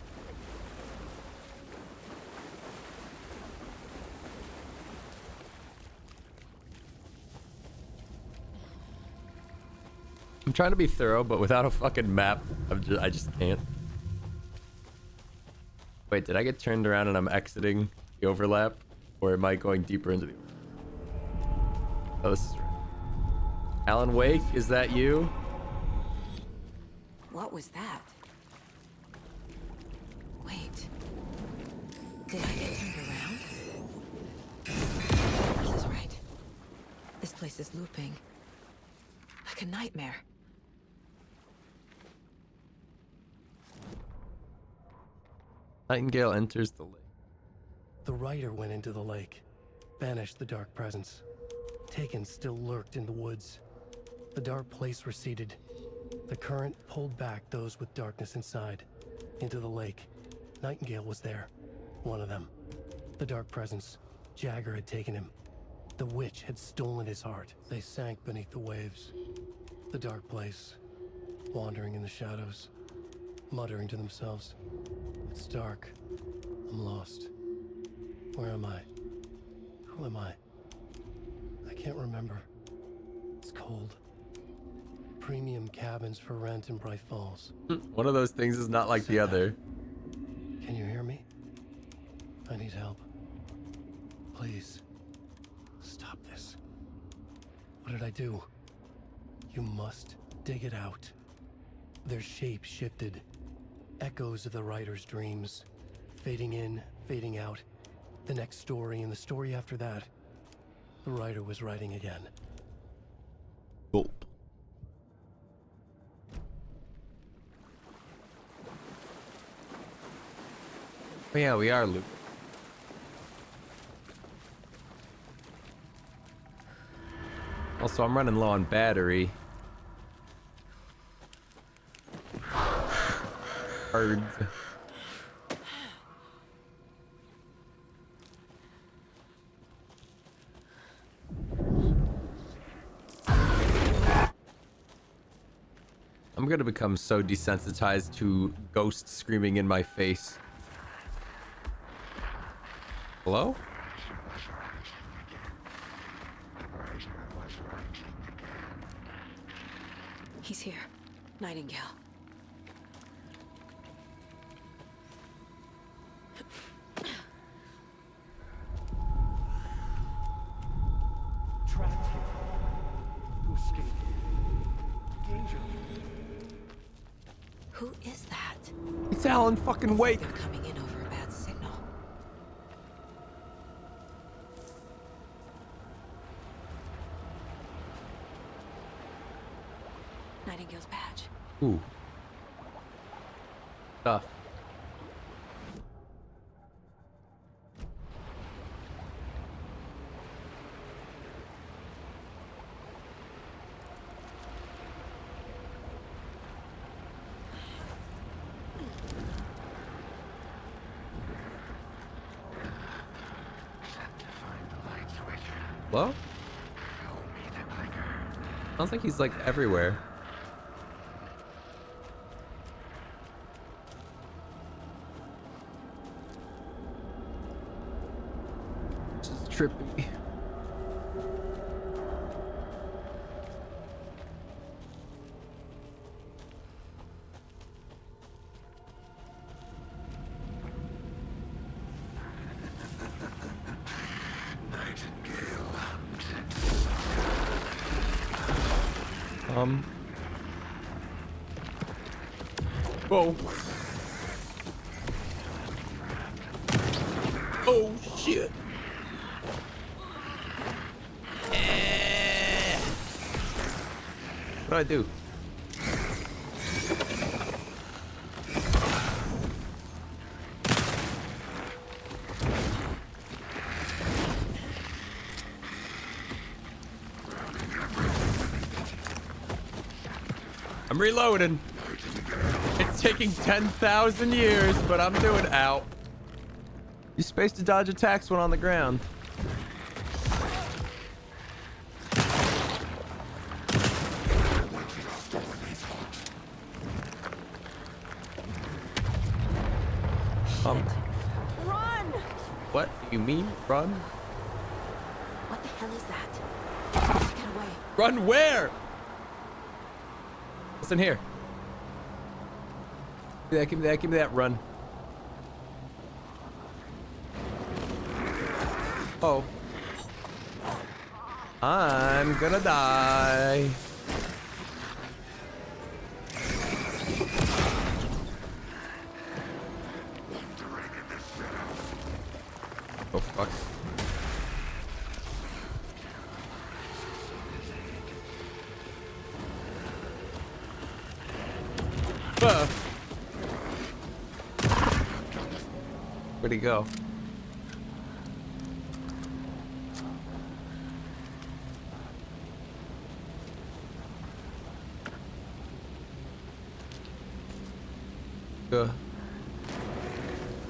I'm trying to be thorough, but without a fucking map, I just can't. Wait, did I get turned around and I'm exiting the overlap? Or am I going deeper into the... Oh, this is right. Alan Wake, is that you? What was that? Wait. Did I get turned around? This is right. This place is looping. Like a nightmare. Nightingale enters the lake. The rider went into the lake, banished the dark presence. Taken still lurked in the woods. The dark place receded. The current pulled back those with darkness inside, into the lake. Nightingale was there, one of them. The dark presence, Jagger had taken him. The witch had stolen his heart. They sank beneath the waves. The dark place, wandering in the shadows, muttering to themselves. It's dark. I'm lost. Where am I? Who am I? I can't remember. It's cold. Premium cabins for rent in Bright Falls. One of those things is not like the other. Can you hear me? I need help. Please. Stop this. What did I do? You must dig it out. Their shape shifted. Echoes of the writer's dreams. Fading in, fading out. The next story and the story after that. The writer was writing again. Gulp. Oh yeah, we are looping. Also, I'm running low on battery. Birds. I'm gonna become so desensitized to ghosts screaming in my face. Hello? He's here. Nightingale. Trapped here. To escape. Danger. Who is that? It's Alan fucking Wake. They're coming in over a bad signal. Nightingale's badge. Ooh. Stuff. Hello? Sounds like he's like everywhere. This is trippy. Whoa. Oh, shit. What do I do? I'm reloading. It's taking 10,000 years, but I'm doing out. Use space to dodge attacks when on the ground. Run! What do you mean, run? What the hell is that? Get away. Run where? Listen here. Give me that run. Oh. I'm gonna die. Oh, fuck. Where'd he go?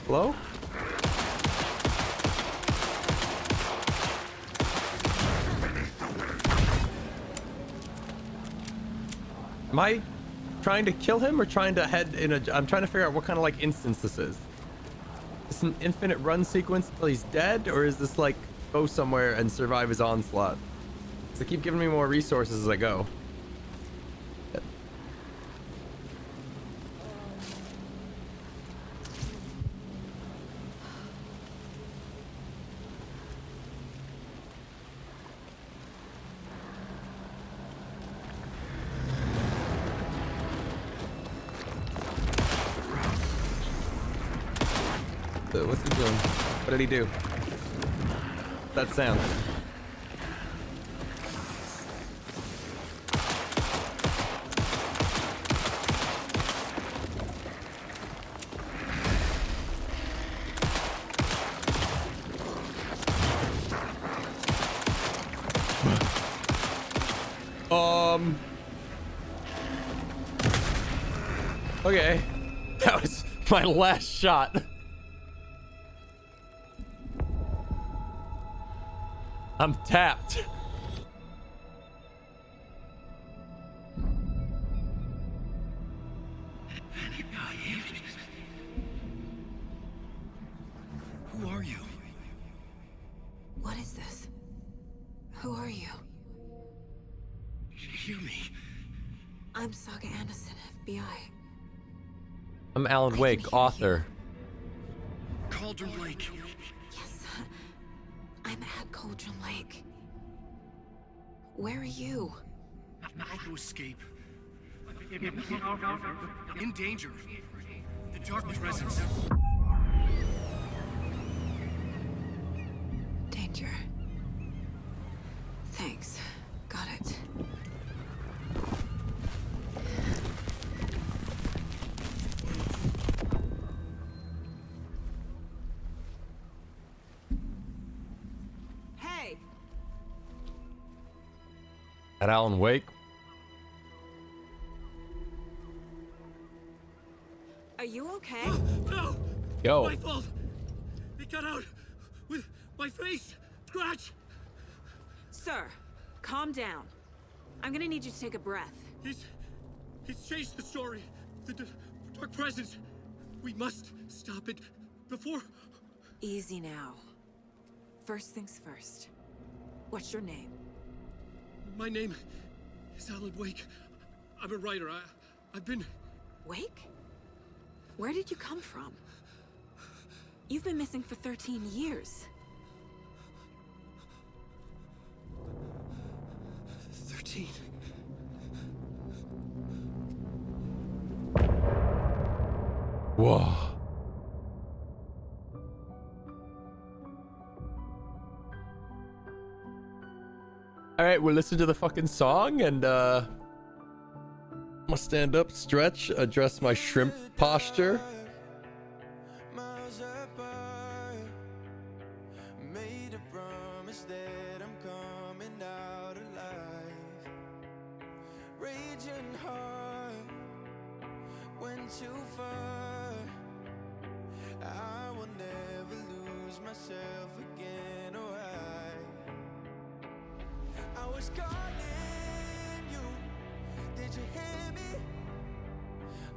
Hello? Am I trying to kill him or trying to head in a... I'm trying to figure out what kind of like instance this is. Is this an infinite run sequence until he's dead, or is this like go somewhere and survive his onslaught? Because they keep giving me more resources as I go. What's he doing? What did he do? That sound. Okay. That was my last shot. I'm tapped. Who are you? What is this? Who are you? Hear me. I'm Saga Anderson, FBI. I'm Alan Wake, author. Cauldron Lake. Yes, I'm at Cauldron Lake. Where are you? How to escape. In danger. The Dark Presence. Danger. Thanks. Got it. Hey! At Alan Wake. Are you okay? No! Yo. My fault! It got out with my face! Scratch! Sir, calm down. I'm gonna need you to take a breath. He's changed the story. The Dark Presence. We must stop it before... Easy now. First things first. What's your name? My name is Alan Wake. I'm a writer. I've been... Wake? Where did you come from? You've been missing for 13 years. 13. Whoa. All right, we'll listen to the fucking song and I'm gonna stand up, stretch, address my shrimp posture. Made a promise that I'm coming out alive. Raging heart went too far. I will never lose myself again. Oh, I was calling you. Did you hear me?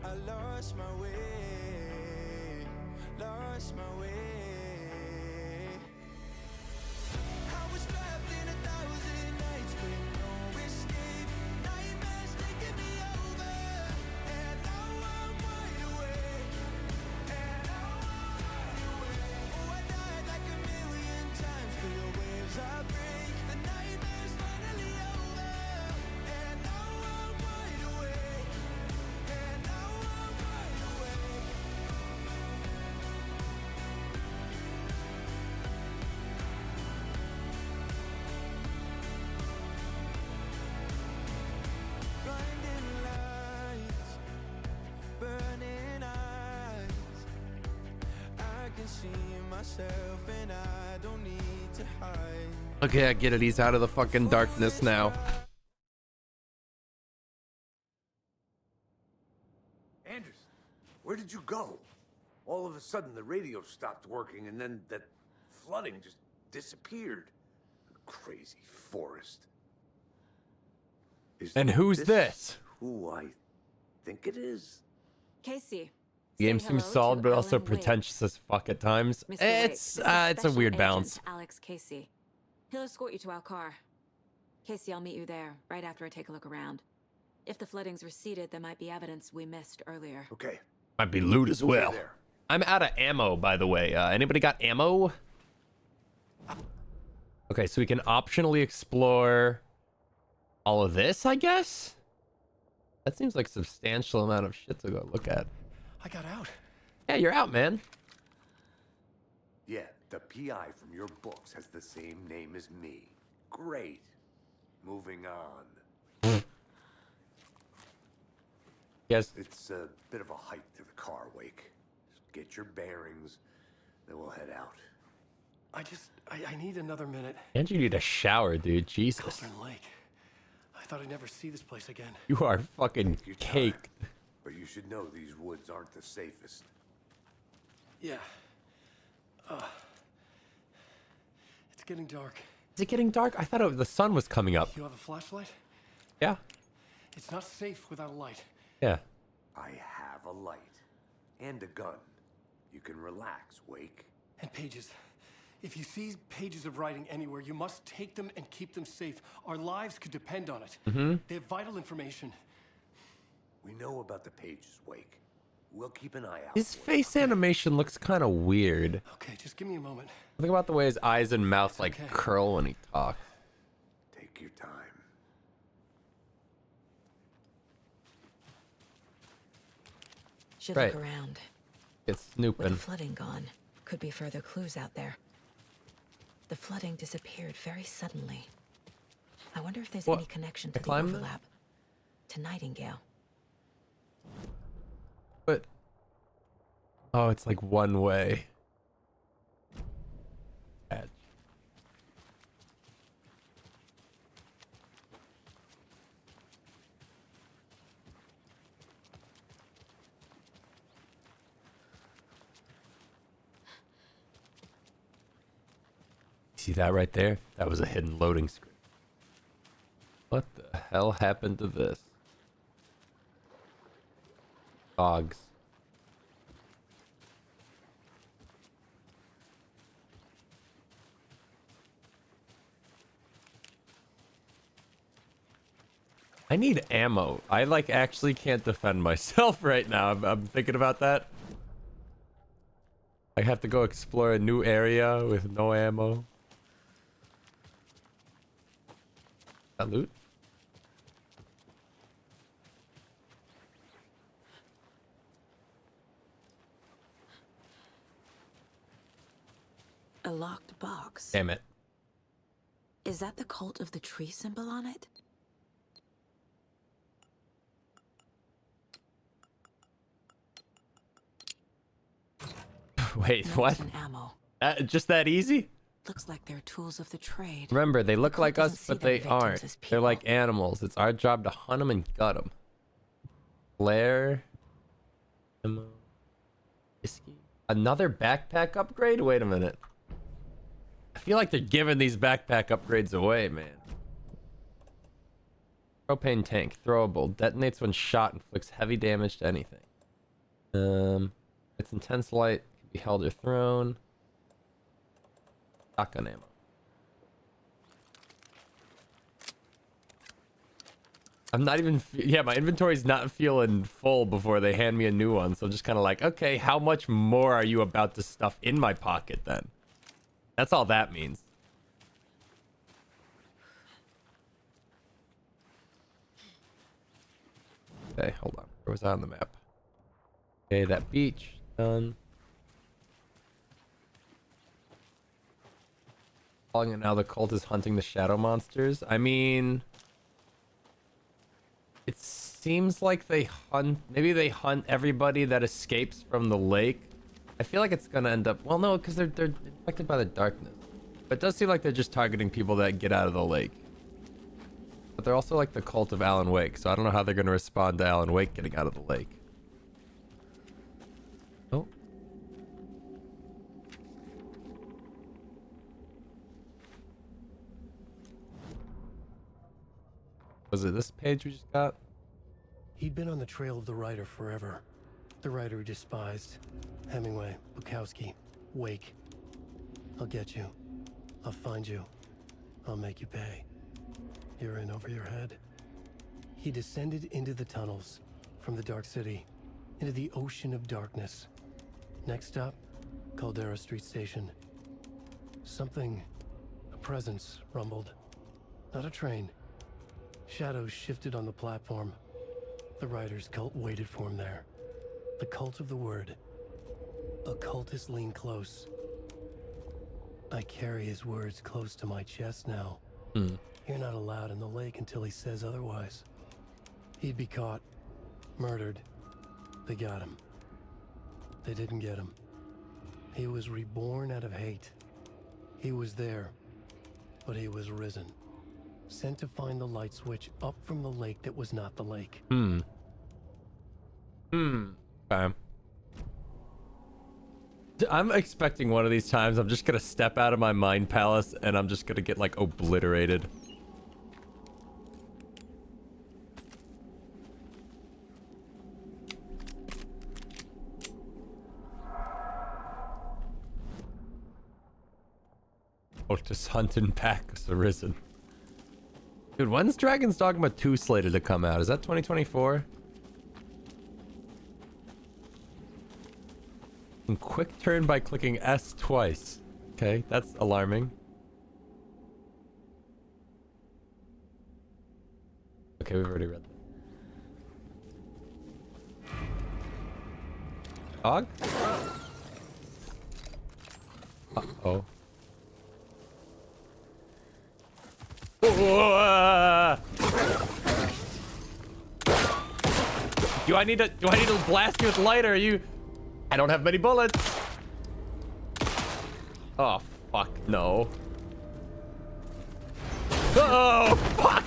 I lost my way. Lost my way. I was trapped in 1,000 nights with no escape. Nightmares taking me over, and now I'm wide awake. And now I'm wide awake. Oh, I died like 1,000,000 times for your waves I break. The nightmare's finally over, and now I'm wide awake. And now I'm wide awake. Blinding lights, burning eyes. I can see myself and I don't need to hide. Okay, I get it. He's out of the fucking darkness now. Anderson, where did you go? All of a sudden, the radio stopped working, and then that flooding just disappeared. Crazy forest. And who's this? Who I think it is? Casey. The game say seems hello solid, to but also Ellen Wade. pretentious as fuck at times. Mr. Wade, It's this is it's a Special weird Agent balance. Alex Casey. He'll escort you to our car. Casey, I'll meet you there right after I take a look around. If the flooding's receded, there might be evidence we missed earlier. Okay. Might be loot as well. there. I'm out of ammo, by the way. Anybody got ammo? Okay, so we can optionally explore all of this, I guess? That seems like a substantial amount of shit to go look at. I got out. Yeah, you're out, man. Yeah, the PI from your books has the same name as me. Great. Moving on. Yes. It's a bit of a hike to the car, Wake. Just get your bearings, then we'll head out. I need another minute. And you need a shower, dude. Jesus. Cauldron Lake. I thought I'd never see this place again. You are fucking caked. But you should know these woods aren't the safest. Yeah. It's getting dark. Is it getting dark? I thought the sun was coming up. You have a flashlight? Yeah. It's not safe without a light. Yeah. I have a light. And a gun. You can relax, Wake. And pages. If you see pages of writing anywhere, you must take them and keep them safe. Our lives could depend on it. Mm-hmm. They have vital information. We know about the pages, Wake. We'll keep an eye out. His face animation looks kind of weird. Okay, just give me a moment. Think about the way his eyes and mouth like curl when he talks. Take your time. Should Right. look around. It's With snooping. the flooding gone, could be further clues out there. The flooding disappeared very suddenly. I wonder if there's What? any connection I to the climbed it? overlap. To Nightingale. But oh, it's like one way. Edge. See that right there? That was a hidden loading screen. What the hell happened to this? Dogs. I need ammo. I like actually can't defend myself right now. I'm thinking about that. I have to go explore a new area with no ammo. That loot? A locked box. Damn it. Is that the cult of the tree symbol on it? Wait, what? And ammo. Just that easy? Looks like they're tools of the trade. Remember, they look like doesn't us, see but their they victims aren't. as They're like animals. It's our job to hunt them and gut them. Flare. Ammo. Whiskey. Another backpack upgrade? Wait a minute. I feel like they're giving these backpack upgrades away, man. Propane tank. Throwable. Detonates when shot. Inflicts heavy damage to anything. It's intense light. Can be held or thrown. Shotgun ammo. I'm not even... Yeah, my inventory's not feeling full before they hand me a new one. So I'm just kind of like, okay, how much more are you about to stuff in my pocket then? That's all that means. Okay, hold on. Where was I on the map? Okay, that beach. Done. And now the cult is hunting the shadow monsters. I mean... It seems like they hunt... Maybe they hunt everybody that escapes from the lake. I feel like it's gonna end up... Well, no, because they're infected by the darkness. But it does seem like they're just targeting people that get out of the lake. But they're also like the cult of Alan Wake, so I don't know how they're gonna respond to Alan Wake getting out of the lake. Oh. Was it this page we just got? He'd been on the trail of the writer forever. The writer he despised. Hemingway, Bukowski, Wake. I'll get you. I'll find you. I'll make you pay. You're in over your head. He descended into the tunnels, from the Dark City, into the ocean of darkness. Next stop, Caldera Street Station. Something, a presence, rumbled. Not a train. Shadows shifted on the platform. The writer's cult waited for him there. The cult of the word. Occultists lean close. I carry his words close to my chest now. You're not allowed in the lake until he says otherwise. He'd be caught, murdered. They got him. They didn't get him. He was reborn out of hate. He was there, but he was risen. Sent to find the light switch up from the lake that was not the lake. Okay. I'm expecting one of these times I'm just gonna step out of my mind palace and I'm just gonna get like obliterated. Cultist hunting packs arisen. Dude, when's Dragon's Dogma 2 slated to come out? Is that 2024? And quick turn by clicking S twice. Okay, that's alarming. Okay, we've already read that. Dog? Uh-oh. Do I need to blast you with light, or are you... I don't have many bullets. Oh, fuck, no. Oh, fuck!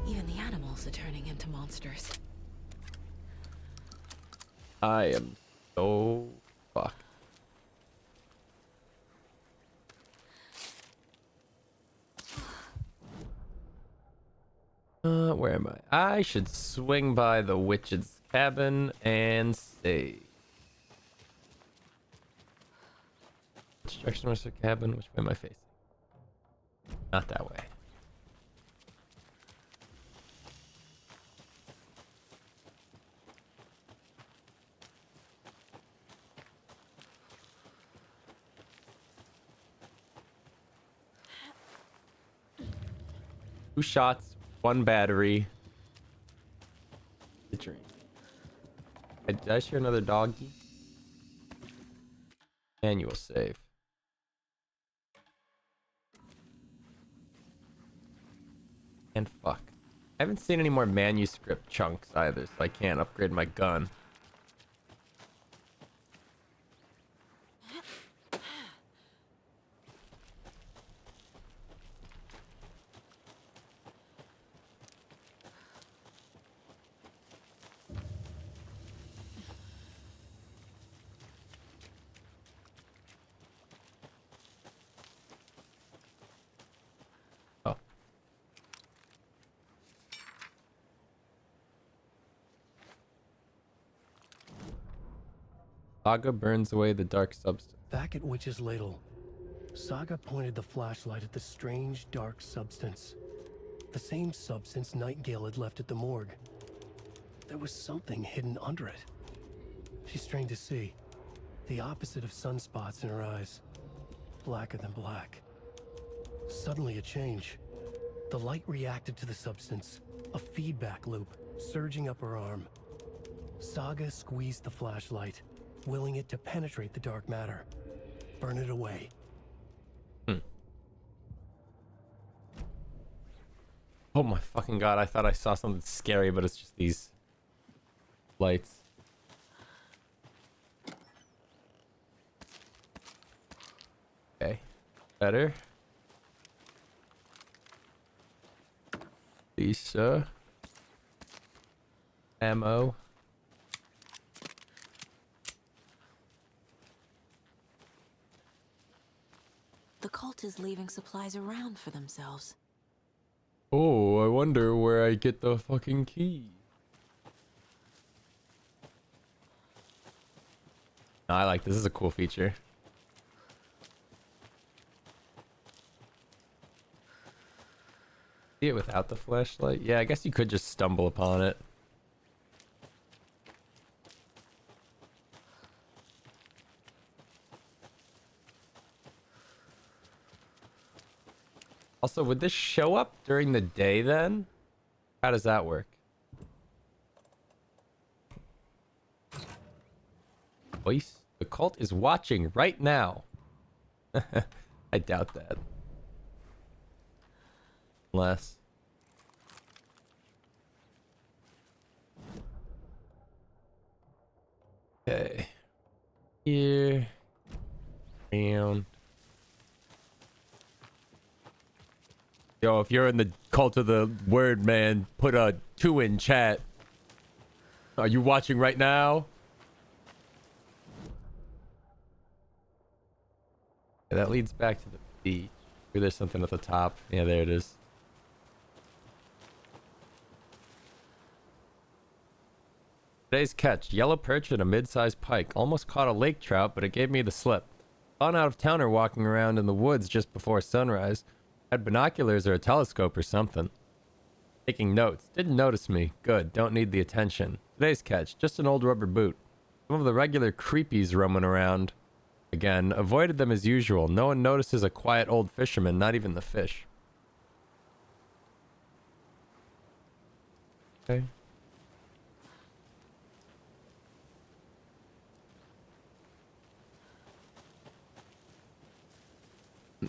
Even the animals are turning into monsters. I am so fucked. Where am I? I should swing by the witch's cabin and save. Construction master cabin. Which way am I facing? Not that way. 2 shots, 1 battery. The drink. Did I share another doggy? Manual save. And fuck. I haven't seen any more manuscript chunks either, so I can't upgrade my gun. Saga burns away the dark substance. Back at Witch's Ladle, Saga pointed the flashlight at the strange dark substance. The same substance Nightingale had left at the morgue. There was something hidden under it. She strained to see. The opposite of sunspots in her eyes. Blacker than black. Suddenly a change. The light reacted to the substance. A feedback loop, surging up her arm. Saga squeezed the flashlight, willing it to penetrate the dark matter. Burn it away. Oh my fucking god, I thought I saw something scary, but it's just these lights. Okay. Better. Lisa. Ammo. The cult is leaving supplies around for themselves. Oh, I wonder where I get the fucking key. I like this. This is a cool feature. See it without the flashlight? Yeah, I guess you could just stumble upon it. Also, would this show up during the day then? How does that work? Voice? The cult is watching right now. I doubt that. Unless. Okay. Here. Around. Yo, if you're in the cult of the word, man, put a 2 in chat. Are you watching right now? Yeah, that leads back to the beach. Maybe there's something at the top. Yeah, there it is. Today's catch. Yellow perch and a mid-sized pike. Almost caught a lake trout, but it gave me the slip. Saw an out-of-towner walking around in the woods just before sunrise. Had binoculars or a telescope or something. Taking notes. Didn't notice me. Good. Don't need the attention. Today's catch. Just an old rubber boot. Some of the regular creepies roaming around. Again, avoided them as usual. No one notices a quiet old fisherman, not even the fish. Okay.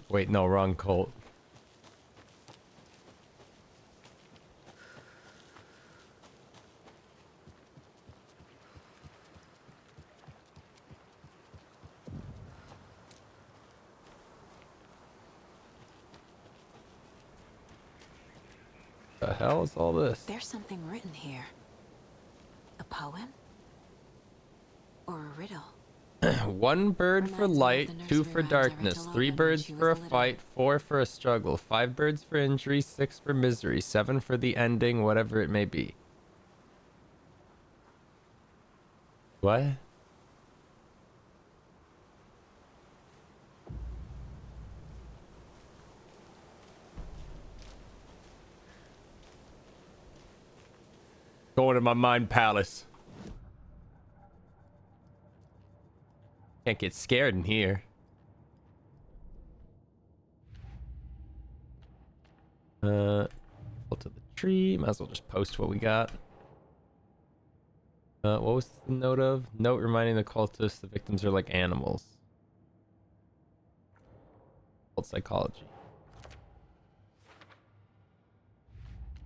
Wait, no, wrong cult. The hell is all this? There's something written here. A poem? Or a riddle? 1 bird for light, 2 for darkness, 3 birds for a fight, 4 for a struggle, 5 birds for injury, 6 for misery, 7 for the ending, whatever it may be. What? Going to my mind palace. Can't get scared in here. Go to the tree. Might as well just post what we got. What was the note of? Note reminding the cultists the victims are like animals. Cult psychology.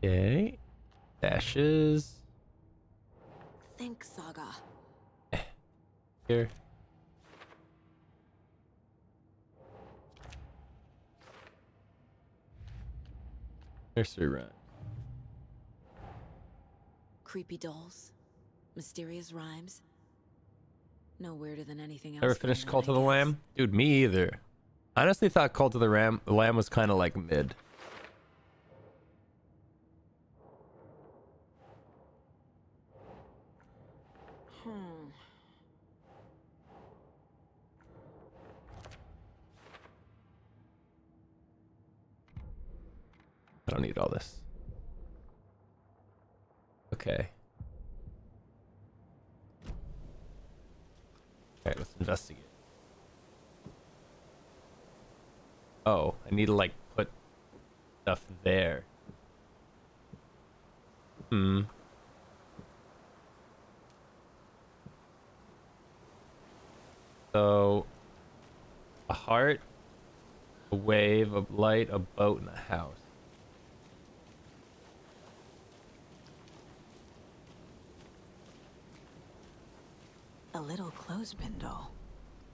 Okay. Dashes. Think, Saga. Here. Nursery rhyme. Creepy dolls. Mysterious rhymes. No weirder than anything else. Ever finished Cult of the Lamb? Dude, me either. I honestly thought Cult of the Lamb was kind of like mid. I don't need all this. Okay. Alright, let's investigate. Oh, I need to like put stuff there. So, a heart, a wave, a light, a boat, and a house. A little clothespin doll.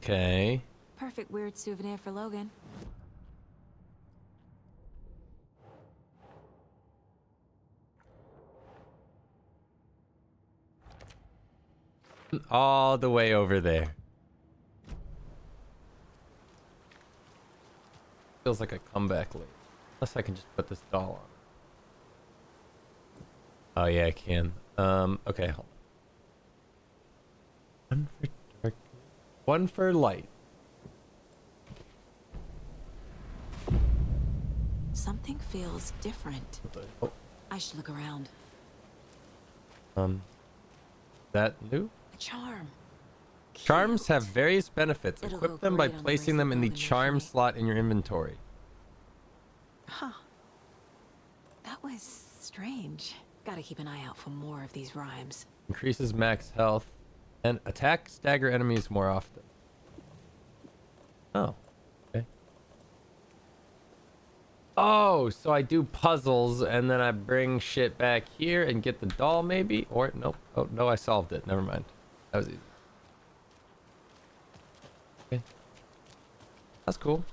Okay. Perfect weird souvenir for Logan. All the way over there. Feels like a comeback late. Unless I can just put this doll on. Oh yeah, I can. Okay, hold on. One for dark, one for light. Something feels different. Oh. I should look around. That new? A charm. Charms have various benefits. It'll Equip go them by great on the placing them in the bracelet charm slot in your inventory. Huh. That was strange. Gotta keep an eye out for more of these rhymes. Increases max health and attack stagger enemies more often. Oh. Okay. Oh, so I do puzzles and then I bring shit back here and get the doll maybe? Or nope. Oh no, I solved it. Never mind. That was easy. Okay. That's cool.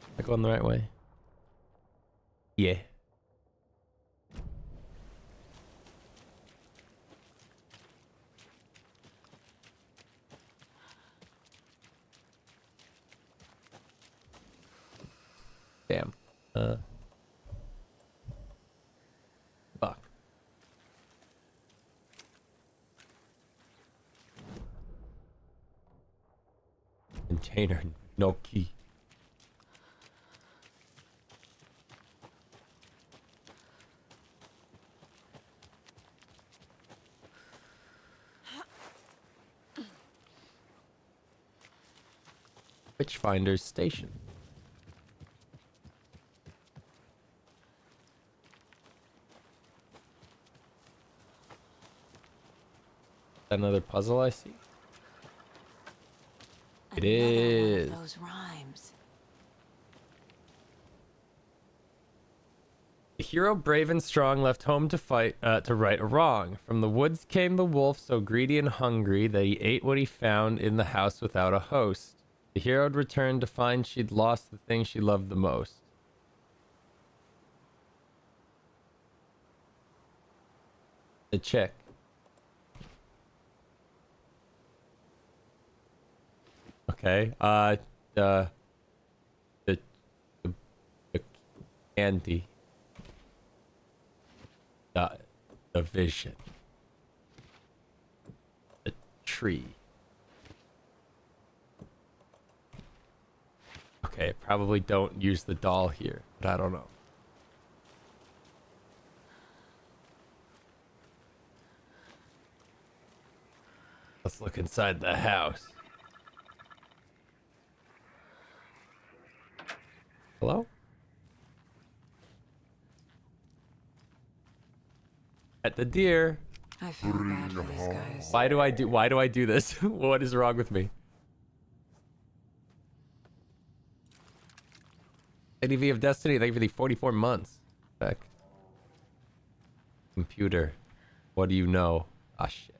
Am I going the right way? Yeah. Damn. Fuck. Container, no key. Witchfinder's Station. Another puzzle I see. It is. Those rhymes. The hero, brave and strong, left home to fight, to right a wrong. From the woods came the wolf, so greedy and hungry that he ate what he found in the house without a host. The hero had returned to find she'd lost the thing she loved the most. The chick. Okay. The candy. The vision. The tree. Okay, probably don't use the doll here, but I don't know. Let's look inside the house. Hello? At the deer. I feel bad for these guys. Why do I do this? What is wrong with me? ADV of Destiny, thank you for the 44 months. Back. Computer. What do you know? Ah, shit.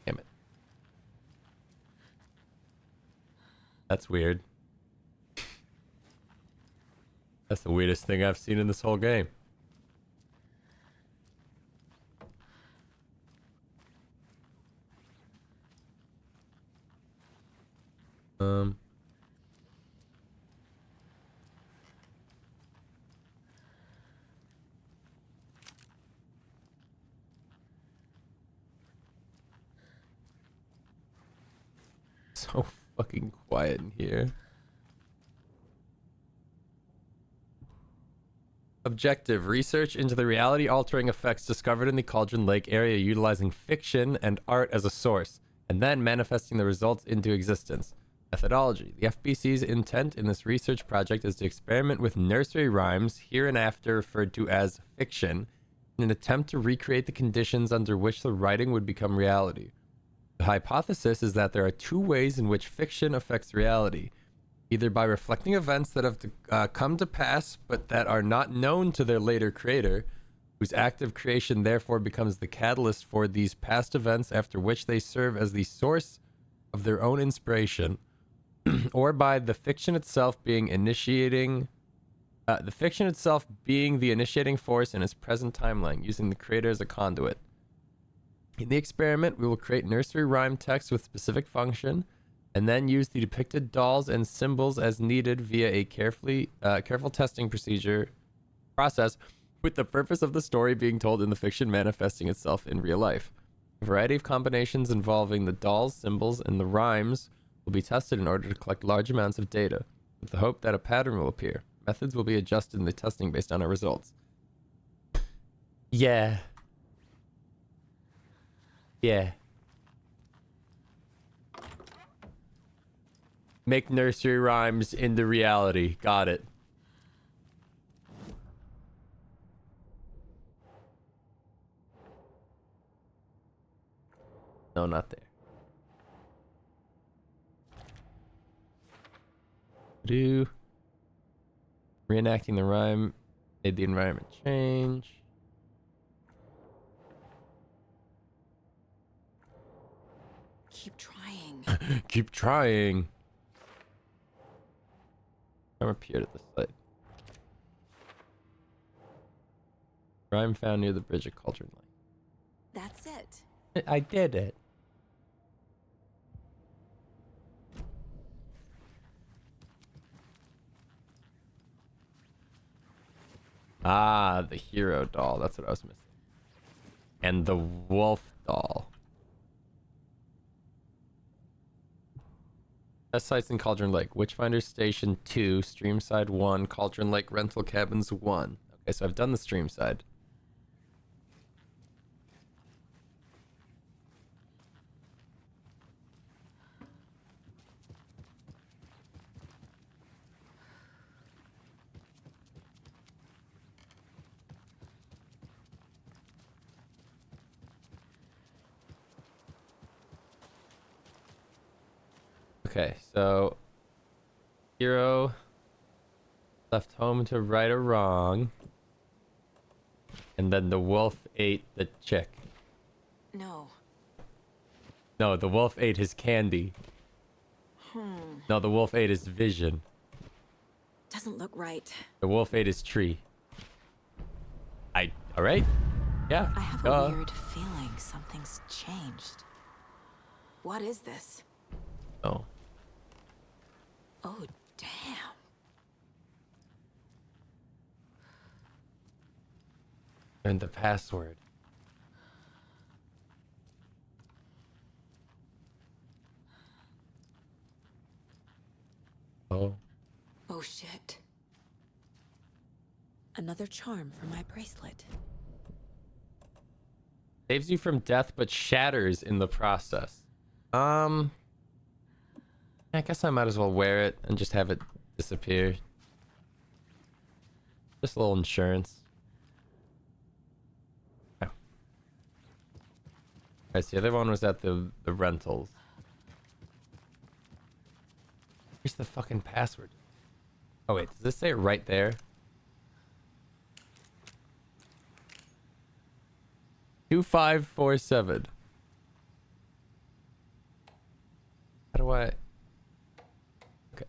Damn it. That's weird. That's the weirdest thing I've seen in this whole game. So fucking quiet in here. Objective: research into the reality-altering effects discovered in the Cauldron Lake area utilizing fiction and art as a source, and then manifesting the results into existence. Methodology: the FBC's intent in this research project is to experiment with nursery rhymes, hereinafter referred to as fiction, in an attempt to recreate the conditions under which the writing would become reality. The hypothesis is that there are two ways in which fiction affects reality. Either by reflecting events that have come to pass but that are not known to their later creator, whose act of creation therefore becomes the catalyst for these past events after which they serve as the source of their own inspiration, or by the fiction itself being the initiating force in its present timeline, using the creator as a conduit. In the experiment, we will create nursery rhyme text with specific function, and then use the depicted dolls and symbols as needed via a careful testing process, with the purpose of the story being told in the fiction manifesting itself in real life. A variety of combinations involving the dolls, symbols, and the rhymes will be tested in order to collect large amounts of data, with the hope that a pattern will appear. Methods will be adjusted in the testing based on our results. Yeah. Yeah. Make nursery rhymes into reality. Got it. No, not there. Reenacting the rhyme made the environment change. Keep trying. Keep trying. Rhyme appeared at the site. Rhyme found near the bridge at Cauldron Lake. That's it. I did it. Ah, the hero doll. That's what I was missing. And the wolf doll. Test sites in Cauldron Lake. Witchfinder Station 2, Streamside 1, Cauldron Lake Rental Cabins 1. Okay, so I've done the stream side. Okay, so hero left home to right a wrong, and then the wolf ate the chick. No. No, the wolf ate his candy. No, the wolf ate his vision. Doesn't look right. The wolf ate his tree. All right? Yeah. I have a weird feeling something's changed. What is this? Oh. Oh, damn. And the password. Oh. Oh, shit. Another charm for my bracelet. Saves you from death, but shatters in the process. I guess I might as well wear it and just have it disappear. Just a little insurance. Oh. Alright, so the other one was at the rentals. Where's the fucking password? Oh wait, does this say it right there? $2547. How do I? Okay,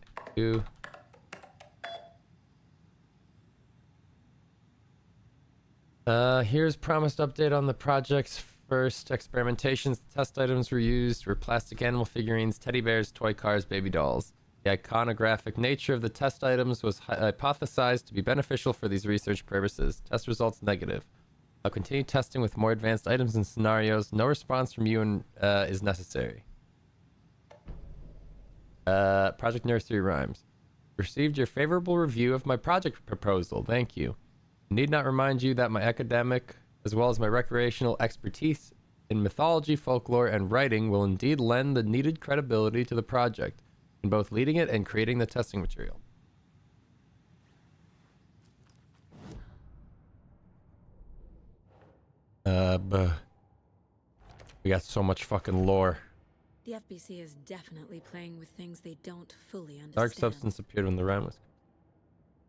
here's promised update on the project's first experimentations. The test items were used were plastic animal figurines, teddy bears, toy cars, baby dolls. The iconographic nature of the test items was hypothesized to be beneficial for these research purposes. Test results negative. I'll continue testing with more advanced items and scenarios. No response from you is necessary. Project Nursery Rhymes. Received your favorable review of my project proposal. Thank you. Need not remind you that my academic as well as my recreational expertise in mythology, folklore, and writing will indeed lend the needed credibility to the project in both leading it and creating the testing material. We got so much fucking lore. The FBC is definitely playing with things they don't fully understand. Dark substance appeared when the rhyme was.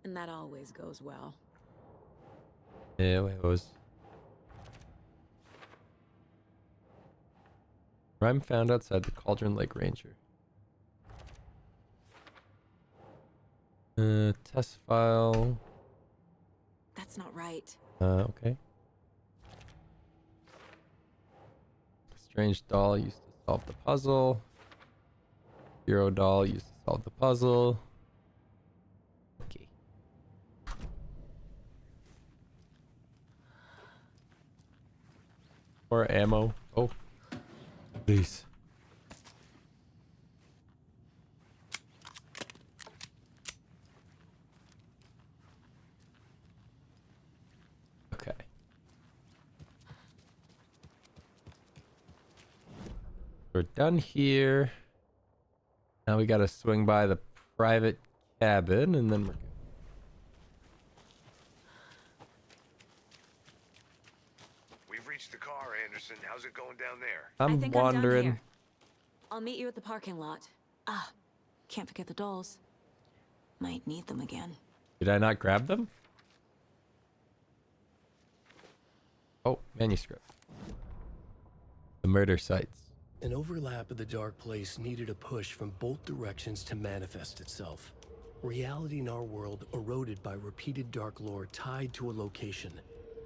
And that always goes well. Yeah, it was. Rhyme found outside the Cauldron Lake Ranger. Test file. That's not right. Okay. Strange doll used to solve the puzzle. Hero doll used to solve the puzzle. Okay. Or ammo. Oh. Please. Okay. We're done here. Now we gotta swing by the private cabin and then we're good. We've reached the car, Anderson. How's it going down there? I'm wandering. Here. I'll meet you at the parking lot. Ah, can't forget the dolls. Might need them again. Did I not grab them? Oh, manuscript. The murder sites. An overlap of the dark place needed a push from both directions to manifest itself. Reality in our world eroded by repeated dark lore tied to a location.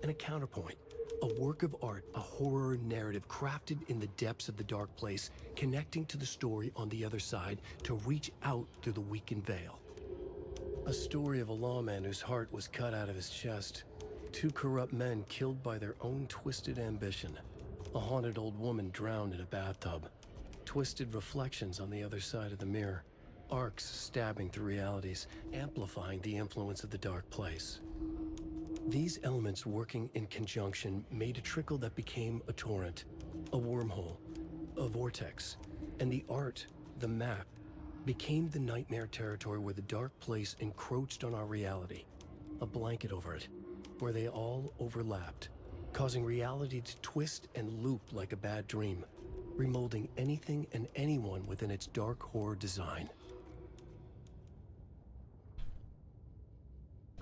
And a counterpoint. A work of art, a horror narrative crafted in the depths of the dark place, connecting to the story on the other side to reach out through the weakened veil. A story of a lawman whose heart was cut out of his chest. Two corrupt men killed by their own twisted ambition. A haunted old woman drowned in a bathtub. Twisted reflections on the other side of the mirror. Arcs stabbing through realities, amplifying the influence of the dark place. These elements working in conjunction made a trickle that became a torrent, a wormhole, a vortex, and the art, the map, became the nightmare territory where the dark place encroached on our reality, a blanket over it, where they all overlapped, causing reality to twist and loop like a bad dream, remolding anything and anyone within its dark horror design.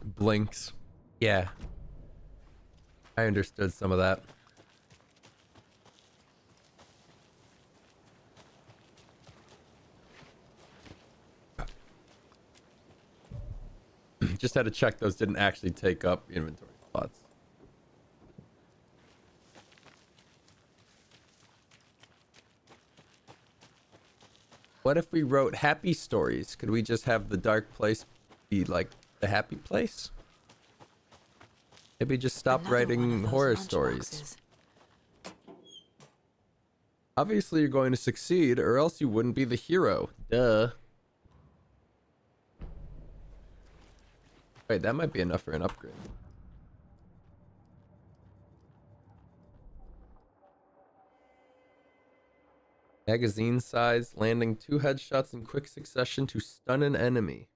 Blinks. Yeah. I understood some of that. Just had to check those didn't actually take up inventory spots. What if we wrote happy stories? Could we just have the dark place be like the happy place? Maybe just stop writing horror stories. Obviously, you're going to succeed, or else you wouldn't be the hero. Duh. Wait, that might be enough for an upgrade. Magazine size, landing 2 headshots in quick succession to stun an enemy.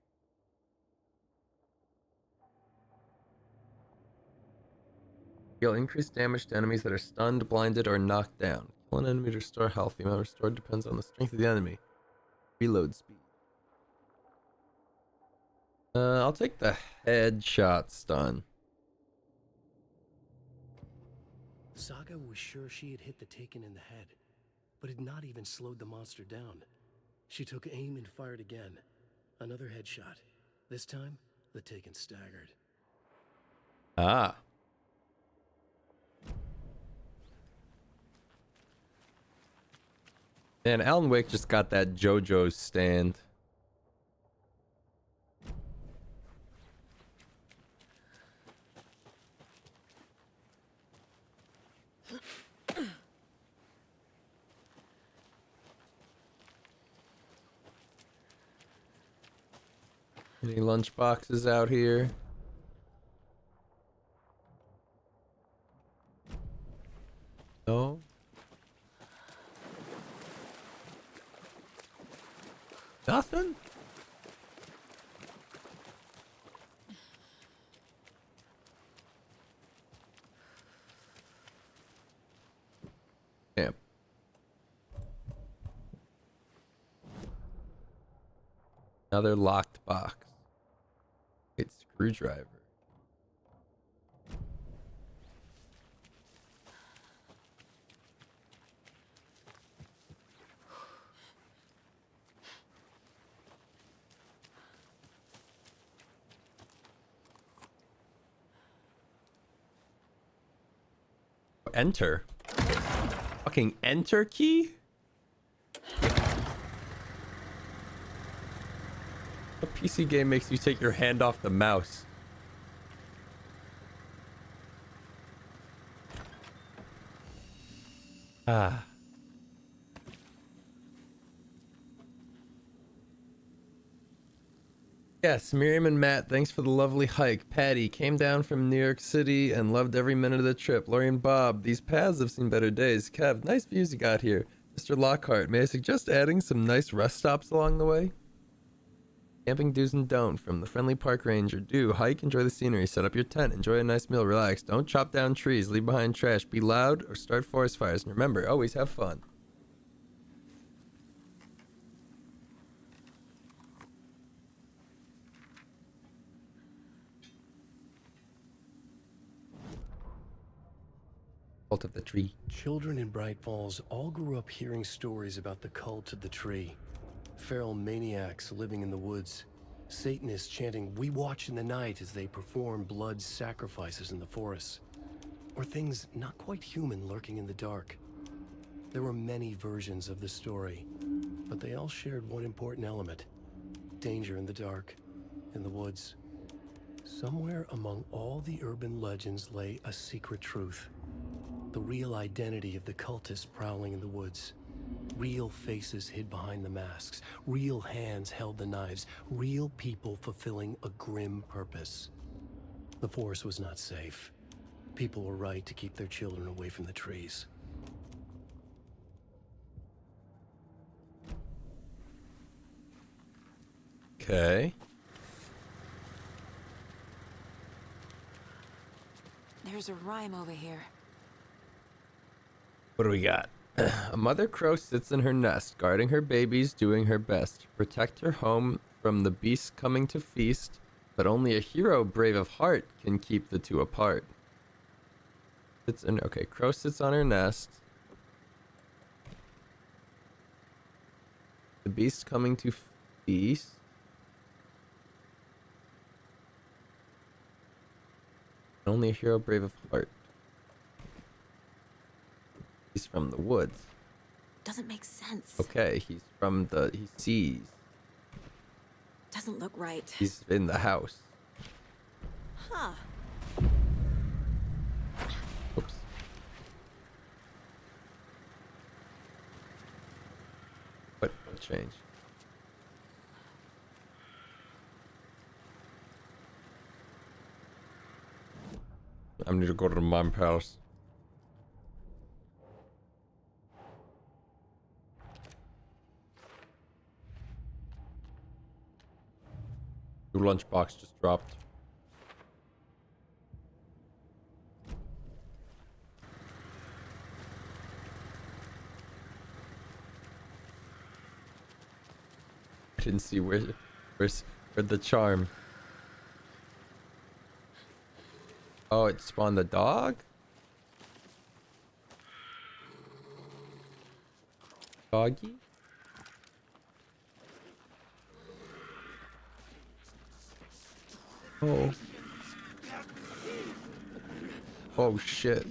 Deal increased damage to enemies that are stunned, blinded, or knocked down. Kill an enemy to restore health. The amount restored depends on the strength of the enemy. Reload speed. I'll take the headshot stun. Saga was sure she had hit the Taken in the head, but had not even slowed the monster down. She took aim and fired again. Another headshot. This time, the Taken staggered. Ah. Man, Alan Wake just got that JoJo's stand. Any lunch boxes out here? No. Nothing? Damn. Another locked box. It's screwdriver. Enter. Fucking enter key? What PC game makes you take your hand off the mouse? Ah. Yes, Miriam and Matt, thanks for the lovely hike. Patty came down from New York City and loved every minute of the trip. Lori and Bob, these paths have seen better days. Kev, nice views you got here. Mr. Lockhart, may I suggest adding some nice rest stops along the way? Camping do's and don't from the friendly park ranger. Do hike, enjoy the scenery, set up your tent, enjoy a nice meal, relax. Don't chop down trees, leave behind trash, be loud, or start forest fires. And remember, always have fun. Cult of the Tree. Children in Bright Falls all grew up hearing stories about the cult of the tree. Feral maniacs living in the woods. Satanists chanting, "We watch in the night," as they perform blood sacrifices in the forests. Or things not quite human lurking in the dark. There were many versions of the story, but they all shared one important element. Danger in the dark, in the woods. Somewhere among all the urban legends lay a secret truth. The real identity of the cultists prowling in the woods. Real faces hid behind the masks. Real hands held the knives. Real people fulfilling a grim purpose. The forest was not safe. People were right to keep their children away from the trees. Okay. There's a rhyme over here. What do we got? A mother crow sits in her nest, guarding her babies, doing her best to protect her home from the beasts coming to feast, but only a hero brave of heart can keep the two apart. Okay, crow sits on her nest. The beast coming to feast. Only a hero brave of heart. He's from the woods. Doesn't make sense. Okay, he sees. Doesn't look right. He's in the house. Huh. Oops. What change? I need to go to the mom palace. lunchbox just dropped. I didn't see where's the charm. Oh, it spawned the dog? Doggy? Oh. Oh shit.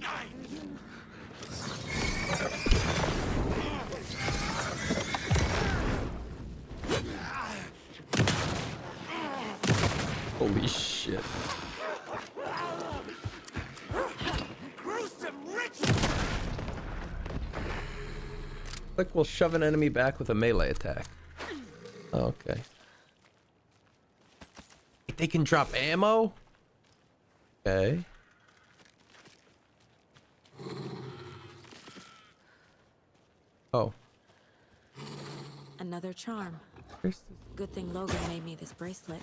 Holy shit. Click will shove an enemy back with a melee attack. Okay. They can drop ammo? Okay. Oh. Another charm. Where's this? Good thing Logan made me this bracelet.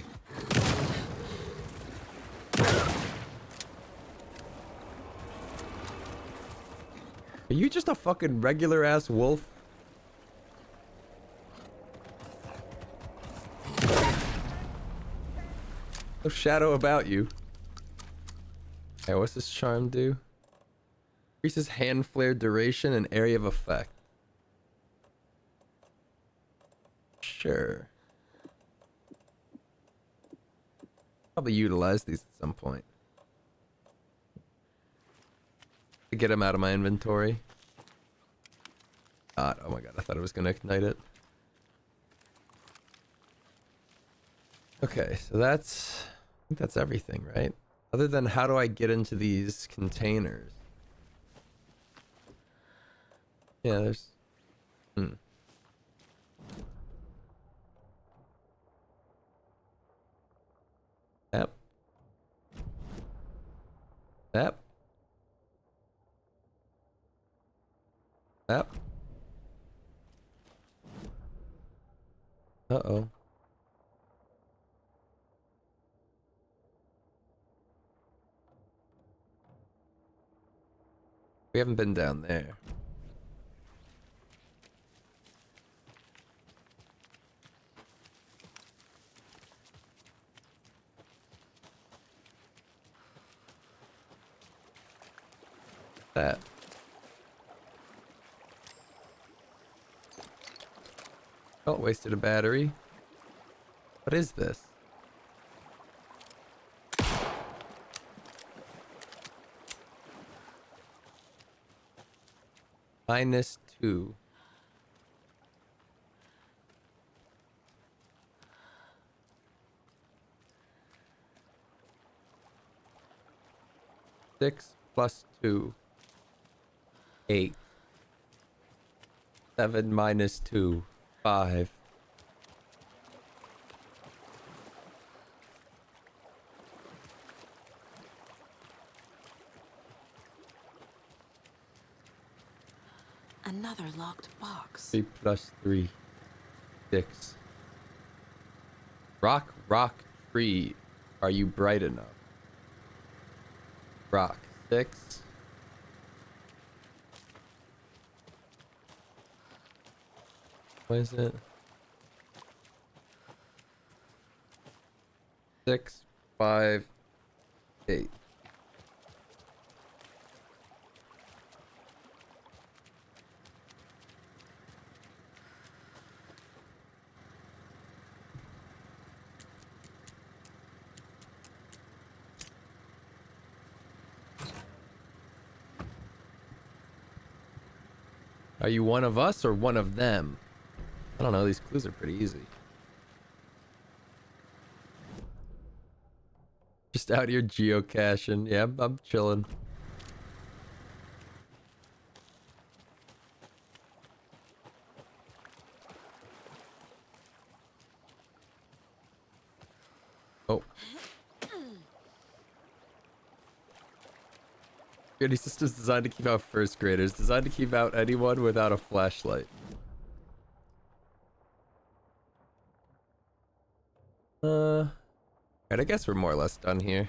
Are you just a fucking regular ass wolf? No shadow about you. Hey, what's this charm do? Increases hand flare duration and area of effect. Sure. Probably utilize these at some point. To get them out of my inventory. Oh my god, I thought I was gonna ignite it. Okay, so I think that's everything, right? Other than how do I get into these containers? Yeah, there's... Yep. Yep. Yep. Uh-oh. We haven't been down there. That. Oh, wasted a battery. What is this? -2. Six plus 2. 8. 7 minus 2. 5. Another locked box. 3 plus 3. 6. Rock, tree. Are you bright enough? Rock. 6. What is it? 6, 5, 8. Are you one of us or one of them? I don't know, these clues are pretty easy. Just out here geocaching. Yeah, I'm chilling. Oh. Security system's designed to keep out first graders. Designed to keep out anyone without a flashlight. Alright, I guess we're more or less done here.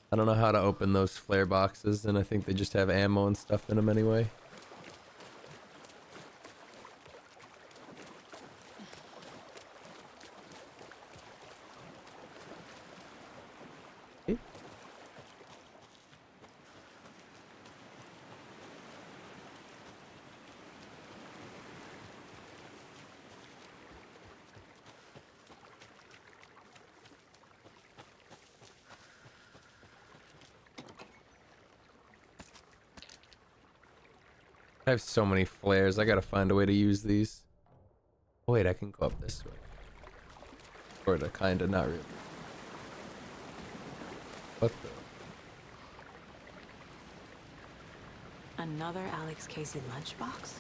I don't know how to open those flare boxes, and I think they just have ammo and stuff in them anyway. I have so many flares. I gotta find a way to use these. Oh, wait, I can go up this way. Sorta, kinda, not really. What the? Another Alex Casey lunchbox?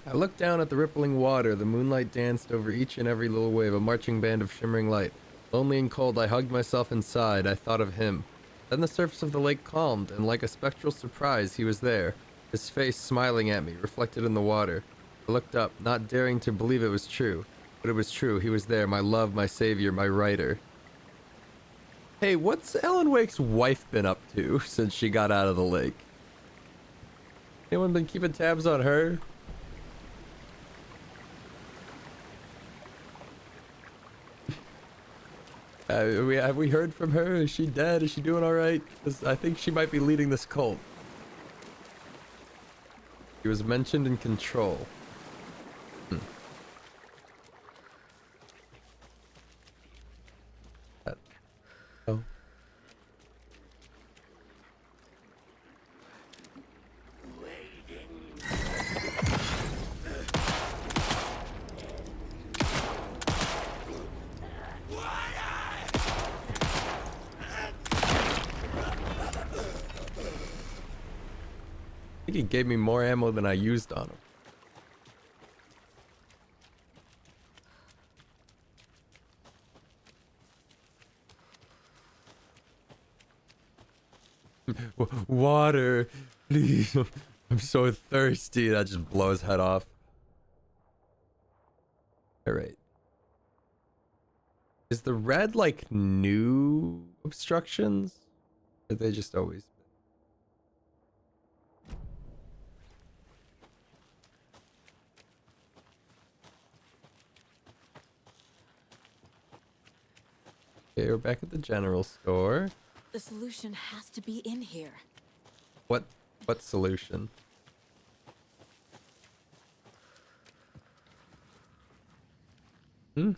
I looked down at the rippling water. The moonlight danced over each and every little wave, a marching band of shimmering light. Lonely and cold, I hugged myself inside. I thought of him. Then the surface of the lake calmed, and like a spectral surprise, he was there, his face smiling at me, reflected in the water. I looked up, not daring to believe it was true. But it was true. He was there, my love, my savior, my writer. Hey, what's Alan Wake's wife been up to since she got out of the lake? Anyone been keeping tabs on her? Have we heard from her? Is she dead? Is she doing all right? 'Cause I think she might be leading this cult. He was mentioned in Control. Oh. I think he gave me more ammo than I used on him. Water, please. I'm so thirsty. That just blows head off. All right. Is the red like new obstructions? Or they just always? Okay, we're back at the general store. The solution has to be in here. What solution? What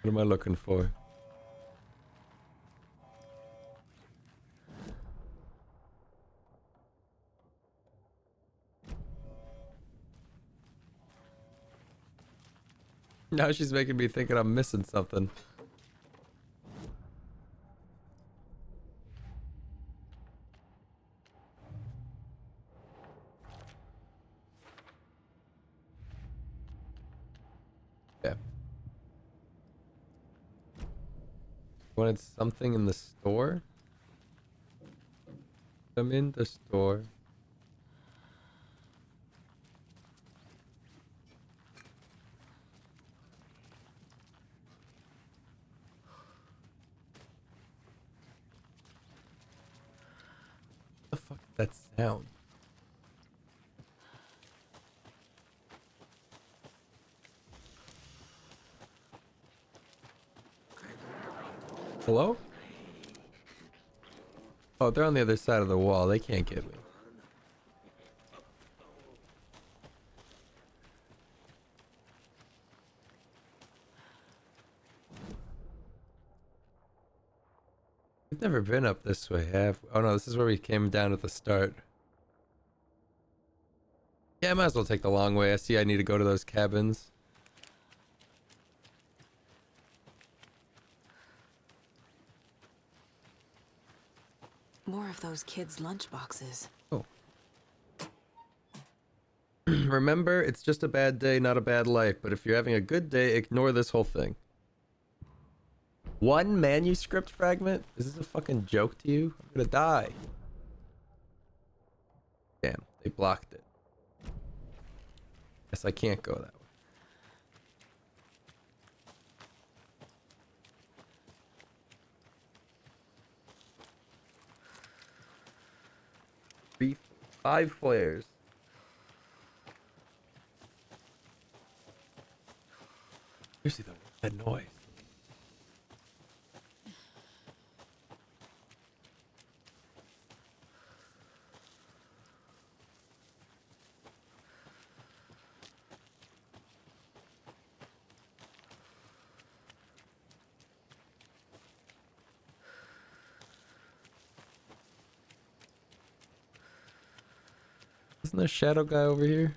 am I looking for? Now she's making me thinking I'm missing something. Yeah. Wanted something in the store? I'm in the store. What the fuck is that sound? Hello? Oh, they're on the other side of the wall. They can't get me. We've never been up this way, have we? Oh no, this is where we came down at the start. Yeah, I might as well take the long way. I see I need to go to those cabins. More of those kids' lunchboxes. Oh. Remember, it's just a bad day, not a bad life. But if you're having a good day, ignore this whole thing. One manuscript fragment? Is this a fucking joke to you? I'm gonna die. Damn, they blocked it. Guess I can't go that way. Five flares. Seriously though, what's that noise? Isn't there a shadow guy over here?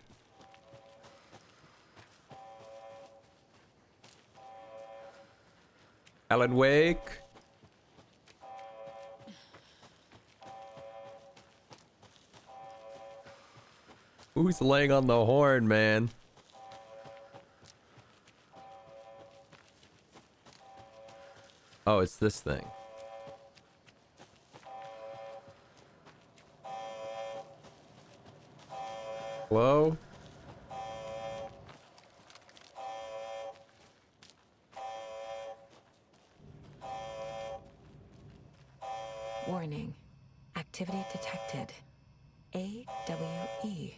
Alan Wake. Who's laying on the horn, man? Oh, it's this thing. Hello? Warning. Activity detected. AWE.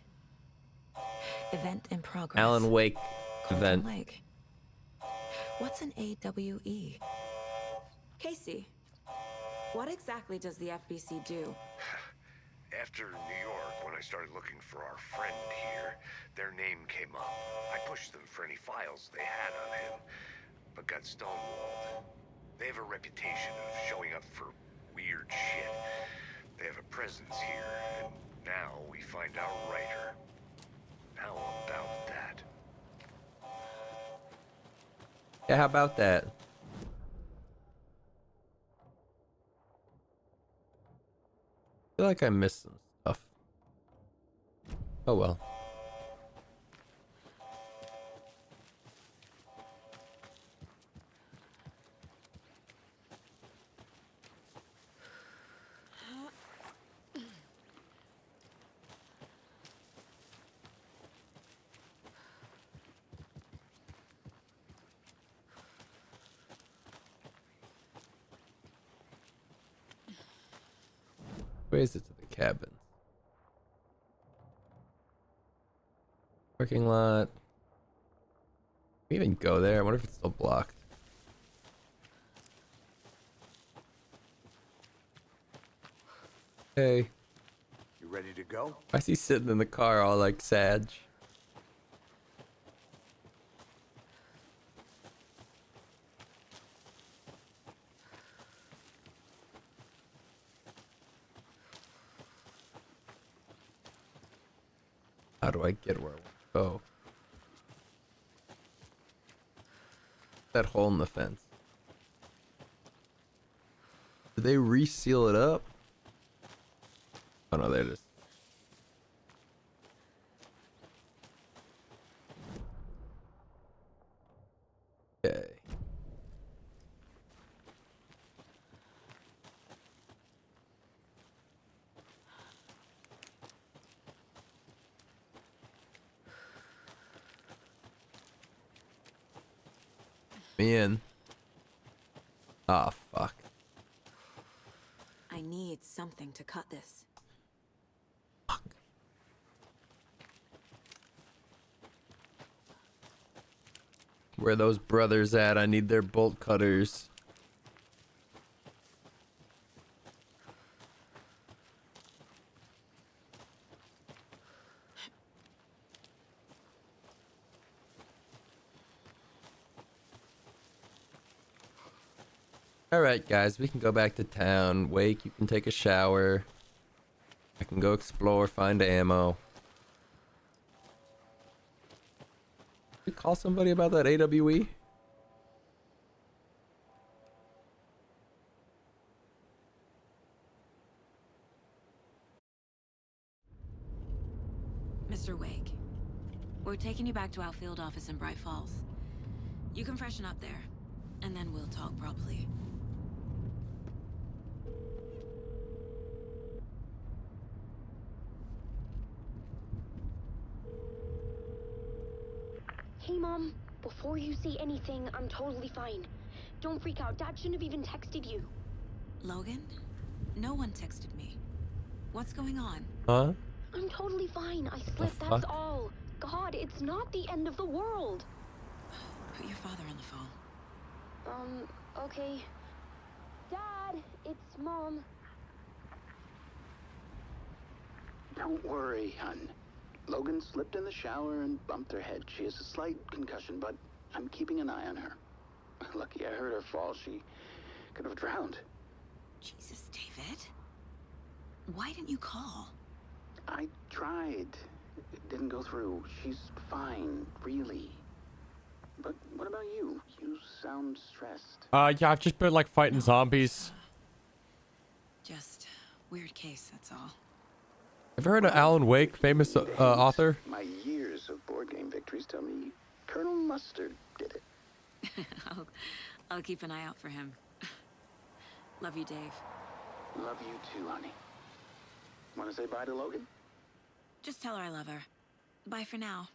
Event in progress. Alan Wake Colton event. Lake. What's an AWE? Casey, what exactly does the FBC do? After New York, when I started looking for our friend here, their name came up. I pushed them for any files they had on him, but got stonewalled. They have a reputation of showing up for weird shit. They have a presence here, and now we find our writer. How about that? Yeah, how about that? I feel like I missed some stuff. Oh well. Where is it to the cabin? Parking lot. Can we even go there? I wonder if it's still blocked. Hey. You ready to go? Why is he sitting in the car all like sad? How do I get where I want to go? That hole in the fence. Did they reseal it up? Oh no, there it is. Okay. Me in. Ah, fuck. I need something to cut this. Where are those brothers at? I need their bolt cutters. Alright guys, we can go back to town. Wake, you can take a shower. I can go explore, find ammo. Did you call somebody about that AWE? Mr. Wake, we're taking you back to our field office in Bright Falls. You can freshen up there. and then we'll talk properly. Hey, Mom. Before you say anything, I'm totally fine. Don't freak out. Dad shouldn't have even texted you. Logan? No one texted me. What's going on? Huh? I'm totally fine. I slipped, that's all. God, it's not the end of the world. Put your father on the phone. Okay. Dad, it's Mom. Don't worry, hon. Logan slipped in the shower and bumped her head. She has a slight concussion, but I'm keeping an eye on her. Lucky I heard her fall. She could have drowned. Jesus, David. Why didn't you call? I tried. It didn't go through. She's fine, really. But what about you? You sound stressed. Yeah, I've just been like fighting zombies. Just weird case, that's all. Have you heard of Alan Wake, famous author? My years of board game victories tell me Colonel Mustard did it. I'll keep an eye out for him. Love you, Dave. Love you too, honey. Want to say bye to Logan? Just tell her I love her. Bye for now.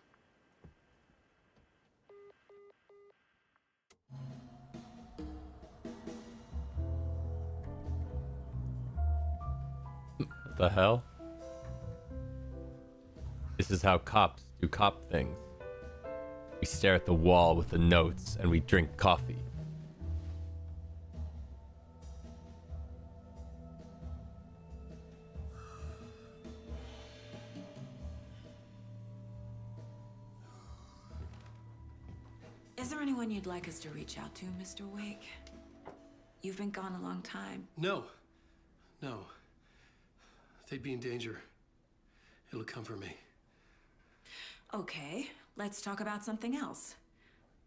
What the hell? This is how cops do cop things. We stare at the wall with the notes and we drink coffee. Is there anyone you'd like us to reach out to, Mr. Wake? You've been gone a long time. No. They'd be in danger. It'll come for me. Okay, let's talk about something else.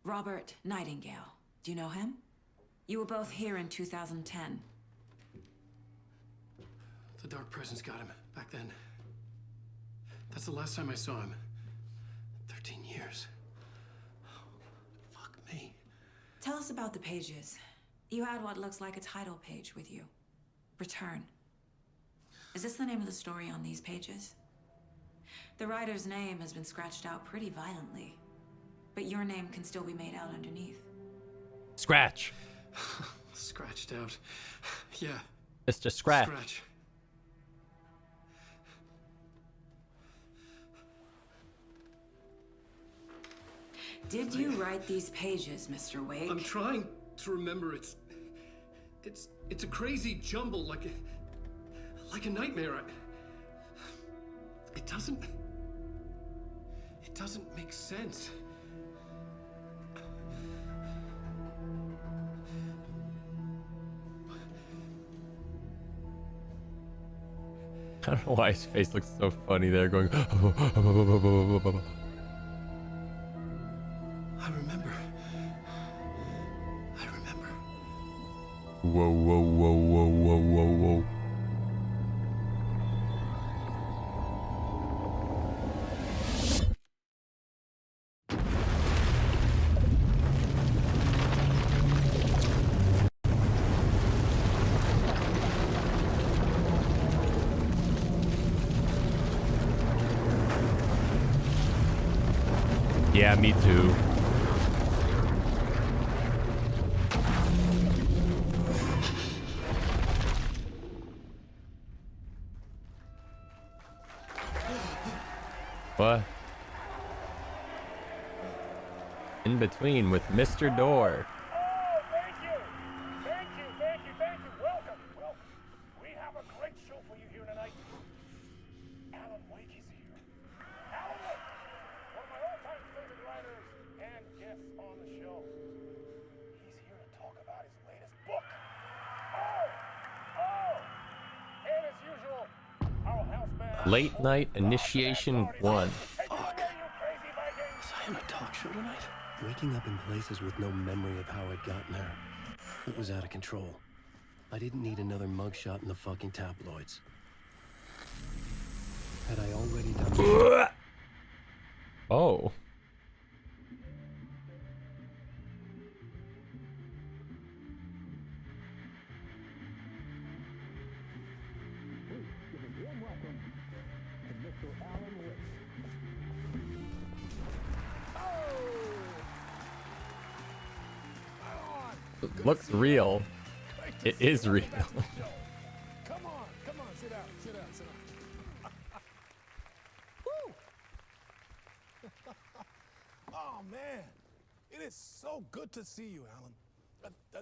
Robert Nightingale. Do you know him? You were both here in 2010. The Dark Presence got him back then. That's the last time I saw him. 13 years. Fuck me. Tell us about the pages. You had what looks like a title page with you. Return. Is this the name of the story on these pages? The writer's name has been scratched out pretty violently, but your name can still be made out underneath. Scratch. Scratched out. Yeah. Mr. Scratch. Scratch. Did you write these pages, Mr. Wake? I'm trying to remember. It's a crazy jumble, like a nightmare. It doesn't make sense. I don't know why his face looks so funny there, going. I remember. Whoa, whoa, whoa, whoa, whoa, whoa, whoa. Yeah, me too. What? In between with Mr. Door. Thank you. Welcome. Well, we have a great show for you here tonight. Alan Wake is here. Alan Wake, one of my all-time favorite writers and guests on the show. He's here to talk about his latest book. And as usual, our house band. Late Night Initiation 1. Fuck. Was I in a talk show tonight? Waking up in places with no memory of how I'd gotten there. It was out of control. I didn't need another mugshot in the fucking tabloids. Had I already done Oh. It looks real. It is real. Come on, sit down. Woo! Oh man, it is so good to see you, Alan.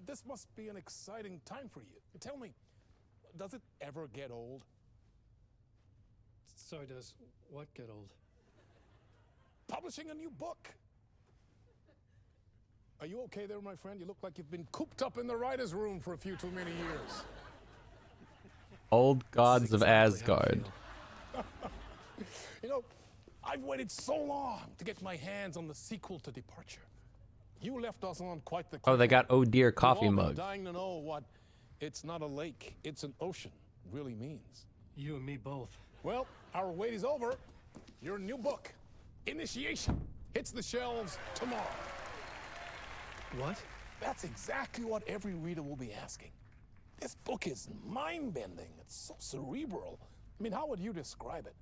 This must be an exciting time for you. Tell me, does it ever get old? Sorry, does what get old? Publishing a new book. Are you okay there, my friend? You look like you've been cooped up in the writer's room for a few too many years. Old Gods of Asgard. You know, I've waited so long to get my hands on the sequel to Departure. You left us on quite the... Oh, they got Oh Dear coffee We've all been mug. dying to know what "it's not a lake, it's an ocean" really means. You and me both. Well, our wait is over. Your new book, Initiation, hits the shelves tomorrow. What? That's exactly what every reader will be asking. This book is mind-bending. It's so cerebral. I mean, how would you describe it?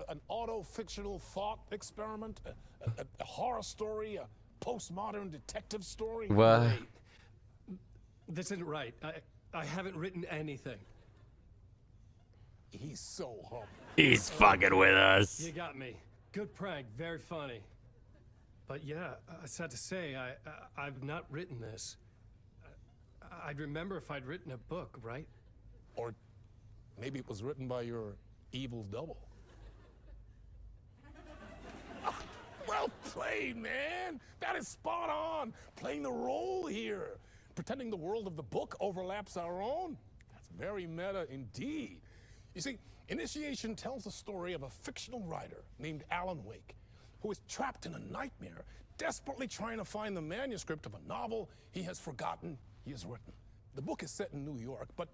An auto-fictional thought experiment? A horror story? A postmodern detective story? What? This isn't right. I haven't written anything. He's so humble. He's fucking with us. You got me. Good prank. Very funny. But yeah, I sad to say, I've not written this. I'd remember if I'd written a book, right? Or maybe it was written by your evil double. Well played, man. That is spot on. Playing the role here. Pretending the world of the book overlaps our own. That's very meta indeed. You see, Initiation tells the story of a fictional writer named Alan Wake, who is trapped in a nightmare, desperately trying to find the manuscript of a novel he has forgotten he has written. The book is set in New York, but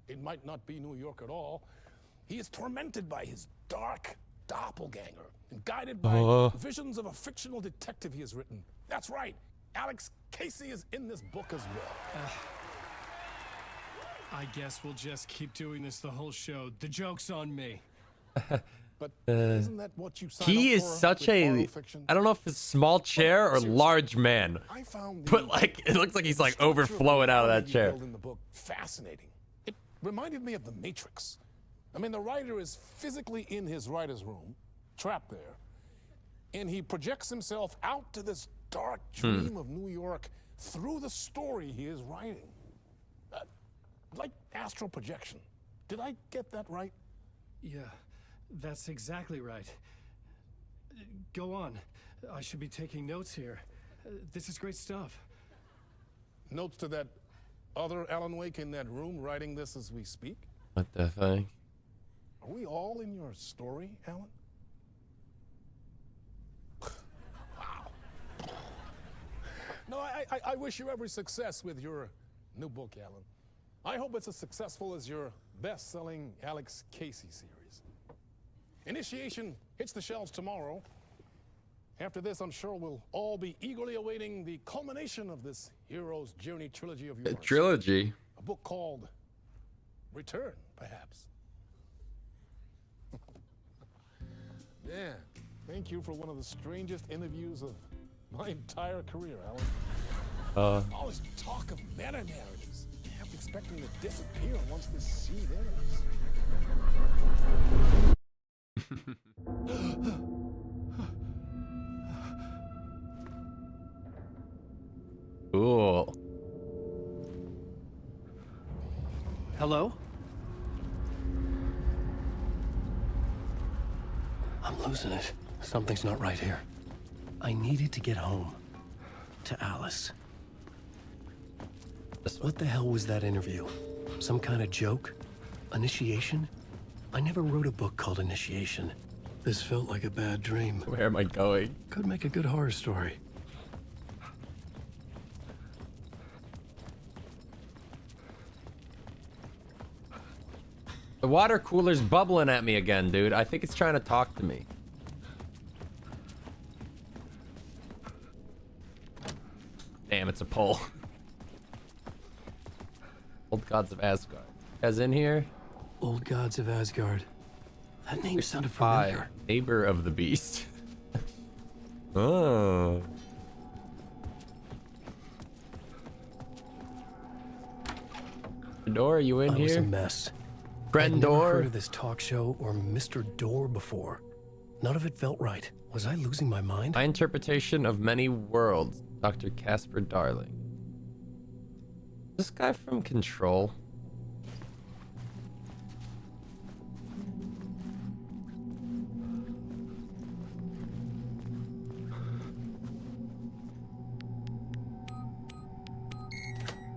it might not be New York at all. He is tormented by his dark doppelganger and guided by visions of a fictional detective he has written. That's right, Alex Casey is in this book as well. I guess we'll just keep doing this the whole show. The joke's on me. But isn't that what you signed He up is for such with a, autofiction? I don't know if it's small chair or large man, I found but like it looks like he's like overflowing out of that chair. In the book, fascinating. It reminded me of The Matrix. I mean, the writer is physically in his writer's room, trapped there, and he projects himself out to this dark dream of New York through the story he is writing. Like astral projection. Did I get that right? Yeah, that's exactly right. Go on. I should be taking notes here. This is great stuff. Notes to that other Alan Wake in that room writing this as we speak? What the fuck? Are we all in your story, Alan? Wow. No, I wish you every success with your new book, Alan. I hope it's as successful as your best-selling Alex Casey series. Initiation hits the shelves tomorrow. After this, I'm sure we'll all be eagerly awaiting the culmination of this hero's journey trilogy of yours. A trilogy? A book called Return, perhaps. Yeah, thank you for one of the strangest interviews of my entire career, Alan. All this talk of meta-narratives. I'm expecting to disappear once this seed ends. Cool. Hello? I'm losing it. Something's not right here. I needed to get home. To Alice. What the hell was that interview? Some kind of joke? Initiation? I never wrote a book called Initiation. This felt like a bad dream. Where am I going? Could make a good horror story. The water cooler's bubbling at me again, dude. I think it's trying to talk to me. Damn, it's a pole. Old Gods of Asgard. As in here? Old Gods of Asgard. That name sounded familiar. Neighbor of the Beast. Oh. Door, are you in I was a here? mess. Friend I'd never Door? heard of this talk show or Mr. Door before. None of it felt right. Was I losing my mind? My interpretation of many worlds. Dr. Casper Darling. This guy from Control.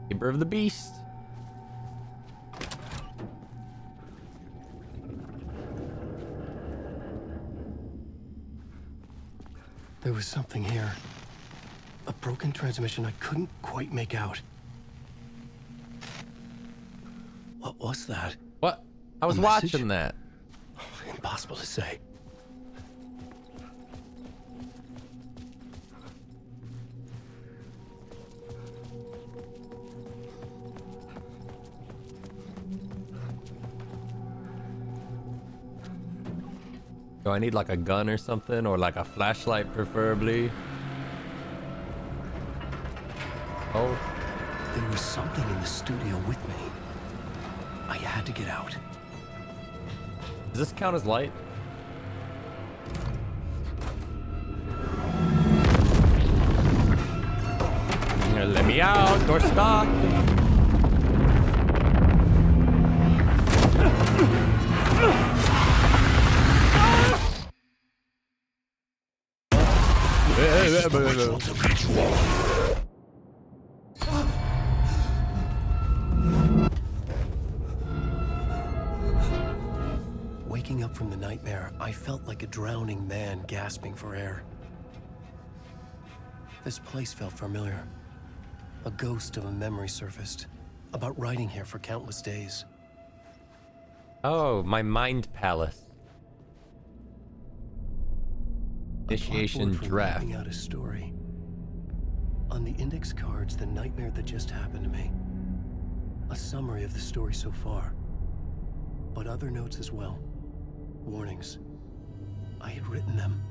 Neighbor of the Beast. There was something here. A broken transmission I couldn't quite make out. What was that? What? I was A message? watching that. Impossible to say. Do I need like a gun or something? Or like a flashlight preferably? Oh. There was something in the studio with me. I had to get out. Does this count as light? Let me out, door stopped. Waking up from the nightmare, I felt like a drowning man gasping for air. This place felt familiar. A ghost of a memory surfaced, about riding here for countless days. Oh, my mind palace. Initiation Blackboard for draft. mapping out a story. On the index cards, the nightmare that just happened to me. A summary of the story so far. But other notes as well. Warnings. I had written them.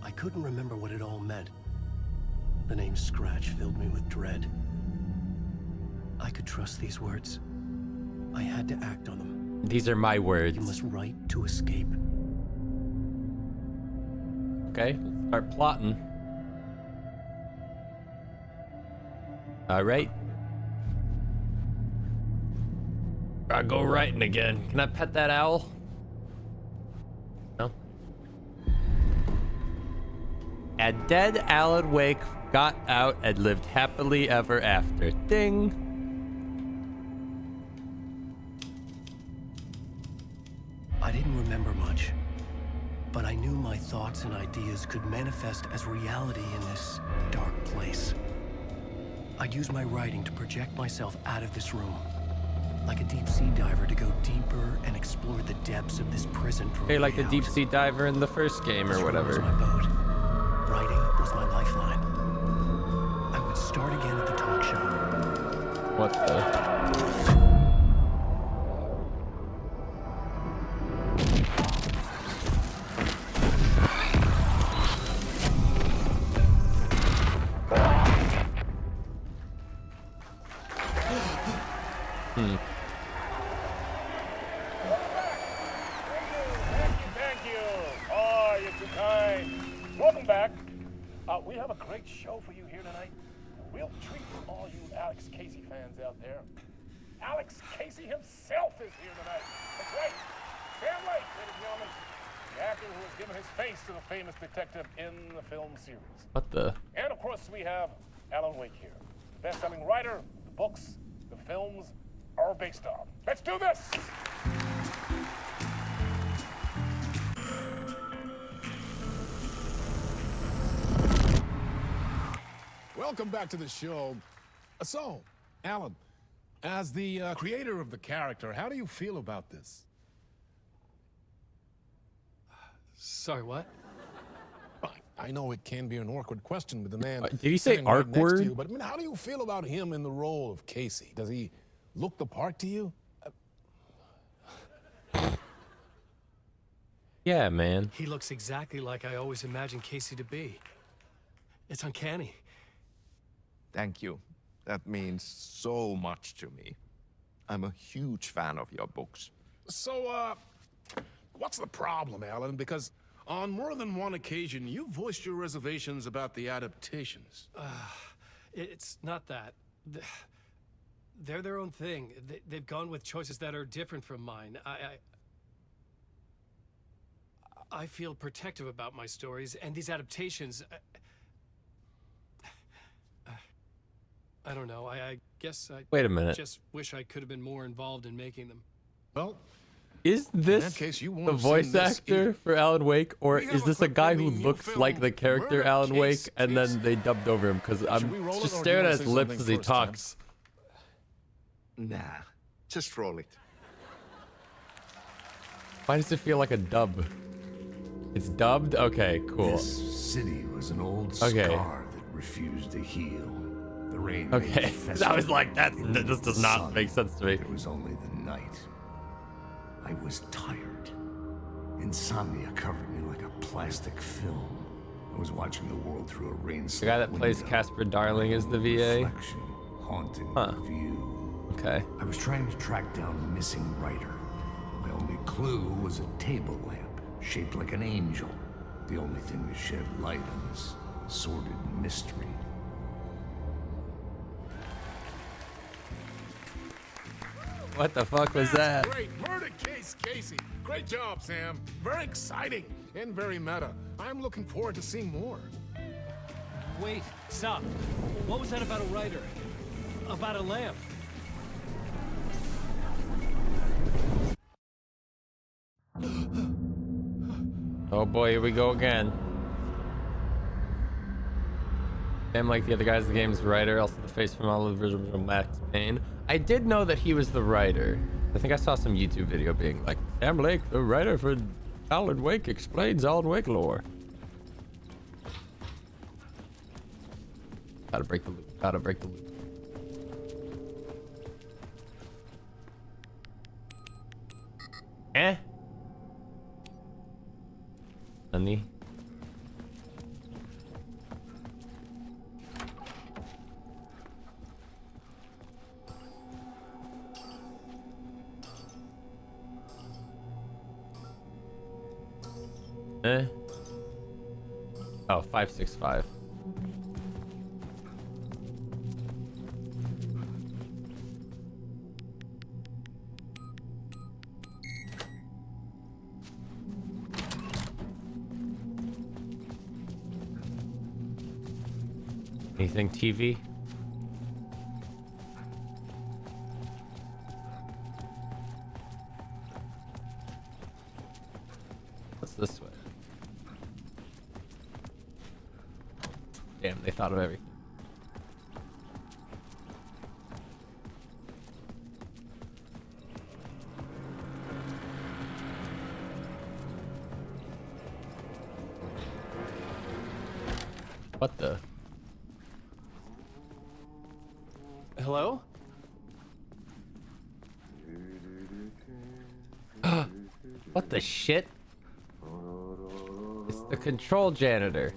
I couldn't remember what it all meant. The name Scratch filled me with dread. I could trust these words. I had to act on them. These are my words. You must write to escape. Okay, let's start plotting. All right. I go writing again. Can I pet that owl? No. A dead Alan Wake got out and lived happily ever after. Ding. I didn't remember much, but I knew my thoughts and ideas could manifest as reality in this dark place. I'd use my writing to project myself out of this room, like a deep sea diver to go deeper and explore the depths of this prison for a Hey, like the way deep out. sea diver in the first game or This room was whatever. my boat. Writing was my lifeline. I would start again at the talk show. What the? Thank you. Oh, you're too kind. Welcome back. We have a great show for you here tonight. A real treat for all you Alex Casey fans out there. Alex Casey himself is here tonight. That's right. Sam Lake, ladies and gentlemen. The actor who has given his face to the famous detective in the film series. What the? And of course, we have Alan Wake here. The best-selling writer, the books, the films are based on. Let's do this! Welcome back to the show. So, Alan, as the creator of the character, how do you feel about this? Sorry, what? I know it can be an awkward question with the man. Did he say sitting right next to awkward? you, but I mean, how do you feel about him in the role of Casey? Does he look the part to you? Yeah, man. He looks exactly like I always imagined Casey to be. It's uncanny. Thank you. That means so much to me. I'm a huge fan of your books. So, what's the problem, Alan? Because on more than one occasion, you voiced your reservations about the adaptations. It's not that. They're their own thing. They've gone with choices that are different from mine. I feel protective about my stories, and these adaptations... I don't know. I guess I Wait a minute. just wish I could have been more involved in making them. Well, Is this case, you won't the have voice seen this actor for Alan Wake, or is this a guy who looks like the character Alan Wake, and then they dubbed over him? Because I'm we roll it, just or do staring you at wanna his say lips something as he first, Sam? talks. Nah, just roll it. Why does it feel like a dub? It's dubbed? Okay, cool. This city was an old Okay. scar that refused to heal. The rain made Okay, it fester I was like, into this does the not sun. make sense to me. It was only the night. I was tired. Insomnia covered me like a plastic film. I was watching the world through a rain. The guy that plays Casper Darling is the VA? Reflection, haunting Huh. the view. Okay. I was trying to track down a missing writer. My only clue was a table lamp shaped like an angel. The only thing to shed light on this sordid mystery. What the fuck was that? Great murder case, Casey. Great job, Sam. Very exciting and very meta. I'm looking forward to seeing more. Wait, stop. What was that about a writer? About a lamp? Oh boy, here we go again. Same like the other guys, the game's writer, also the face from all of the original Max Payne. I did know that he was the writer. I think I saw some YouTube video being like, Sam Lake, the writer for Alan Wake, explains Alan Wake lore. Gotta break the loop, gotta break the loop. Eh? Honey? Eh? Oh, 565. Anything TV? What's this way? Damn, they thought of everything. What the? Hello? What the shit? It's the control janitor.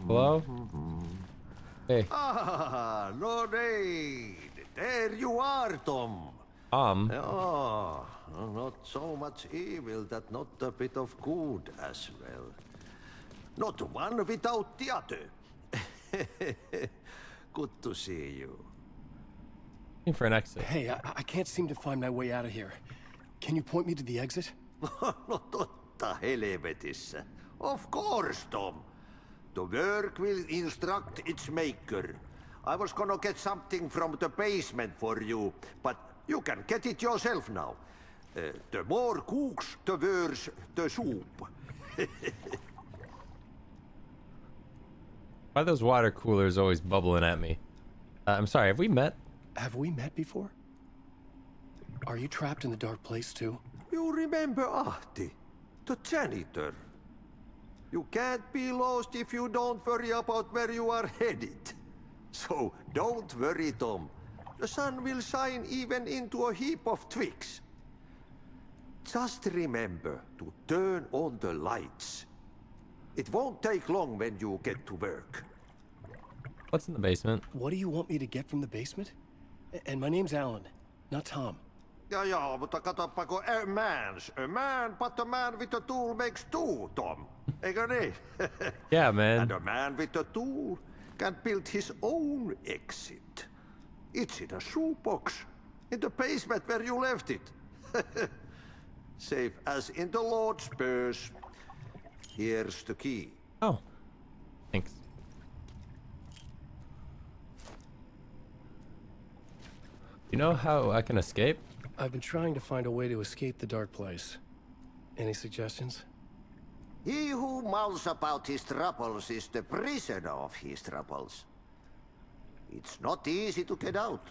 Hello? Hey. Ah, Lorraine! There you are, Tom. Oh, not so much evil that not a bit of good as well. Not one without the other. Good to see you. Looking for an exit. Hey, I can't seem to find my way out of here. Can you point me to the exit? No totta helvetissä. Of course, Tom. The work will instruct its maker. I was gonna get something from the basement for you, but you can get it yourself now. The more cooks, the worse the soup. Why are those water coolers always bubbling at me? I'm sorry, have we met? Have we met before? Are you trapped in the dark place too? You remember Ahti, the janitor. You can't be lost if you don't worry about where you are headed. So don't worry, Tom. The sun will shine even into a heap of twigs. Just remember to turn on the lights. It won't take long when you get to work. What's in the basement? What do you want me to get from the basement? And my name's Alan, not Tom. Ja, mutta katsoppa, a man, but a man with a tool makes two, Tom. Eikö niin? Yeah, man. And a man with a tool can build his own exit. It's in a shoebox, in the basement where you left it. Safe as in the Lord's purse. Here's the key. Oh, thanks. You know how I can escape? I've been trying to find a way to escape the dark place. Any suggestions? He who mouths about his troubles is the prisoner of his troubles. It's not easy to get out.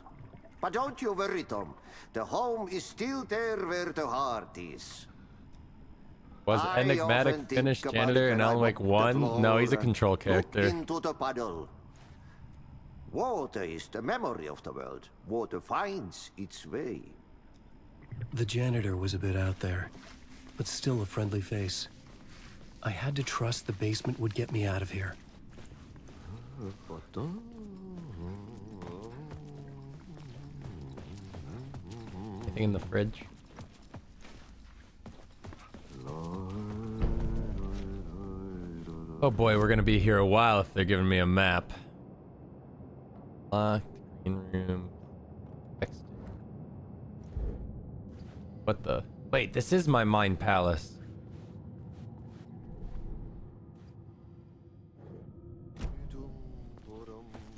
But don't you worry, Tom. The home is still there where the heart is. Was enigmatic Finnish janitor in Alan Wake 1? No, he's a control character. Look into the puddle. Water is the memory of the world. Water finds its way. The janitor was a bit out there, but still a friendly face. I had to trust the basement would get me out of here. Anything in the fridge? Oh boy, we're gonna be here a while if they're giving me a map. Locked, green room. What the? Wait, this is my mind palace.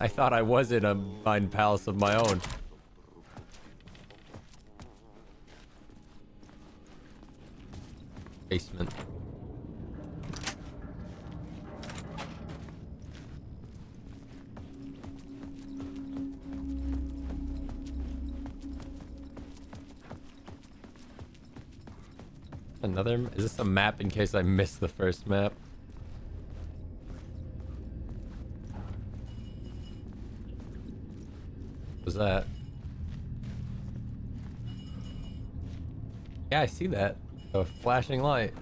I thought I was in a mind palace of my own. Basement. Another? Is this a map in case I missed the first map? What was that? Yeah, I see that. A flashing light.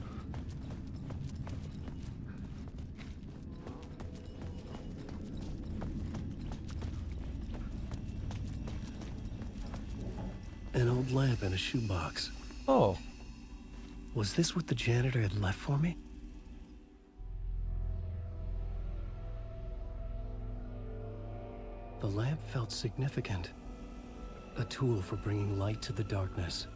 An old lamp in a shoebox. Oh. Was this what the janitor had left for me? The lamp felt significant. A tool for bringing light to the darkness.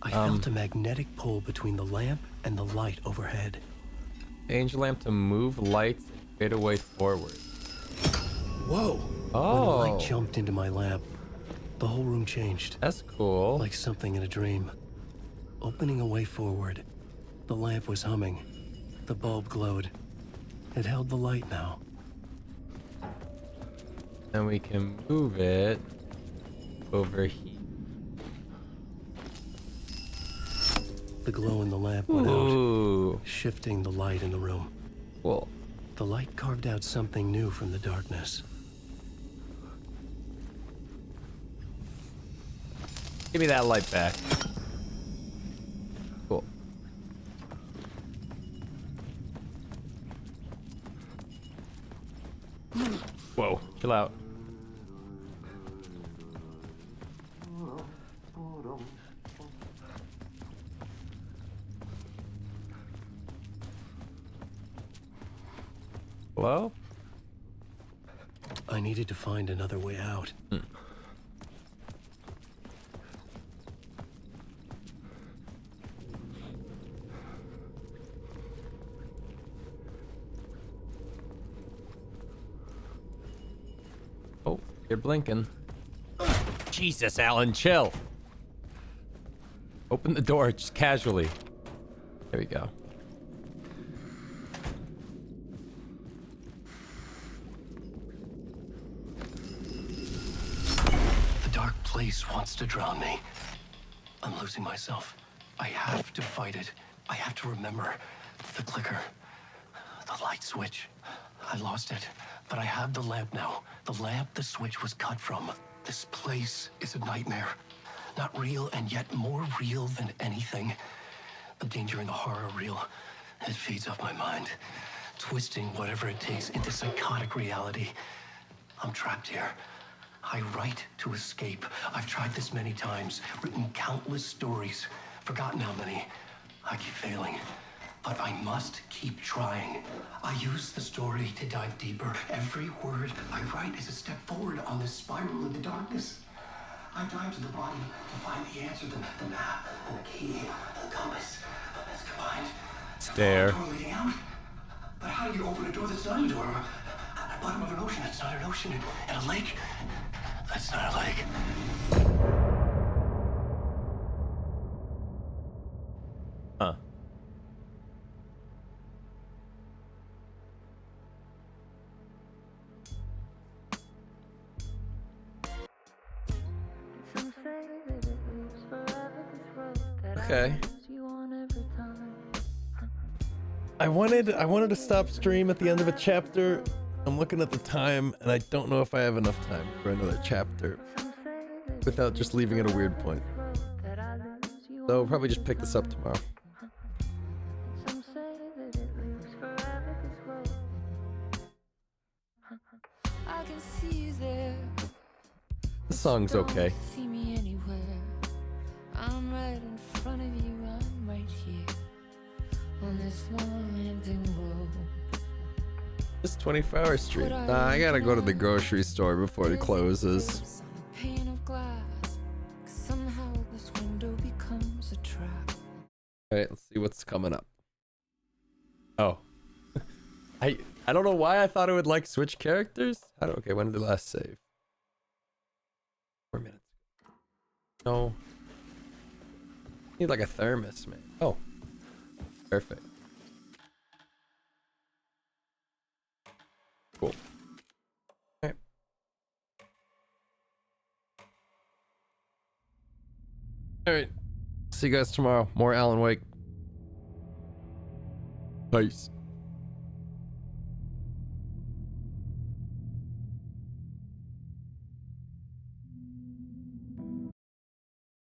I felt a magnetic pull between the lamp and the light overhead. Angel lamp to move lights and fade away forward. Whoa! Oh. When the light jumped into my lamp, the whole room changed. That's cool. Like something in a dream. Opening a way forward, the lamp was humming. The bulb glowed. It held the light now. And we can move it over here. The glow in the lamp went out, shifting the light in the room. Cool. The light carved out something new from the darkness. Give me that light back. Cool. Whoa, chill out. Hello? I needed to find another way out. Oh, you're blinking. Jesus, Alan, chill. Open the door just casually. There we go. beast wants to drown me. I'm losing myself. I have to fight it. I have to remember the clicker, the light switch. I lost it, but I have the lamp now. The lamp the switch was cut from. This place is a nightmare. Not real, and yet more real than anything. The danger and the horror are real. It feeds off my mind, twisting whatever it takes into psychotic reality. I'm trapped here. I write to escape. I've tried this many times, written countless stories, forgotten how many. I keep failing, but I must keep trying. I use the story to dive deeper. Every word I write is a step forward on this spiral in the darkness. I dive to the bottom to find the answer, the map, and the key, and the compass. It's combined. Stare. A door leading out. But how do you open a door that's not a door? At the bottom of an ocean that's not an ocean. And a lake that's not a lake. Huh. Okay. I wanted to stop stream at the end of a chapter. I'm looking at the time and I don't know if I have enough time for another chapter without just leaving at a weird point. So I'll probably just pick this up tomorrow. I can see you there. The song's okay. See me anywhere. I'm right in front of you. I'm right here on this long-ending road. It's 24-hour stream. Nah, I gotta go to the grocery store before it closes. Pane of glass. Somehow this window becomes a trap. Alright, let's see what's coming up. Oh. I don't know why I thought it would like switch characters. Okay, when did the last save? 4 minutes. No. Need like a thermos, man. Oh. Perfect. Cool. Alright. Alright. See you guys tomorrow. More Alan Wake. Peace.